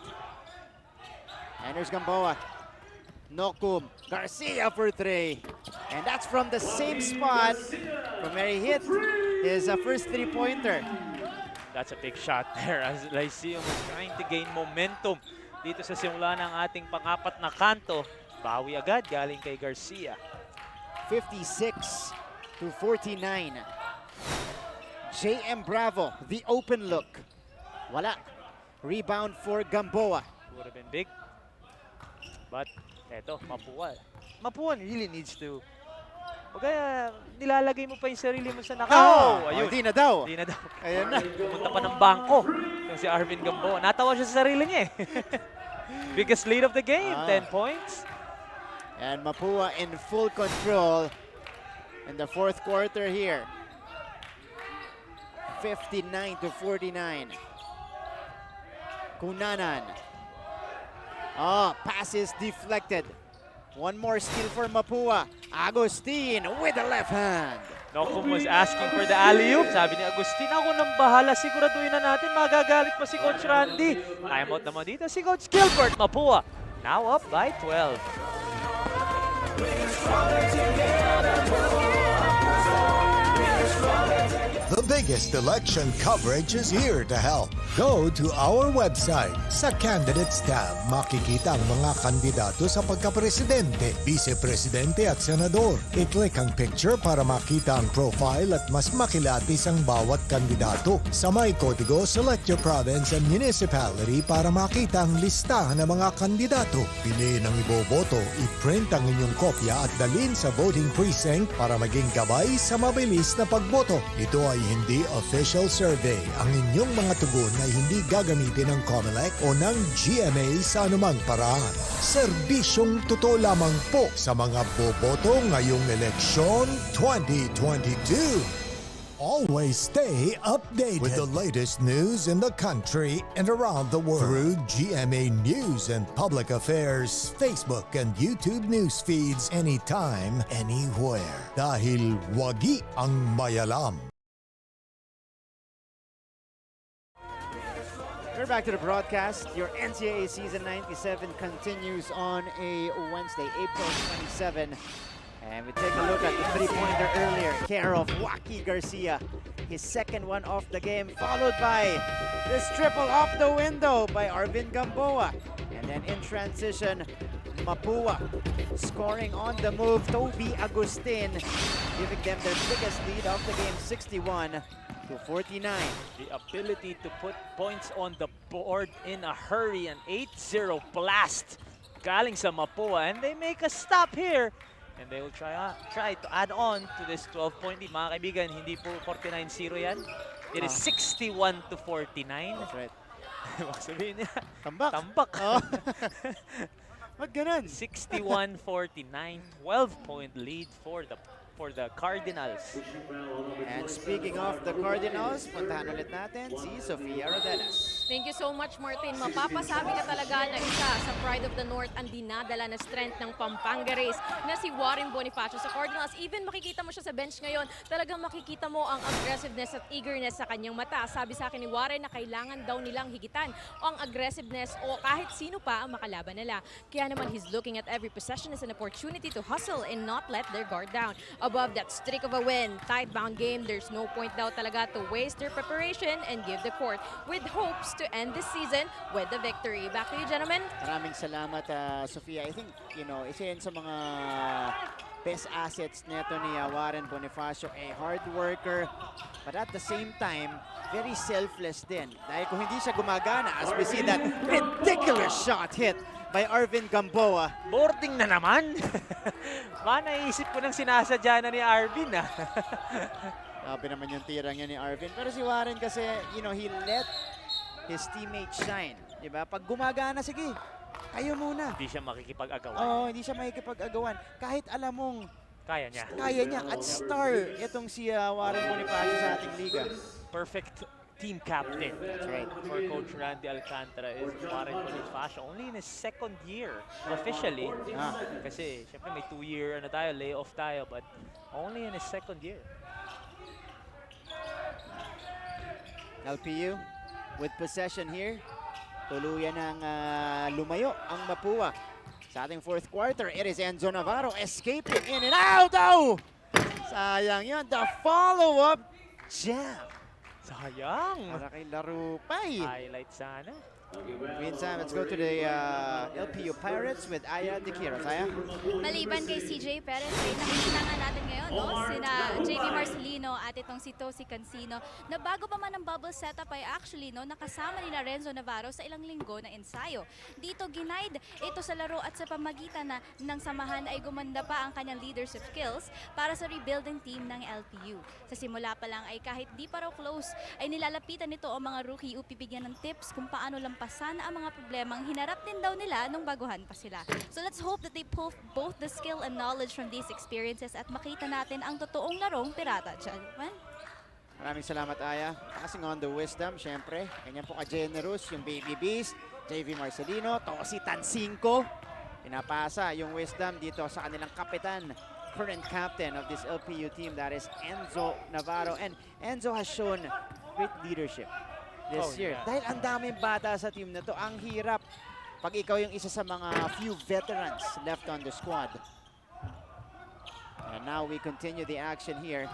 And there's Gamboa. Nokum. Garcia for three. And that's from the same spot from where he hit his first three-pointer. That's a big shot there as Lyceum is trying to gain momentum dito sa simula ng ating pang-apat na kanto. Bawi agad galing kay Garcia. 56 to 49. JM Bravo, the open look. Wala. Rebound for Gamboa. Would have been big. But, eto, Mapua. Mapua really needs to... O kaya, nilalagay mo pa yung sarili mo sa nakaw. Ayun. Hindi na daw. Hindi na daw. Ayun na. Pumunta pa ng bangko yung si Arvin Gamboa. Natawa siya sa sarili niya eh. Biggest lead of the game, 10 points. And Mapua in full control in the fourth quarter here. 59 to 49. Kunanan. Passes deflected. One more steal for Mapua. Agustin with the left hand. Nokum was asking for the alley-oop. Sabi ni Agustin, ako nang bahala. Siguraduhin na natin. Magagalit pa si Coach Randy. Time out naman dito si Coach Gilbert. Mapua now up by 12. The biggest election coverage is here to help. Go to our website. Sa Candidates tab, makikita ang mga kandidato sa pagkapresidente, vice-presidente at senador. I-click ang picture para makita ang profile at mas makilatis ang bawat kandidato. Sa may kodigo, select your province and municipality para makita ang listahan ng mga kandidato. Piliin ang iboboto, i-print ang inyong kopya at dalhin sa voting precinct para maging gabay sa mabilis na pagboto. Ito ay hindi official survey. Ang inyong mga tugon ay hindi gagamitin ng COMELEC o ng GMA sa anumang paraan. Serbisyong totoo lamang po sa mga boboto ngayong eleksyon 2022. Always stay updated with the latest news in the country and around the world through GMA News and Public Affairs, Facebook and YouTube news feeds anytime, anywhere. Dahil wagi ang mayalam. We're back to the broadcast. Your NCAA Season 97 continues on a Wednesday, April 27. And we take a look at the three-pointer earlier. Care of Joaquin Garcia. His second one off the game, followed by this triple off the window by Arvin Gamboa. And then in transition, Mapua scoring on the move. Toby Agustin giving them their biggest lead of the game, 61 to 49. The ability to put points on the board in a hurry, an 8-0 blast galing sa Mapua, and they make a stop here. And they will try to add on to this 12-point lead. Mga kaibigan, hindi po 49-0 yan. It is 61 to 49. That's right. Sabihin niya, tambak. Tambak. Wag ganun. 61-49, 12-point lead for the for the Cardinals. And speaking of the Cardinals, puntahan ulit natin si Sofia Rodelas. Thank you so much, Martin. Mapapasabi ka talaga na isa sa Pride of the North ang dinadala na strength ng Pampanga Rays na si Warren Bonifacio sa Cardinals. Even makikita mo siya sa bench ngayon, talagang makikita mo ang aggressiveness at eagerness sa kanyang mata. Sabi sa akin ni Warren na kailangan daw nilang higitan ang aggressiveness o kahit sino pa ang makalaban nila. Kaya naman he's looking at every possession as an opportunity to hustle and not let their guard down. Above that streak of a win, tight-bound game, there's no point daw talaga to waste their preparation and give the court with hopes to end this season with the victory. Back to you, gentlemen. Maraming salamat, Sofia. I think, isa yan sa mga best assets neto ni Warren Bonifacio, a hard worker, but at the same time, very selfless din. Dahil kung hindi siya gumagana, as we see that ridiculous shot hit by Arvin Gamboa. Boarding na naman. Naisip ko nang sinasadya na ni Arvin. Sabi naman yung tirang niya ni Arvin. Pero si Warren kasi, he let his teammates shine. Diba? Pag gumagana, sige, kayo muna. Hindi siya makikipag-agawan. Oo, hindi siya makikipag-agawan. Kahit alam mong kaya niya. Kaya niya. At star itong si Warren Bonifacio sa ating liga. Perfect team captain. That's right. For Coach Randy Alcantara is Warren Bonifacio. Only in his second year officially. Kasi syempre may 2-year layoff tayo, but only in his second year. LPU with possession here. Tuluyan ng lumayo ang Mapua. Sa ating fourth quarter, it is Enzo Navarro escaping in and out. Oh! Sayang yun. The follow-up jam. Sayang. Para kay Larupay. Highlight sana. Meantime, let's go to the LPU Pirates with Aya De Quiros. Aya? Maliban kay CJ Perez, ay nakikita nga natin ngayon, sina JV Marcelino at itong si Tosi Cancino, na bago pa man ang bubble setup ay actually nakasama ni Renzo Navarro sa ilang linggo na ensayo. Dito ginaid ito sa laro at sa pamagitan ng samahan ay gumanda pa ang kanyang leadership skills para sa rebuilding team ng LPU. Sa simula pa lang ay kahit di pa raw close, ay nilalapitan nito ang mga rookie upang bigyan ng tips kung paano lampasan ang mga problemang hinarap din daw nila nung baguhan pa sila. So let's hope that they pull both the skill and knowledge from these experiences at makita natin ang totoong larong pirata dyan. Maraming salamat, Aya. Passing on the wisdom, syempre. Ganyan po ka-generous yung Baby Beast, JV Marcelino, Tosi Tancinco. Pinapasa yung wisdom dito sa kanilang kapitan, current captain of this LPU team, that is Enzo Navarro. And Enzo has shown great leadership this year. Dahil ang daming bata sa team na to, ang hirap pag ikaw yung isa sa mga few veterans left on the squad. And now we continue the action here.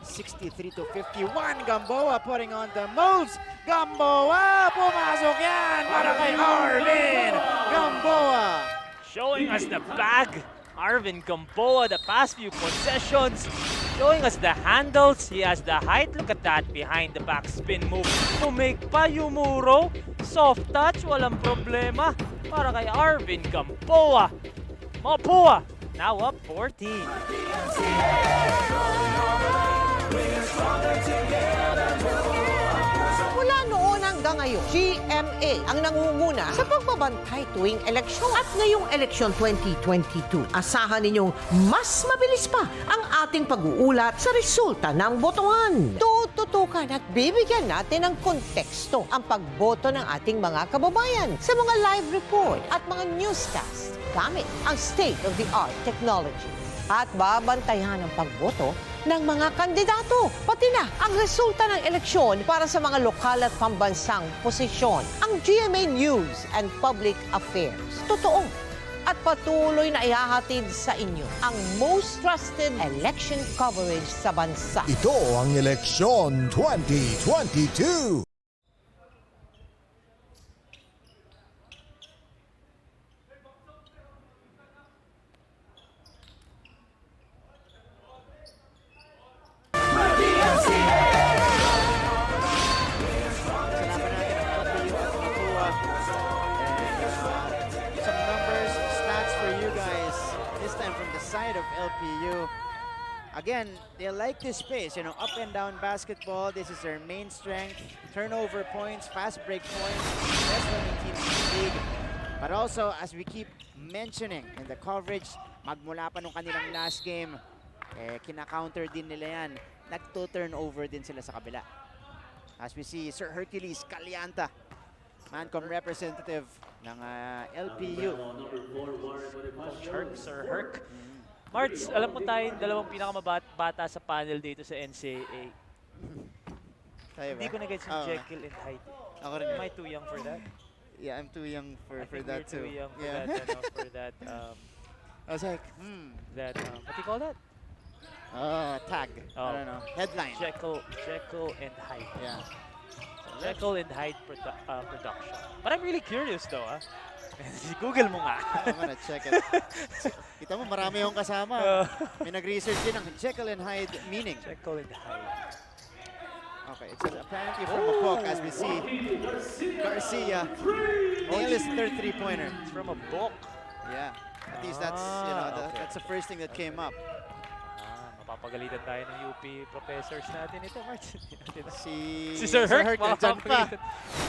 63-51. Gamboa putting on the moves. Gamboa! Pumasok yan para kay Arvin Gamboa. Showing us the bag. Arvin Gamboa, the past few possessions. Showing us the handles. He has the height. Look at that behind the back spin move. To make pa Yumuro. Soft touch. Walang problema. Para kay Arvin Gamboa. Mapua now up 14. Mula noon hanggang ngayon, GMA ang nangunguna sa pagbabantay tuwing eleksyon. At ngayong eleksyon 2022, asahan ninyong mas mabilis pa ang ating pag-uulat sa resulta ng botohan. Tututukan at bibigyan natin ng konteksto ang pagboto ng ating mga kababayan sa mga live report at mga newscast gamit ang state-of-the-art technology. At babantayan ang pagboto ng mga kandidato, pati na ang resulta ng eleksyon para sa mga lokal at pambansang posisyon. Ang GMA News and Public Affairs. Totoo at patuloy na ihahatid sa inyo ang most trusted election coverage sa bansa. Ito ang Eleksyon 2022. LPU. Again, they like this space, up and down basketball. This is their main strength. Turnover points, fast break points, best running team in the league. But also, as we keep mentioning in the coverage, magmula pa nung kanilang last game, kina-counter din nila yan. Nagto-turnover din sila sa kabila. As we see, Sir Hercules Calianta, Mancom representative ng LPU. Coach Herc, Sir Herc. Marts, alam mo tayong dalawang pinakamabata sa panel dito sa NCAA. Hindi ko na-get yung Jekyll and Hyde. Ako rin. Am I too young for that? Yeah, I'm too young for that too. Too young for yeah. that, I was like, that, what do you call that? Tag. I don't know. Headline. Jekyll and Hyde. Yeah. Jekyll and Hyde production. But I'm really curious though, Google mo nga. I'm gonna check it. Kita mo, marami yung kasama. May nag-research din ng Jekyll and Hyde meaning. Jekyll and Hyde. Okay, it's apparently from a book, as we see. Garcia nailed his third three-pointer. It's from a book. Yeah. At least that's, that's the first thing that came up. Mapapagalitan tayo ng UP professors natin ito, Martin. Si Sir Herc, nandyan pa.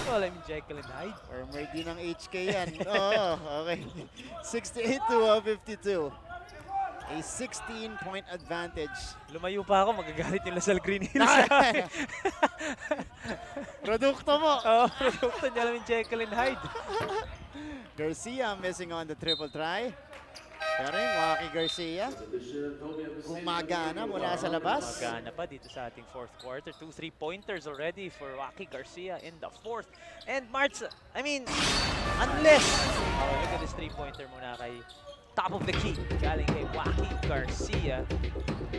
Well, I'm Jekyll and Hyde. Or may di ng HK yan. Okay. 68-52. A 16-point advantage. Lumayo pa ako, magagalit yung Lasal Green Hills. Produkto mo. Produkto niya lang yung Jekyll and Hyde. Garcia missing on the triple try. Pero yung Waki Garcia, gumagana mula sa labas. Gumagana pa dito sa ating fourth quarter. 2 3-pointers already for Waki Garcia in the fourth. And Marts, I mean, unless, look at this 3-pointer muna kay top of the key, galing kay Waki Garcia.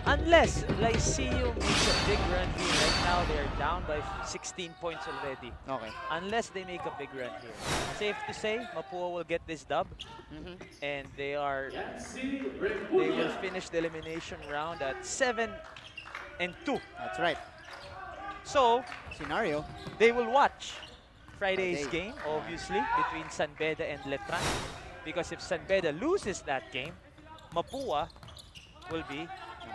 Unless Lyceum makes a big run here. Right now, they're down by 16 points already. Okay. Unless they make a big run here. Safe to say, Mapua will get this dub. And they will finish the elimination round at 7-2. That's right. So, scenario, they will watch Friday's game, obviously, between San Beda and Letran. Because if San Beda loses that game, Mapua will be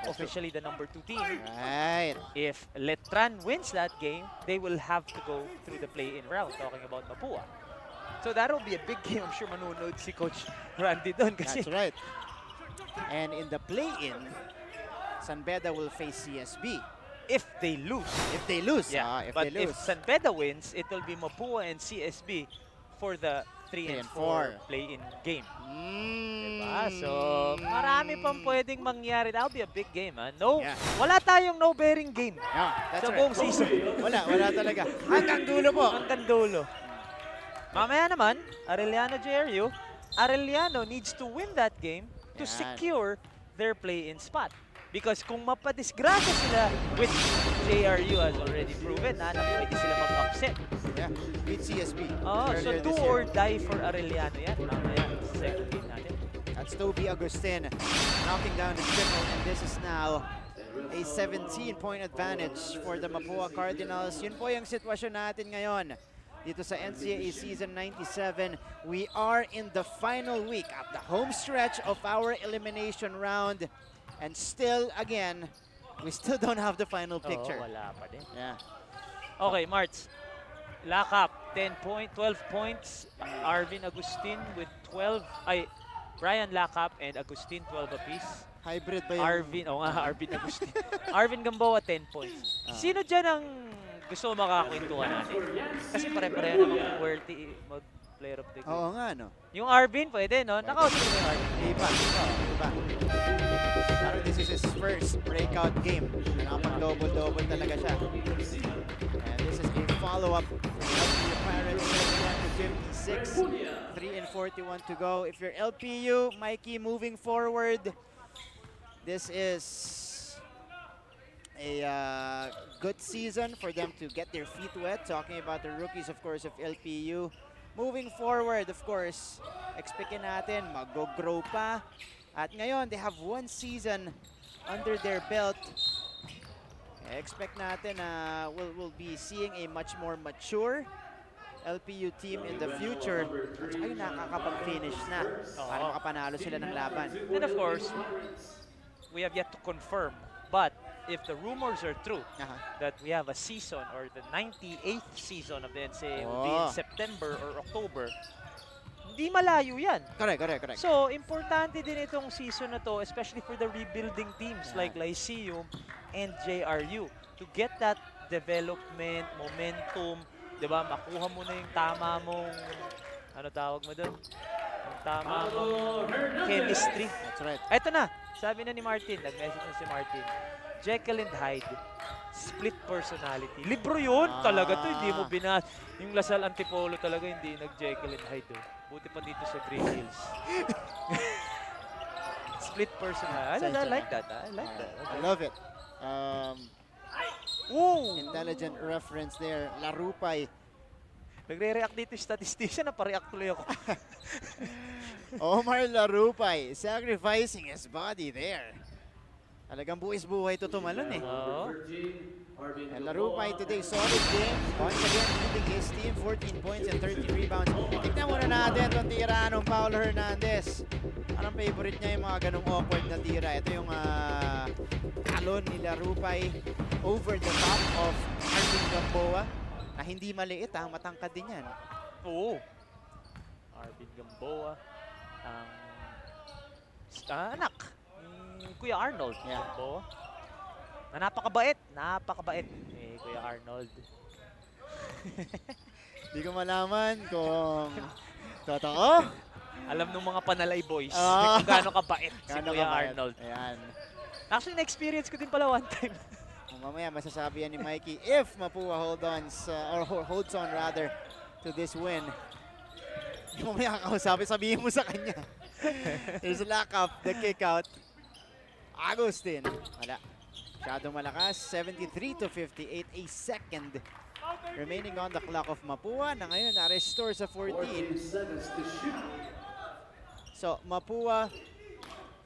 officially the number 2 team. Right. If Letran wins that game, they will have to go through the play-in round, talking about Mapua. So that will be a big game. I'm sure manunod si Coach Randy doon. Kasi that's right. And in the play-in, San Beda will face CSB. If they lose. If they lose. Yeah. If But they lose. if San Beda wins, it will be Mapua and CSB for the 3 and 4 play-in game. Diba? So, marami pang pwedeng mangyari. That'll be a big game. Wala tayong no-bearing game that's sa buong season. Wala talaga. Hanggang dulo po. Hanggang dulo. Mamaya naman, Arellano JRU, Arellano needs to win that game to secure their play-in spot. Because kung mapadisgrasya sila with JRU has already proven na pwede sila mag-upset. Yeah, beat CSB. So do or die for Arellano yan. Mamaya, second game natin. That's Toby Agustin knocking down the triple, and this is now a 17-point advantage for the Mapua Cardinals. Yun po yung sitwasyon natin ngayon dito sa NCAA Season 97. We are in the final week of the home stretch of our elimination round. And still, again, we still don't have the final picture. Wala pa din. Yeah. Okay, Marts. Lakap, 12 points. Arvin Agustin with 12. Brian Lakap and Agustin, 12 apiece. Hybrid ba yung... Arvin Agustin. Arvin Gamboa, 10 points. Sino dyan ang gusto makakwentuhan natin? Kasi pare-pareho namang worthy mag-player of the game. Oo nga, no? Yung Arvin, pwede, no? Nakausap ko yung Arvin. Iba. Parang this is his first breakout game. Nakapag-double-double talaga siya. And this is a follow-up. LPU Pirates 71-56. 3 and 41 to go. If you're LPU, Mikey, moving forward, this is a good season for them to get their feet wet. Talking about the rookies, of course, of LPU. Moving forward, of course, expectin natin, mag-grow pa. At ngayon, they have 1 season under their belt. Expect natin na we'll be seeing a much more mature LPU team in the future. At saka yung nakakapag-finish na para makapanalo sila ng laban. And of course, we have yet to confirm. But if the rumors are true that we have a season or the 98th season of the NCAA will be in September or October, Di malayo yan. Correct. So, importante din itong season na to, especially for the rebuilding teams like Lyceum and JRU, to get that development, momentum, di ba? Makuha mo na yung tama mong, ano tawag mo doon? Yung tama mong chemistry. That's right. Ito na, sabi na ni Martin, nag-message na si Martin, Jekyll and Hyde, split personality. Libro yun talaga to, hindi mo binasa. Yung Lasal Antipolo talaga hindi nag-Jekyll and Hyde. Buti pa dito sa Green Hills. Split personality. I like that. I like that. I love it. Intelligent reference there. Larupay. Nagre-react dito yung statistician, napareact tuloy ako. Omar Larupay sacrificing his body there. Talagang buwis-buhay to tumalon eh. And Larupay today, solid game. Once again, leading his team, 14 points and 30 rebounds. Tignan muna natin itong tira ng Paulo Hernandez. Parang favorite niya yung mga ganong awkward na tira. Ito yung talon ni Larupay over the top of Arvin Gamboa. Na hindi maliit matangkad din yan. Oo. Arvin Gamboa. Anak. Kuya Arnold. Gamboa. Na napakabait ni Kuya Arnold. Hindi ko malaman kung totoo. Alam ng mga Panalay boys kung gaano kabait si Kuya Arnold. Ayan. Actually, na-experience ko din pala one time. Mamaya masasabi yan ni Mikey if Mapua holds on rather to this win. Mamaya kakausapin, sabihin mo sa kanya. There's a lack of the kick out. Agustin. Wala. Masyadong malakas. 73-58. A second remaining on the clock of Mapua na ngayon na-restore sa 14. So Mapua,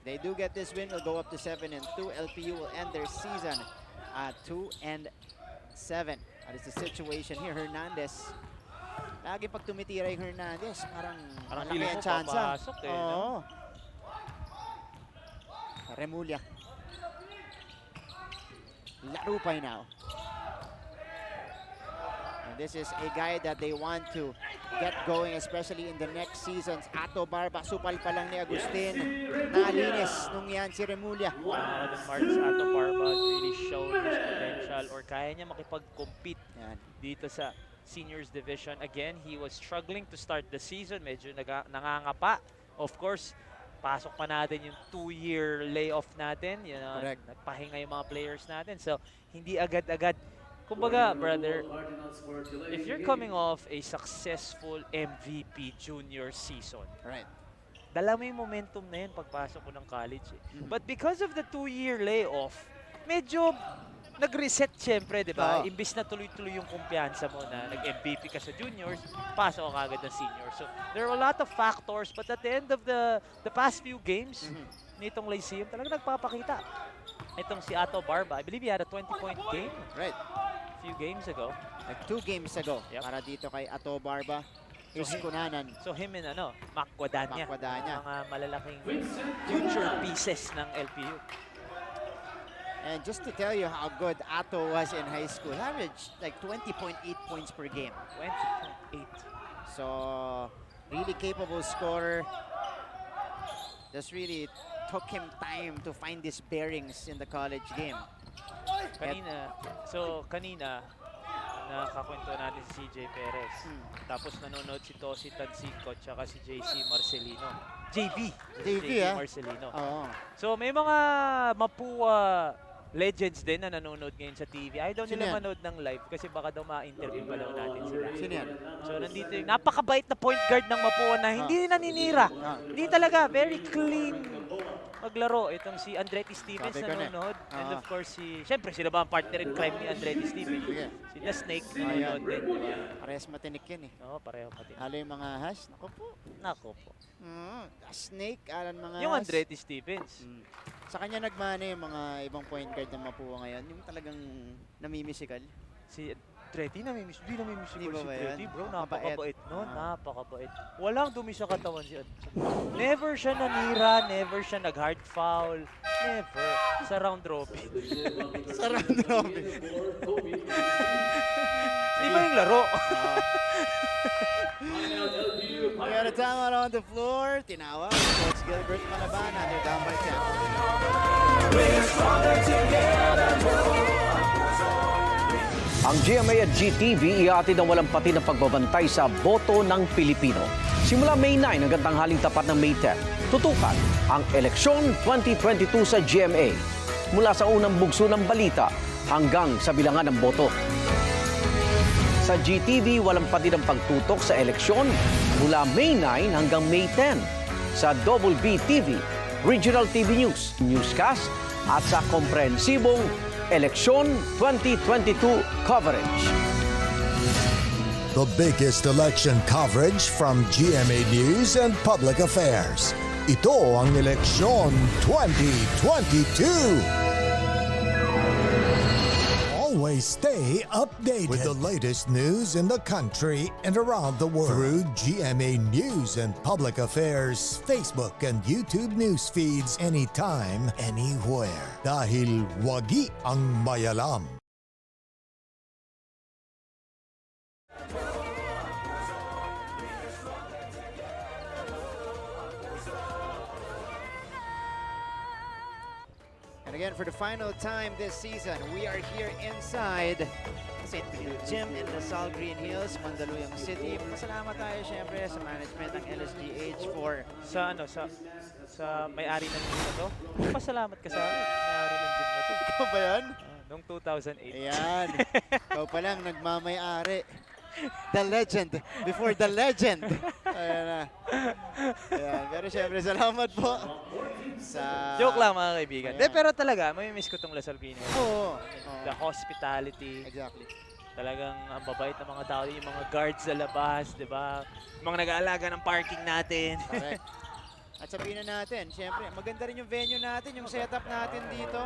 they do get this win, will go up to 7-2. LPU will end their season at 2-7. That is the situation here. Hernandez. Lagi pag tumitira yung Hernandez, parang malaki ang tsansa. Oo. Remulla. Larupay now. And this is a guy that they want to get going, especially in the next seasons. Ato Barba, supal pa lang ni Agustin. Nalinis nung yan si Remulla. The Marks Ato Barba really shown his potential or kaya niya makipag-compete dito sa seniors division. Again, he was struggling to start the season. Medyo nangangapa. Of course, pasok pa natin yung 2-year layoff natin. You know, nagpahinga yung mga players natin. So, hindi agad-agad. Kumbaga, brother, if you're coming off a successful MVP junior season, dala mo yung momentum na yun pagpasok ko ng college. But because of the 2-year layoff, medyo nag-reset syempre, di ba? Imbis na tuloy-tuloy yung kumpiyansa mo na nag-MVP ka sa juniors, pasok ka agad ng seniors. So, there are a lot of factors, but at the end of the past few games, nitong Lyceum, talaga nagpapakita. Itong si Ato Barba, I believe he had a 20-point game. A few games ago. Like 2 games ago, para dito kay Ato Barba. Kunanan. So him and Makwadanya. Mga malalaking future pieces ng LPU. And just to tell you how good Ato was in high school, averaged like 20.8 points per game. 20.8. So, really capable scorer. Just really took him time to find his bearings in the college game. Kanina, nakakwento natin si CJ Perez. Tapos nanonood si Tosi Tansico at si JC Marcelino. JV Marcelino. So may mga Mapua legends din na nanonood ngayon sa TV. Ayaw daw nila manood ng live kasi baka daw ma-interview pa daw natin sila. Sino yan? So nandito yung napakabait na point guard ng Mapua na hindi naninira. Hindi talaga, very clean maglaro. Itong si Andretti Stevens nanonood. And of course, siyempre sila ba ang partner in crime ni Andretti Stevens? Si The Snake nanonood din. Parehas matinik yan eh. Oo, pareho matinik. Halo yung mga hash. Nako po. The Snake, alan mga yung Andretti Stevens. Sa kanya nagmana yung mga ibang point guard ng Mapua ngayon. Yung talagang namimisikal. Si Andretti namimisikal. Hindi namimisikal si Andretti, bro. Napakabait nun. Napakabait. Walang dumi sa katawan si Andretti. Never siya nanira. Never siya nag-hard foul. Never. Sa round robin. Sa round robin. Di ba yung laro? We gotta time out on the floor. Tinawag. Coach Gilbert Malabana. They're down by 10. Ang GMA at GTV iatid ang walang pati ng pagbabantay sa boto ng Pilipino. Simula May 9 hanggang tanghaling tapat ng May 10, tutukan ang eleksyon 2022 sa GMA. Mula sa unang bugso ng balita hanggang sa bilangan ng boto. Sa GTV, walang pati ng pagtutok sa eleksyon mula May 9 hanggang May 10. Sa Double B TV, Regional TV News, newscast at sa komprehensibong Eleksyon 2022 coverage. The biggest election coverage from GMA News and Public Affairs. Ito ang Eleksyon 2022. Always stay updated with the latest news in the country and around the world through GMA News and Public Affairs Facebook and YouTube news feeds anytime, anywhere. Dahil wagi ang mayalam. And again, for the final time this season, we are here inside St. Benil Gym in Lasal Green Hills, Mandaluyong City. Masalamat tayo syempre sa management ng LSGH for... Sa may-ari ng gym na to. Pasalamat ka sa akin. May-ari ng gym na to. Ikaw ba yan? Noong 2008. Ayan. Ikaw pa lang nagmamay-ari. The legend. Before the legend. Ayan na. Ayan. Pero syempre, salamat po. Joke lang mga kaibigan. De, pero talaga, mamimiss ko tong Lasal Green Hills. Oo. The hospitality. Exactly. Talagang ang babait ng mga tao, yung mga guards sa labas, di ba? Yung mga nag-aalaga ng parking natin. Correct. At sabihin na natin, syempre, maganda rin yung venue natin, yung setup natin dito.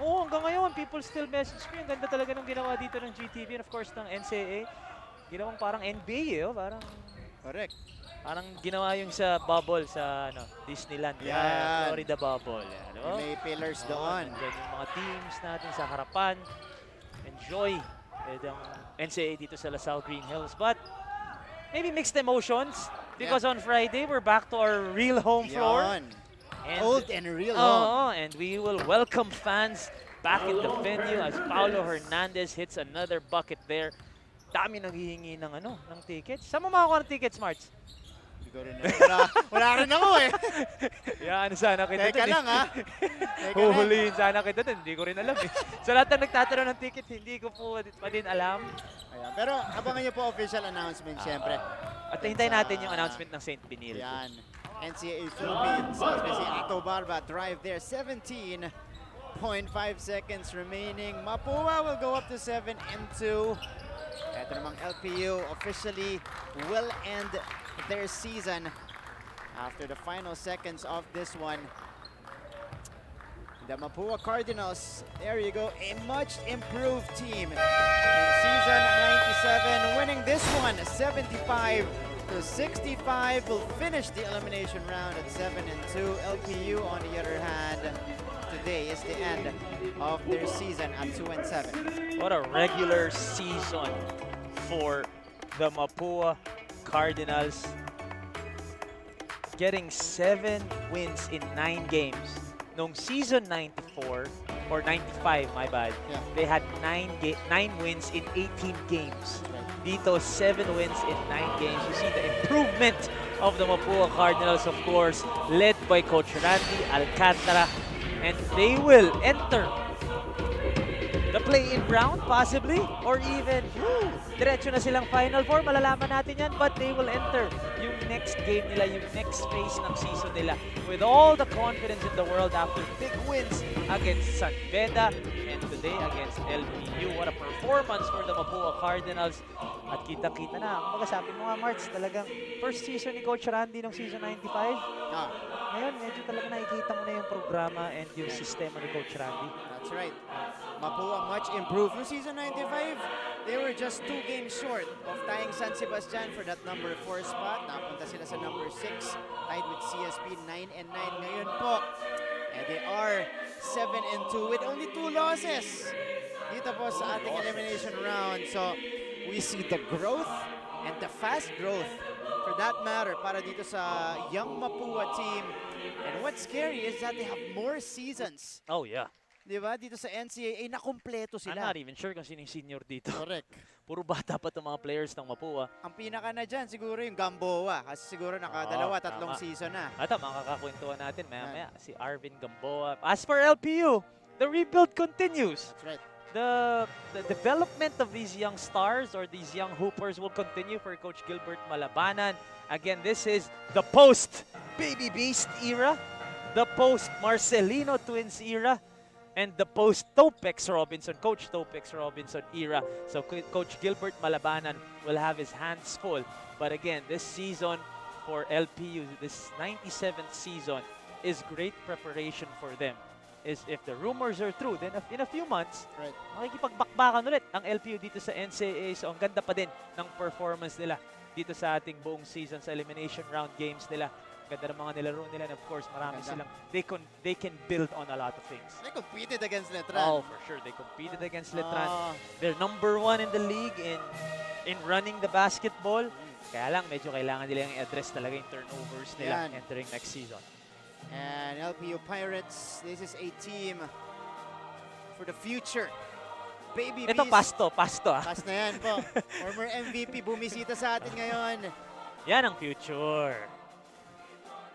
Oo, hanggang ngayon, people still message me. Ang ganda talaga ng ginawa dito ng GTV and of course ng NCAA. Ginawang parang NBA, parang... Correct. Parang ginawa yung sa bubble sa Disneyland. Yan. Florida bubble. Ano? May pillars doon. Nandiyan yung mga teams natin sa harapan. Enjoy ang NCAA dito sa Lasal Green Hills. But maybe mixed emotions because on Friday we're back to our real home floor. And old and real home. And we will welcome fans back in the venue as Paulo Hernandez hits another bucket there. Dami nanghihingi ng ng tickets. Saan mo makakuha ng tickets, Marts? Hindi ko rin wala rin ako eh. Yan, sana kita. Teka lang ha. Huhulihin sana kita dun. Hindi ko rin alam eh. Sa lahat ng nagtatanong ng ticket, hindi ko po pa din alam. Ayan. Pero abangan niyo po official announcement syempre. At hintayin natin yung announcement ng St. Benil. Yan. NCAA Philippines, especially Ato Barba, drive there. 17.5 seconds remaining. Mapua will go up to 7-2. Ito namang LPU officially will end their season after the final seconds of this one. The Mapua Cardinals, there you go, a much improved team in season 97, winning this one 75-65. Will finish the elimination round at 7-2. LPU, on the other hand, today is the end of their season at 2-7. What a regular season for the Mapua Cardinals. Getting 7 wins in 9 games. Nung season 94, or 95, my bad, they had 9 wins in 18 games. Dito, 7 wins in 9 games. You see the improvement of the Mapua Cardinals, of course, led by Coach Randy Alcantara. And they will enter the play-in round, possibly, or even diretso na silang Final Four. Malalaman natin yan, but they will enter yung next game nila, yung next phase ng season nila with all the confidence in the world after big wins against San Beda and today against LPU. What a performance for the Mapua Cardinals. At kita-kita na. Kumbaga sabi mo nga, Marts, talagang first season ni Coach Randy ng season 95. Ngayon, medyo talaga nakikita mo na yung programa and yung sistema ni Coach Randy. That's right. Mapua much improved. Yung season 95, they were just 2 games short of tying San Sebastian for that number 4 spot. Napunta sila sa number 6, tied with CSP 9-9 ngayon po. And they are 7-2 with only 2 losses dito po sa ating elimination round. So we see the growth and the fast growth for that matter para dito sa young Mapua team. And what's scary is that they have more seasons. Oh, yeah. Diba? Dito sa NCAA, nakumpleto I'm sila. not even sure kung sino yung senior dito. Correct. Puro bata pa itong mga players ng Mapua. Ang pinaka na dyan, siguro yung Gamboa. Kasi siguro nakadalawa, tatlong season na. At makakakwentuhan natin maya-maya si Arvin Gamboa. As for LPU, the rebuild continues. That's right. The development of these young stars or these young hoopers will continue for Coach Gilbert Malabanan. Again, this is the post-Baby Beast era, the post-Marcelino Twins era, and the post-Topex Robinson, Coach Topex Robinson era. So Coach Gilbert Malabanan will have his hands full. But again, this season for LPU, this 97th season, is great preparation for them. Is if the rumors are true, then in a few months, makikipagbakbakan ulit ang LPU dito sa NCAA. So ang ganda pa din ng performance nila dito sa ating buong season sa elimination round games nila. Ganda ng mga nilaro nila, and of course, marami silang, they can build on a lot of things. They competed against Letran. Oh, for sure. They competed against Letran. They're #1 in the league in running the basketball. Kaya lang, medyo kailangan nila yung address talaga yung turnovers nila entering next season. And LPU Pirates, this is a team for the future. Baby Ito, Beast. pasto. Pass na yan po. Former MVP bumisita sa atin ngayon. Yan ang future.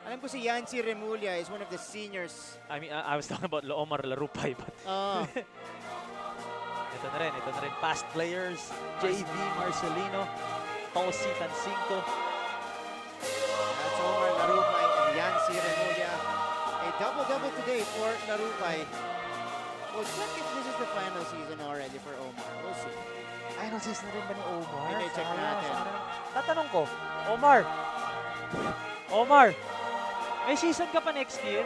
Alam ko si Yancy Remulla is one of the seniors. I mean, I was talking about Omar Larupay, but... ito na rin. Past players, JV Marcelino, Tosi Tancinco. That's Omar Larupay and Yancy Remulla. A double-double today for Larupay. We'll check if this is the final season already for Omar. We'll see. Final season na rin ba ni Omar? Okay, check natin. Tatanong ko, Omar, may season ka pa next year?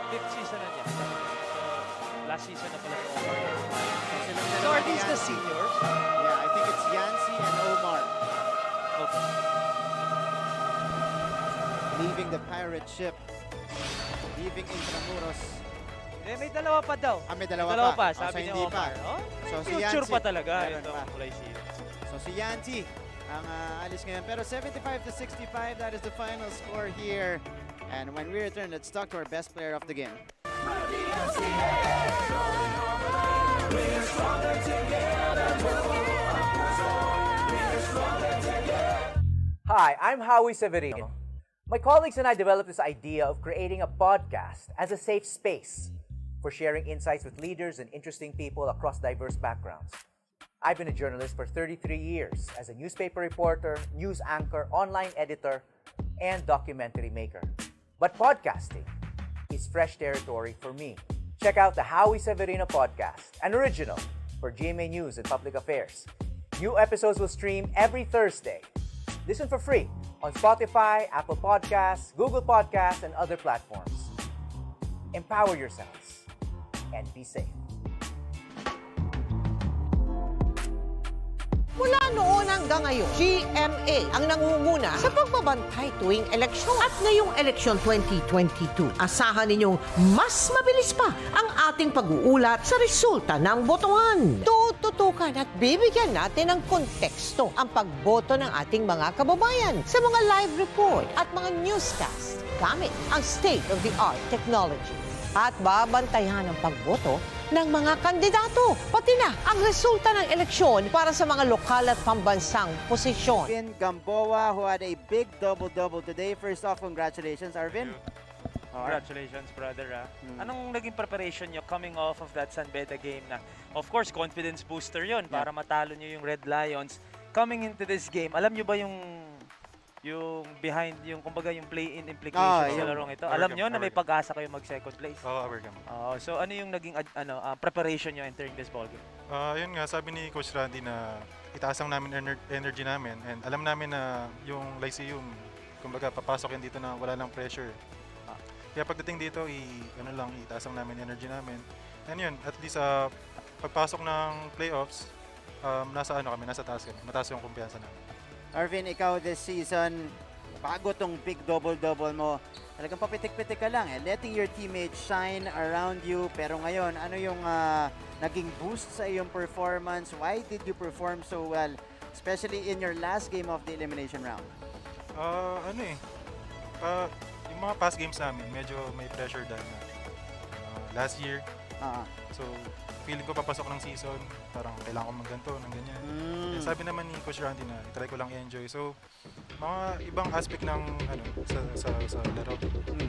Fifth season na niya. Last season na pala ni Omar. So are these the seniors? Yeah, I think it's Yancy and Omar. Okay. Leaving the pirate ship. Leaving Intramuros. May dalawa pa daw. May dalawa pa. So Sabi ni hindi Omar. pa. So si future Yancy, pa talaga. meron Ito pa. Lyceum. So si Yancy ang alis ngayon. Pero 75-65, that is the final score here. And when we return, let's talk to our best player of the game. Hi, I'm Howie Severino. My colleagues and I developed this idea of creating a podcast as a safe space for sharing insights with leaders and interesting people across diverse backgrounds. I've been a journalist for 33 years as a newspaper reporter, news anchor, online editor, and documentary maker. But podcasting is fresh territory for me. Check out the Howie Severino podcast, an original for GMA News and Public Affairs. New episodes will stream every Thursday. Listen for free on Spotify, Apple Podcasts, Google Podcasts, and other platforms. Empower yourselves and be safe. Mula noon hanggang ngayon, GMA ang nangunguna sa pagbabantay tuwing eleksyon. At ngayong eleksyon 2022, asahan ninyong mas mabilis pa ang ating pag-uulat sa resulta ng botohan. Tututukan at bibigyan natin ng konteksto ang pagboto ng ating mga kababayan sa mga live report at mga newscast gamit ang state-of-the-art technology. At babantayan ang pagboto ng mga kandidato, pati na ang resulta ng eleksyon para sa mga lokal at pambansang posisyon. Arvin Gamboa, who had a big double-double today. First off, congratulations, Arvin. Congratulations, brother. Anong naging preparation nyo coming off of that San Beda game na, of course, confidence booster yon para matalo nyo yung Red Lions. Coming into this game, alam nyo ba yung behind, yung kumbaga yung play-in implications sa larong ito? Alam nyo na may pag-asa kayo mag-second place? aware kami. So ano yung naging preparation nyo entering this ballgame? Yun nga, sabi ni Coach Randy na itaas ang namin energy namin, and alam namin na yung Lyceum, kumbaga papasok yan dito na wala lang pressure. Kaya pagdating dito, itaas ang namin energy namin. And yun, at least pagpasok ng playoffs, nasa taas kami. Mataas yung kumpiyansa namin. Arvin, ikaw this season, bago tong big double-double mo, talagang papitik-pitik ka lang letting your teammates shine around you. Pero ngayon, ano yung naging boost sa iyong performance? Why did you perform so well, especially in your last game of the elimination round? Yung mga past games namin, medyo may pressure dahil last year. So, feeling ko papasok ng season, parang kailangan ko magganto ng ganyan. Eh, sabi naman ni Coach Randy na try ko lang i-enjoy. So, mga ibang aspect ng sa laro,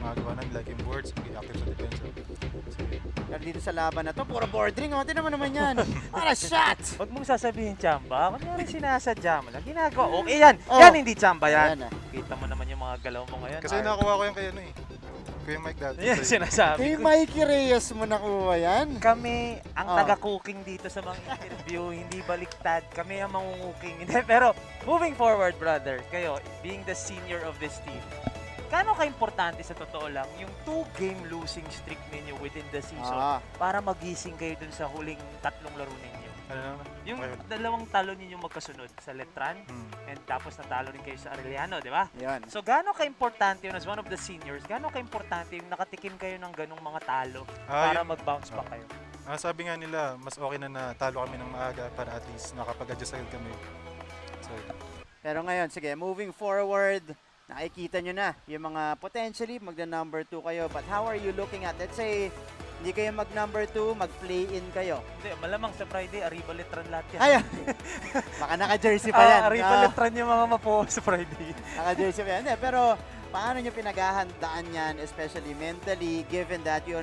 magawa namin like yung boards, active sa defense. Pero dito sa laban na to, puro boarding. Tingnan mo naman yan. Para shots! Huwag mong sasabihin tsamba. Kunyari sinasadya mo lang. Ginagawa. Okay yan. Yan hindi tsamba yan. Kita mo naman yung mga galaw mo ngayon. Kasi nakuha ko yung kay Kuya Mike dati. Yan sinasabi Kay ko. Mikey Reyes mo nakuha yan? Kami ang taga-cooking dito sa mga interview, hindi baliktad. Kami ang mangunguking. Pero moving forward, brother, kayo, being the senior of this team, gaano ka-importante sa totoo lang yung 2-game losing streak ninyo within the season para magising kayo dun sa huling 3 laro ninyo? Yung dalawang talo ninyo magkasunod sa Letran and tapos natalo rin kayo sa Arellano, di ba? So gaano ka-importante yun as one of the seniors? Gaano ka-importante yung nakatikim kayo ng ganung mga talo para mag-bounce back kayo? Sabi nga nila, mas okay na natalo kami ng maaga para at least nakapag-adjust agad kami. So, pero ngayon, sige, moving forward, nakikita nyo na yung mga potentially magna-number 2 kayo. But how are you looking at, let's say, hindi kayo mag-number 2, mag-play-in kayo? Hindi, malamang sa Friday, Arriba Letran lahat yan. Ay, baka naka-jersey pa yan. Arriba Letran yung mga Mapua sa Friday. Naka-jersey pa yan. Hindi, pero paano nyo pinaghahandaan yan, especially mentally, given that you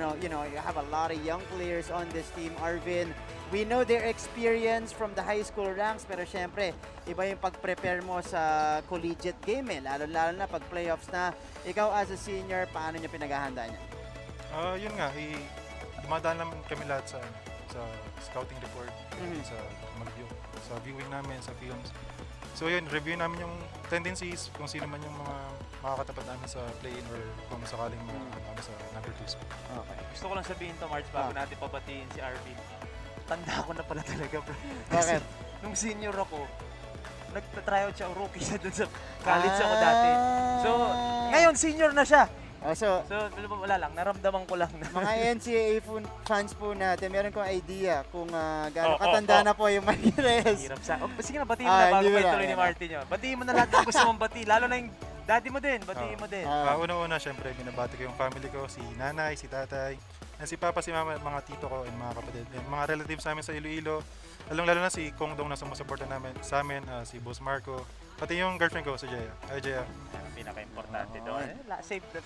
have a lot of young players on this team, Arvin? We know their experience from the high school ranks, pero syempre, iba yung pag-prepare mo sa collegiate game eh. Lalo-lalo na pag playoffs na. Ikaw as a senior, paano nyo pinaghahandaan yan? Yun nga, dumadaan naman kami lahat sa scouting report, sa viewing namin, sa films. So yun, review namin yung tendencies, kung sino man yung mga makakatapat namin sa play-in or kung sakaling mga sa number 2 spot. Okay. Gusto ko lang sabihin to, March, bago natin pabatiin si Arvin. Tanda ko na pala talaga, bro. Bakit? Nung senior ako, nagta-tryout siya, rookie siya dun sa college ako dati. So, ngayon senior na siya. So, wala lang, naramdaman ko lang. Mga NCAA fans po natin, meron kong idea kung gaano katanda na po yung Mikey Reyes. Hirap sa. Sige na, batiin mo na bago may tuloy ni Martin yun. Batiin mo na lahat ng gusto mong bati, lalo na yung daddy mo din, batiin mo din. Una-una, syempre, binabati ko yung family ko, si nanay, si tatay, si papa, si mama, mga tito ko, and mga kapatid, and mga relatives namin sa Iloilo. Lalo na si Kong Dong na sumusuporta namin sa amin, si Boss Marco, pati yung girlfriend ko, si Jaya. Hi, Jaya. Pinaka-importante doon. Save the...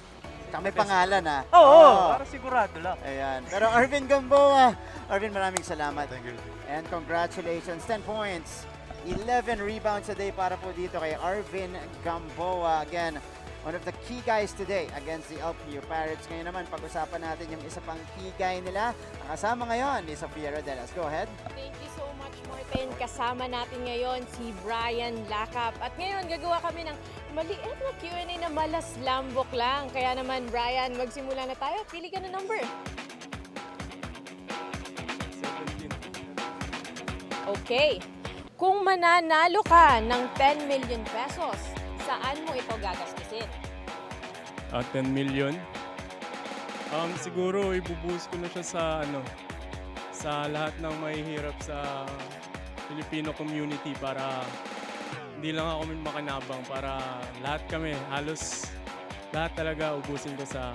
May pangalan ha. Oo, para sigurado lang. Ayan. Pero Arvin Gamboa, Arvin, maraming salamat. Thank you. And congratulations. 10 points, 11 rebounds a day para po dito kay Arvin Gamboa. Again, one of the key guys today against the LPU Pirates. Ngayon naman, pag-usapan natin yung isa pang key guy nila. Ang kasama ngayon is Sofia Rodelas. Go ahead. Thank you so much, Martin. Kasama natin ngayon si Brian Lakap. At ngayon, gagawa kami ng maliit na Q&A na malas lambok lang. Kaya naman, Brian, magsimula na tayo. Pili ka na number. 17. Okay. Kung mananalo ka ng 10 million pesos, saan mo ito gagastusin? 10 million? Siguro ibubuhos ko na siya sa lahat ng mahihirap sa Filipino community para hindi lang ako makanabang, para lahat kami, halos lahat talaga ubusin ko sa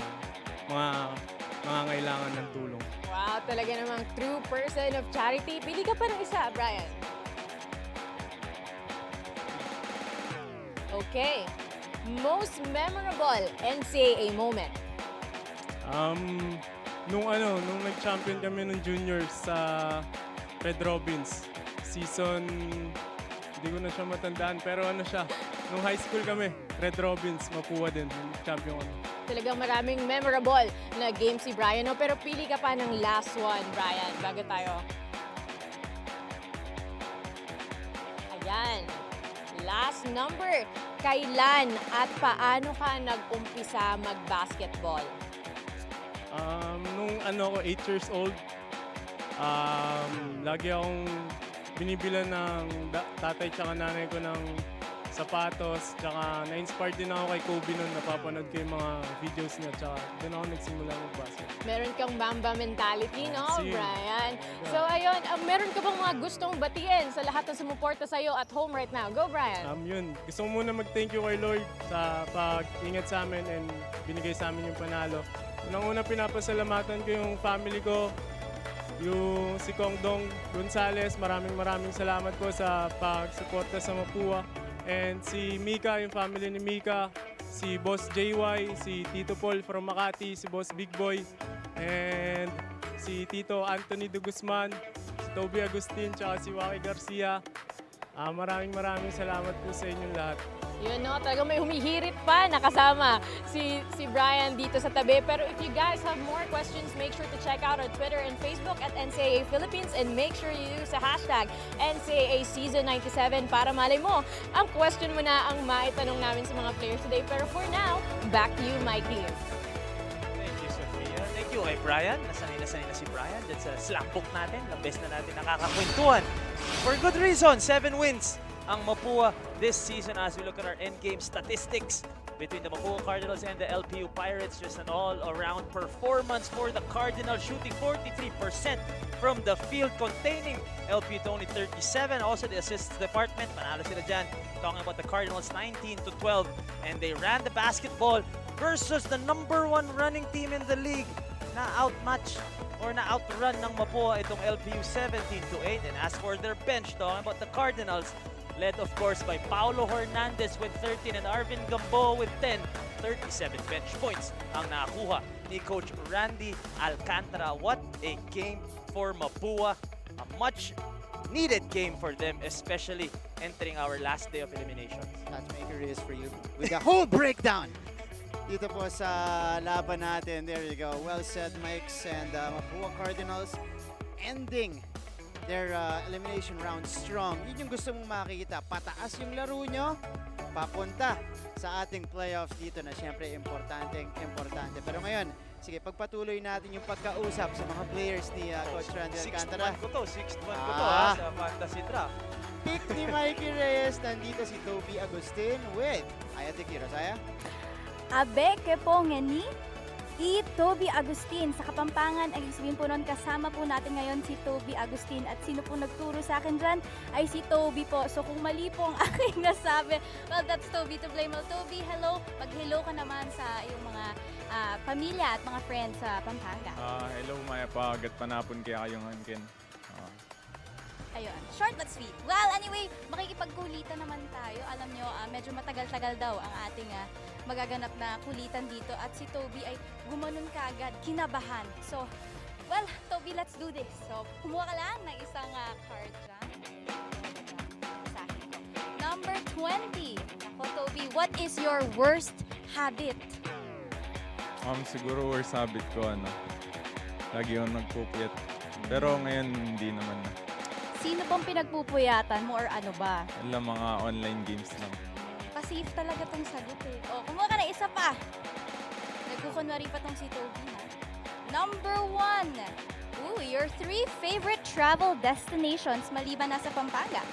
mga nangangailangan ng tulong. Wow, talaga namang true person of charity. Pili ka pa ng isa, Brian. Okay. Most memorable NCAA moment? Nung nag-champion kami ng juniors sa Red Robins, season, hindi ko na siya matandaan, pero nung high school kami, Red Robins, Mapua din, champion kami. Talagang maraming memorable na game si Brian, no? Pero pili ka pa ng last one, Brian, bago tayo. Ayan. Last number. Kailan at paano ka nag-umpisa mag-basketball? Nung ako 8 years old, lagi akong binibilan ng tatay tsaka nanay ko ng sapatos, tsaka na-inspired din ako kay Kobe noon, napapanood ko yung mga videos niya, tsaka doon ako nagsimula mag-basket. Meron kang Mamba mentality, no, Sim. Brian? So ayun, meron ka bang mga gustong batiin sa lahat ng sumuporta sa'yo at home right now? Go, Brian! Yun, gusto ko muna mag-thank you kay Lord sa pag-ingat sa amin and binigay sa amin yung panalo. Unang-una pinapasalamatan ko yung family ko, yung si Kongdong Gonzales, maraming salamat po sa pag-suporta sa Mapua. And si Mika, yung family ni Mika, si Boss JY, si Tito Paul from Makati, si Boss Big Boy, and si Tito Anthony de Guzman, si Toby Agustin, tsaka si Waki Garcia. Maraming salamat po sa inyong lahat. Yun, no? Talagang may humihirit pa nakasama si Brian dito sa tabi. Pero if you guys have more questions, make sure to check out our Twitter and Facebook at NCAA Philippines and make sure you use the hashtag NCAA Season 97 para malay mo, ang question mo na ang maitanong namin sa mga players today. Pero for now, back to you, Mikey. Thank you, Sophia. Thank you kay Brian. Nasanay na si Brian dyan sa slam book natin. Lambes na natin nakakakwentuhan. For good reason, 7 wins ang Mapua this season as we look at our endgame statistics between the Mapua Cardinals and the LPU Pirates. Just an all-around performance for the Cardinals, shooting 43% from the field, containing LPU to only 37. Also the assists department, panalo sila dyan. Talking about the Cardinals, 19-12, and they ran the basketball versus the #1 running team in the league na outmatch or na outrun ng Mapua itong LPU 17-8. And as for their bench, talking about the Cardinals, led of course by Paulo Hernandez with 13 and Arvin Gamboa with 10. 37 bench points ang nakakuha ni Coach Randy Alcantara. What a game for Mapua. A much needed game for them, especially entering our last day of eliminations. Matchmaker is for you with the whole breakdown dito po sa laban natin. There you go. Well said, Mikes. And Mapua Cardinals ending their elimination round strong. Yun yung gusto mong makikita. Pataas yung laro nyo, papunta sa ating playoffs dito na siyempre importante. Pero ngayon, sige, pagpatuloy natin yung pagkausap sa mga players ni Coach Randy Alcantara. Sixth one ko to sa fantasy draft. Pick ni Mikey Reyes. Nandito si Toby Agustin with Ayate Kirosaya. Abe ke po ngeni Toby Agustin. Sa Kapampangan, ang sabihin po nun, kasama po natin ngayon si Toby Agustin. At sino po nagturo sa akin dyan ay si Toby po. So kung mali po ang aking nasabi, well, that's Toby to blame. Well, Toby, hello. Mag-hello ka naman sa iyong mga pamilya at mga friends sa Pampanga. Hello, Maya pa. Agat panapon kaya kayong ankin. Ayun, short but sweet. Well, anyway, makikipagkulitan naman tayo. Alam nyo, medyo matagal-tagal daw ang ating magaganap na kulitan dito. At si Toby ay gumanon kaagad, kinabahan. So, well, Toby, let's do this. So, kumuha ka lang ng isang card dyan. Number 20. Ako, Toby, what is your worst habit? Siguro worst habit ko, lagi yung nagpupuyat. Pero ngayon, hindi naman na. Sino bang pinagpupuyatan mo or ano ba? Alam, mga online games lang. Pa-safe talaga tong sagot eh. O, kumuha ka na isa pa. Nagkukunwari pa tong si Toby na. Number 1. Ooh, your 3 favorite travel destinations maliban na sa Pampanga.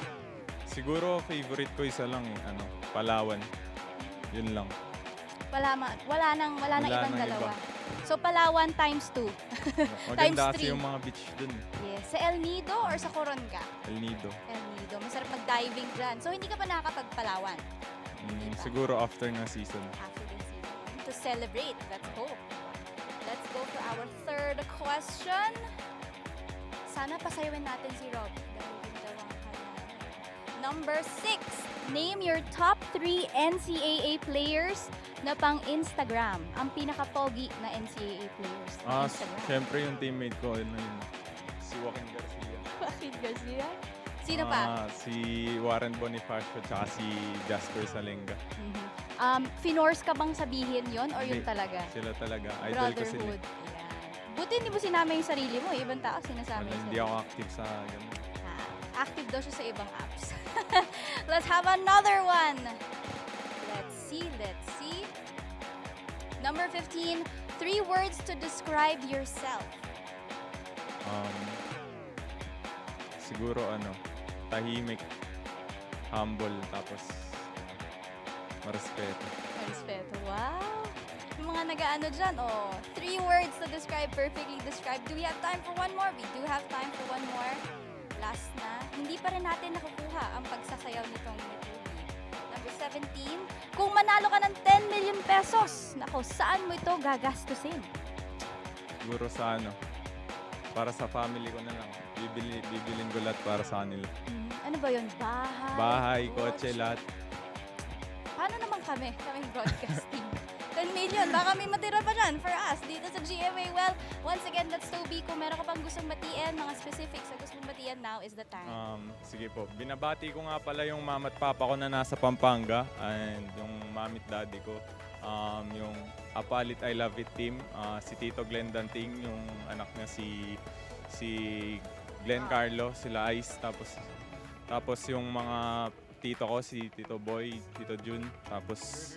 Siguro favorite ko isa lang Palawan. Yun lang. Wala nang ibang dalawa. So Palawan times 2. Maganda kasi yung mga beach dun. Yes. Sa El Nido or sa Coron ka? El Nido. El Nido. Masarap mag-diving dyan. So hindi ka pa nakakapag-Palawan? Siguro after nga season. After the season. To celebrate. Let's go. Let's go for our third question. Sana pasayawin natin si Rob. Number 6. Name your top 3 NCAA players na pang Instagram. Ang pinaka-pogi na NCAA players na Instagram. Siyempre yung teammate ko, si Joaquin Garcia. Joaquin Garcia? Sino pa? Si Warren Bonifacio at si Jasper Salenga. Finors ka bang sabihin yon or yun talaga? Sila talaga. Idol ko sila. Brotherhood. Buti hindi mo sinama yung sarili mo. Ibang tao sinasabi yung Hindi ako active sa ganun. Active daw siya sa ibang apps. Let's have another one. Let's see. Number 15, 3 words to describe yourself. Siguro tahimik, humble, tapos Marespeto. Respeto. Wow. Yung mga nag-ano dyan, 3 words to describe, perfectly described. Do we have time for one more? We do have time for one more. Last na. Hindi pa rin natin nakukuha ang pagsasayaw nitong Mitubi. Number 17. Kung manalo ka ng 10 million pesos, nako, saan mo ito gagastusin? Siguro sa para sa family ko na lang. Bibilin ko lahat para sa kanila. Ano ba yun? Bahay? Bahay, kotse, lahat. Paano naman kaming broadcasting? 10 million, baka may matira pa dyan for us dito sa GMA. Well, once again, that's Toby. Kung meron ka pang gustong batiin, mga specifics na gustong batiin, now is the time. Sige po. Binabati ko nga pala yung mama at papa ko na nasa Pampanga and yung mami at daddy ko. Yung Apalit I Love It team, si Tito Glenn Danting, yung anak niya si Glenn Carlo, sila Ice, tapos yung mga tito ko, si Tito Boy, Tito Jun, tapos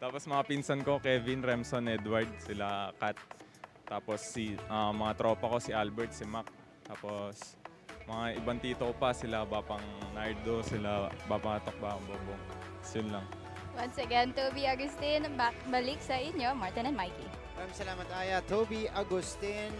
mga pinsan ko, Kevin, Remson, Edward, sila Kat. Tapos mga tropa ko, si Albert, si Mac. Tapos mga ibang tito ko pa, sila Bapang Nardo, sila Bapang Atok, Bapang Bobong. Yun lang. Once again, Toby Agustin, balik sa inyo, Martin and Mikey. Maraming salamat, Aya. Toby Agustin.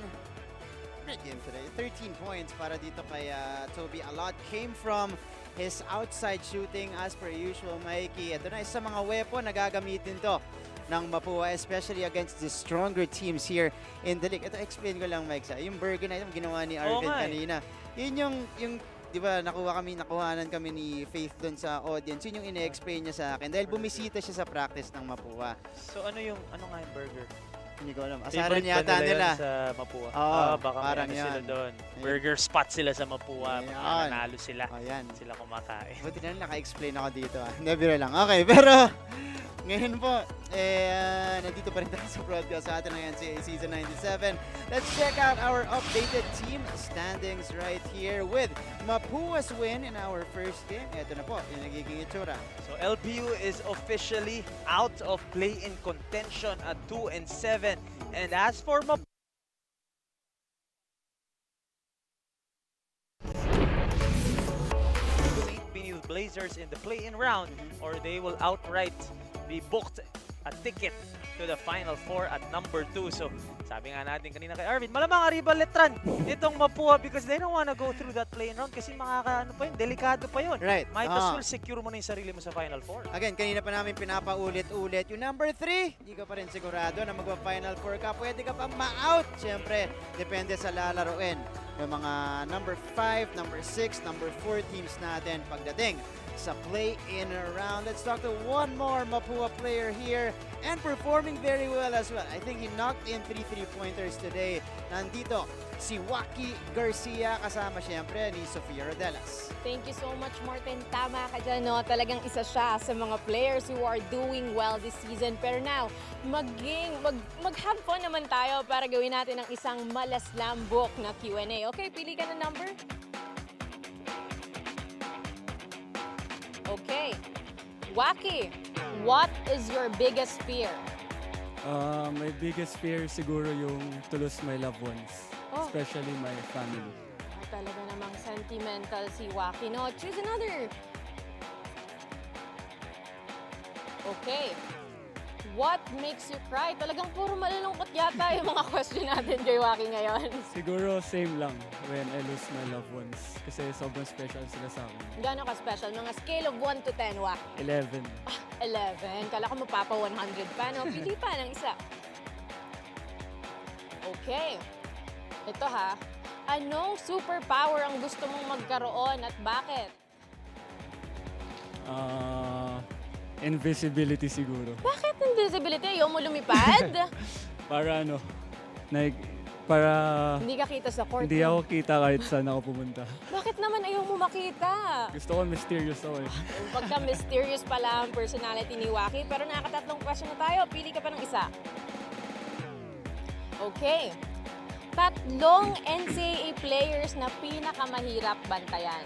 Great game today. 13 points para dito kay Toby. A lot came from his outside shooting as per usual, Mikey. Ito na isa mga weapon na gagamitin to ng Mapua, especially against the stronger teams here in the league. Ito, explain ko lang, Mike, yung burger na ito, ginawa ni Arvin kanina. Yun yung di ba, nakuhanan kami ni Faith doon sa audience. Yun yung ine-explain niya sa akin dahil bumisita siya sa practice ng Mapua. So ano nga yung burger? Hindi ko alam. Asaran yata nila. Sa Mapua. Baka parang sila doon. Burger spot sila sa Mapua. Nanalo sila. Sila kumakain. Buti na naka-explain ako dito. Hindi, biro lang. Okay, pero ngayon po, nandito pa rin tayo sa broadcast sa atin ng NCAA Season 97. Let's check out our updated team standings right here with Mapua's win in our first game. Ito na po, yung nagiging itsura. So LPU is officially out of play-in contention at 2-7. And as for Mapua, beneath Blazers in the play-in round, or they will outright be booked a ticket to the Final Four at number 2. So, sabi nga natin kanina kay Arvin, malamang Arriba Letran itong Mapua because they don't wanna go through that play-in round kasi delikado pa yun. Right. Might as well secure mo na yung sarili mo sa Final Four. Again, kanina pa namin pinapaulit-ulit. Yung number 3, hindi ka pa rin sigurado na magpa-Final Four ka. Pwede ka pa ma-out. Siyempre, depende sa lalaroin. Yung mga number 5, number 6, number 4 teams natin pagdating sa play-in round. Let's talk to one more Mapua player here and performing very well as well. I think he knocked in 3 3-pointers today. Nandito si Waki Garcia kasama siyempre ni Sofia Rodelas. Thank you so much, Martin. Tama ka dyan, no? Talagang isa siya sa mga players who are doing well this season. Pero now, mag-have fun naman tayo para gawin natin ang isang malaslambok na Q&A. Okay, pili ka ng number. Okay. Waki, what is your biggest fear? My biggest fear siguro yung to lose my loved ones, especially my family. Talaga namang sentimental si Waki. No, choose another. Okay. What makes you cry? Talagang puro malulungkot yata yung mga question natin kay Waki ngayon. Siguro same lang when I lose my loved ones kasi sobrang special sila sa akin. Gano'n ka special? Mga scale of 1 to 10, Waki? 11. 11. Kala ko mapapa 100 pa, no? Pili pa ng isa. Okay. Ito ha. Anong superpower ang gusto mong magkaroon at bakit? Invisibility siguro. Bakit invisibility? Ayaw mo lumipad? Para Hindi ka kita sa court. Hindi ako kita kahit saan ako pumunta. Bakit naman ayaw mo makita? Gusto ko mysterious ako eh. Pagka mysterious pala ang personality ni Waki. Pero nakakatatlong question na tayo. Pili ka pa ng isa. Okay. Tatlong NCAA players na pinakamahirap bantayan.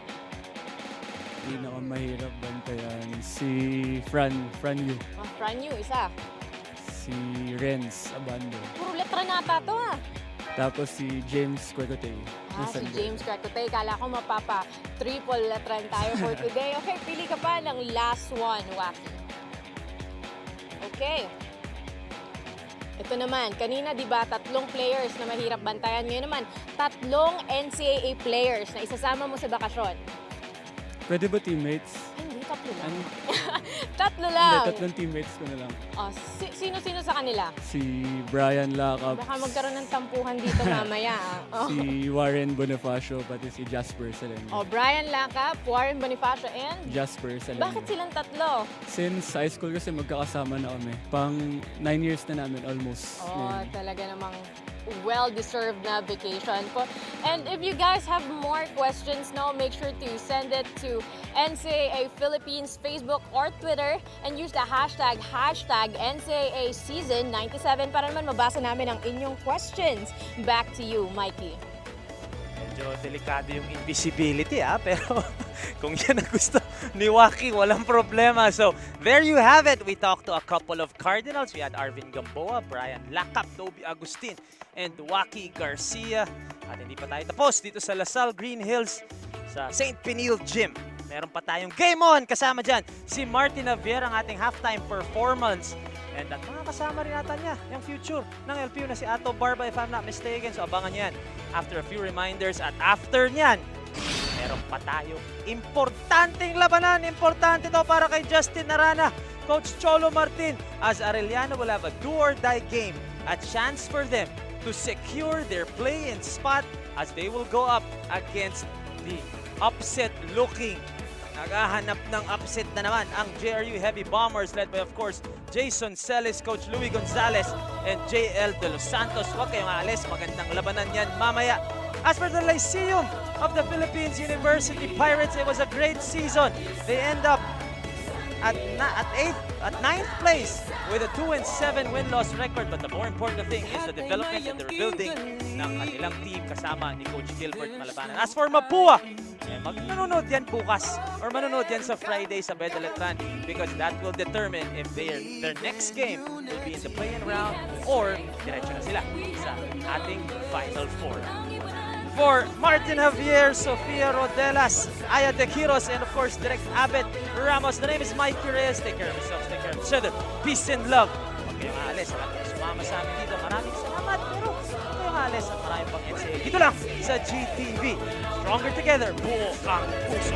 Pinakamahirap bantayan si Fran Yu. Fran Yu, isa. Si Renz Abando. Puro letra nata to ha. Tapos si James Quecote. Si James Cracote. Kala ko mapapa-triple letran tayo for today. Okay, pili ka pa ng last one, Waki. Okay. Ito naman, kanina di ba 3 players na mahirap bantayan. Ngayon naman, 3 NCAA players na isasama mo sa bakasyon. Pwede ba teammates? Hindi, 3 lang. 3 lang. Hindi, 3 teammates ko na lang. Sino-sino sa kanila? Si Brian Lacap. Baka magkaroon ng tampuhan dito mamaya. Si Warren Bonifacio, pati si Jasper Salengro. Brian Lacap, Warren Bonifacio, and Jasper Salengro. Bakit silang 3? Since high school kasi magkakasama na kami. Pang 9 years na namin almost. Talaga namang well-deserved na vacation po. And if you guys have more questions now, make sure to send it to NCAA Philippines Facebook or Twitter and use the hashtag NCAA Season 97 para naman mabasa namin ang inyong questions. Back to you, Mikey. Medyo delikado yung invisibility pero kung yan ang gusto ni Waki, walang problema. So, there you have it. We talked to a couple of Cardinals. We had Arvin Gamboa, Brian Lacap, Toby Agustin, and Waki Garcia. At hindi pa tayo tapos dito sa Lasal Green Hills sa St. Peniel Gym. Meron pa tayong game on. Kasama dyan si Martin Javier, ang ating halftime performance. And at mga kasama rin natin niya, yung future ng LPU na si Ato Barba, if I'm not mistaken. So abangan niyan after a few reminders. At after niyan, meron pa tayo importanteng labanan. Importante to para kay Justin Arana, Coach Cholo Martin, as Arellano will have a do-or-die game. A chance for them to secure their play-in spot as they will go up against the upset-looking. Naghahanap ng upset na naman ang JRU Heavy Bombers led by, of course, Jason Celis, Coach Louie Gonzalez, and JL De Los Santos. Huwag kayong aalis, magandang labanan yan mamaya. As for the Lyceum of the Philippines University Pirates, it was a great season. They end up at 9th place with a 2-7 win-loss record. But the more important thing is the development and the rebuilding ng kanilang team kasama ni Coach Gilbert Malabanan. As for Mapua, manonood yan bukas or manonood yan sa Friday sa Bedeletran because that will determine if their next game will be in the play-in round or diretso na sila sa ating Final Four. For Martin Javier, Sofia Rodelas, Aya De Quiros, and of course, Direct Abet Ramos. The name is Mikey Reyes. Take care of yourselves, take care of each other. Peace and love. Huwag kayong aalis. Maraming sumama sa amin dito. Maraming salamat. Pero huwag kayong aalis at maraming pang NCAA. Dito lang sa GTV. Stronger together. Buo ang puso.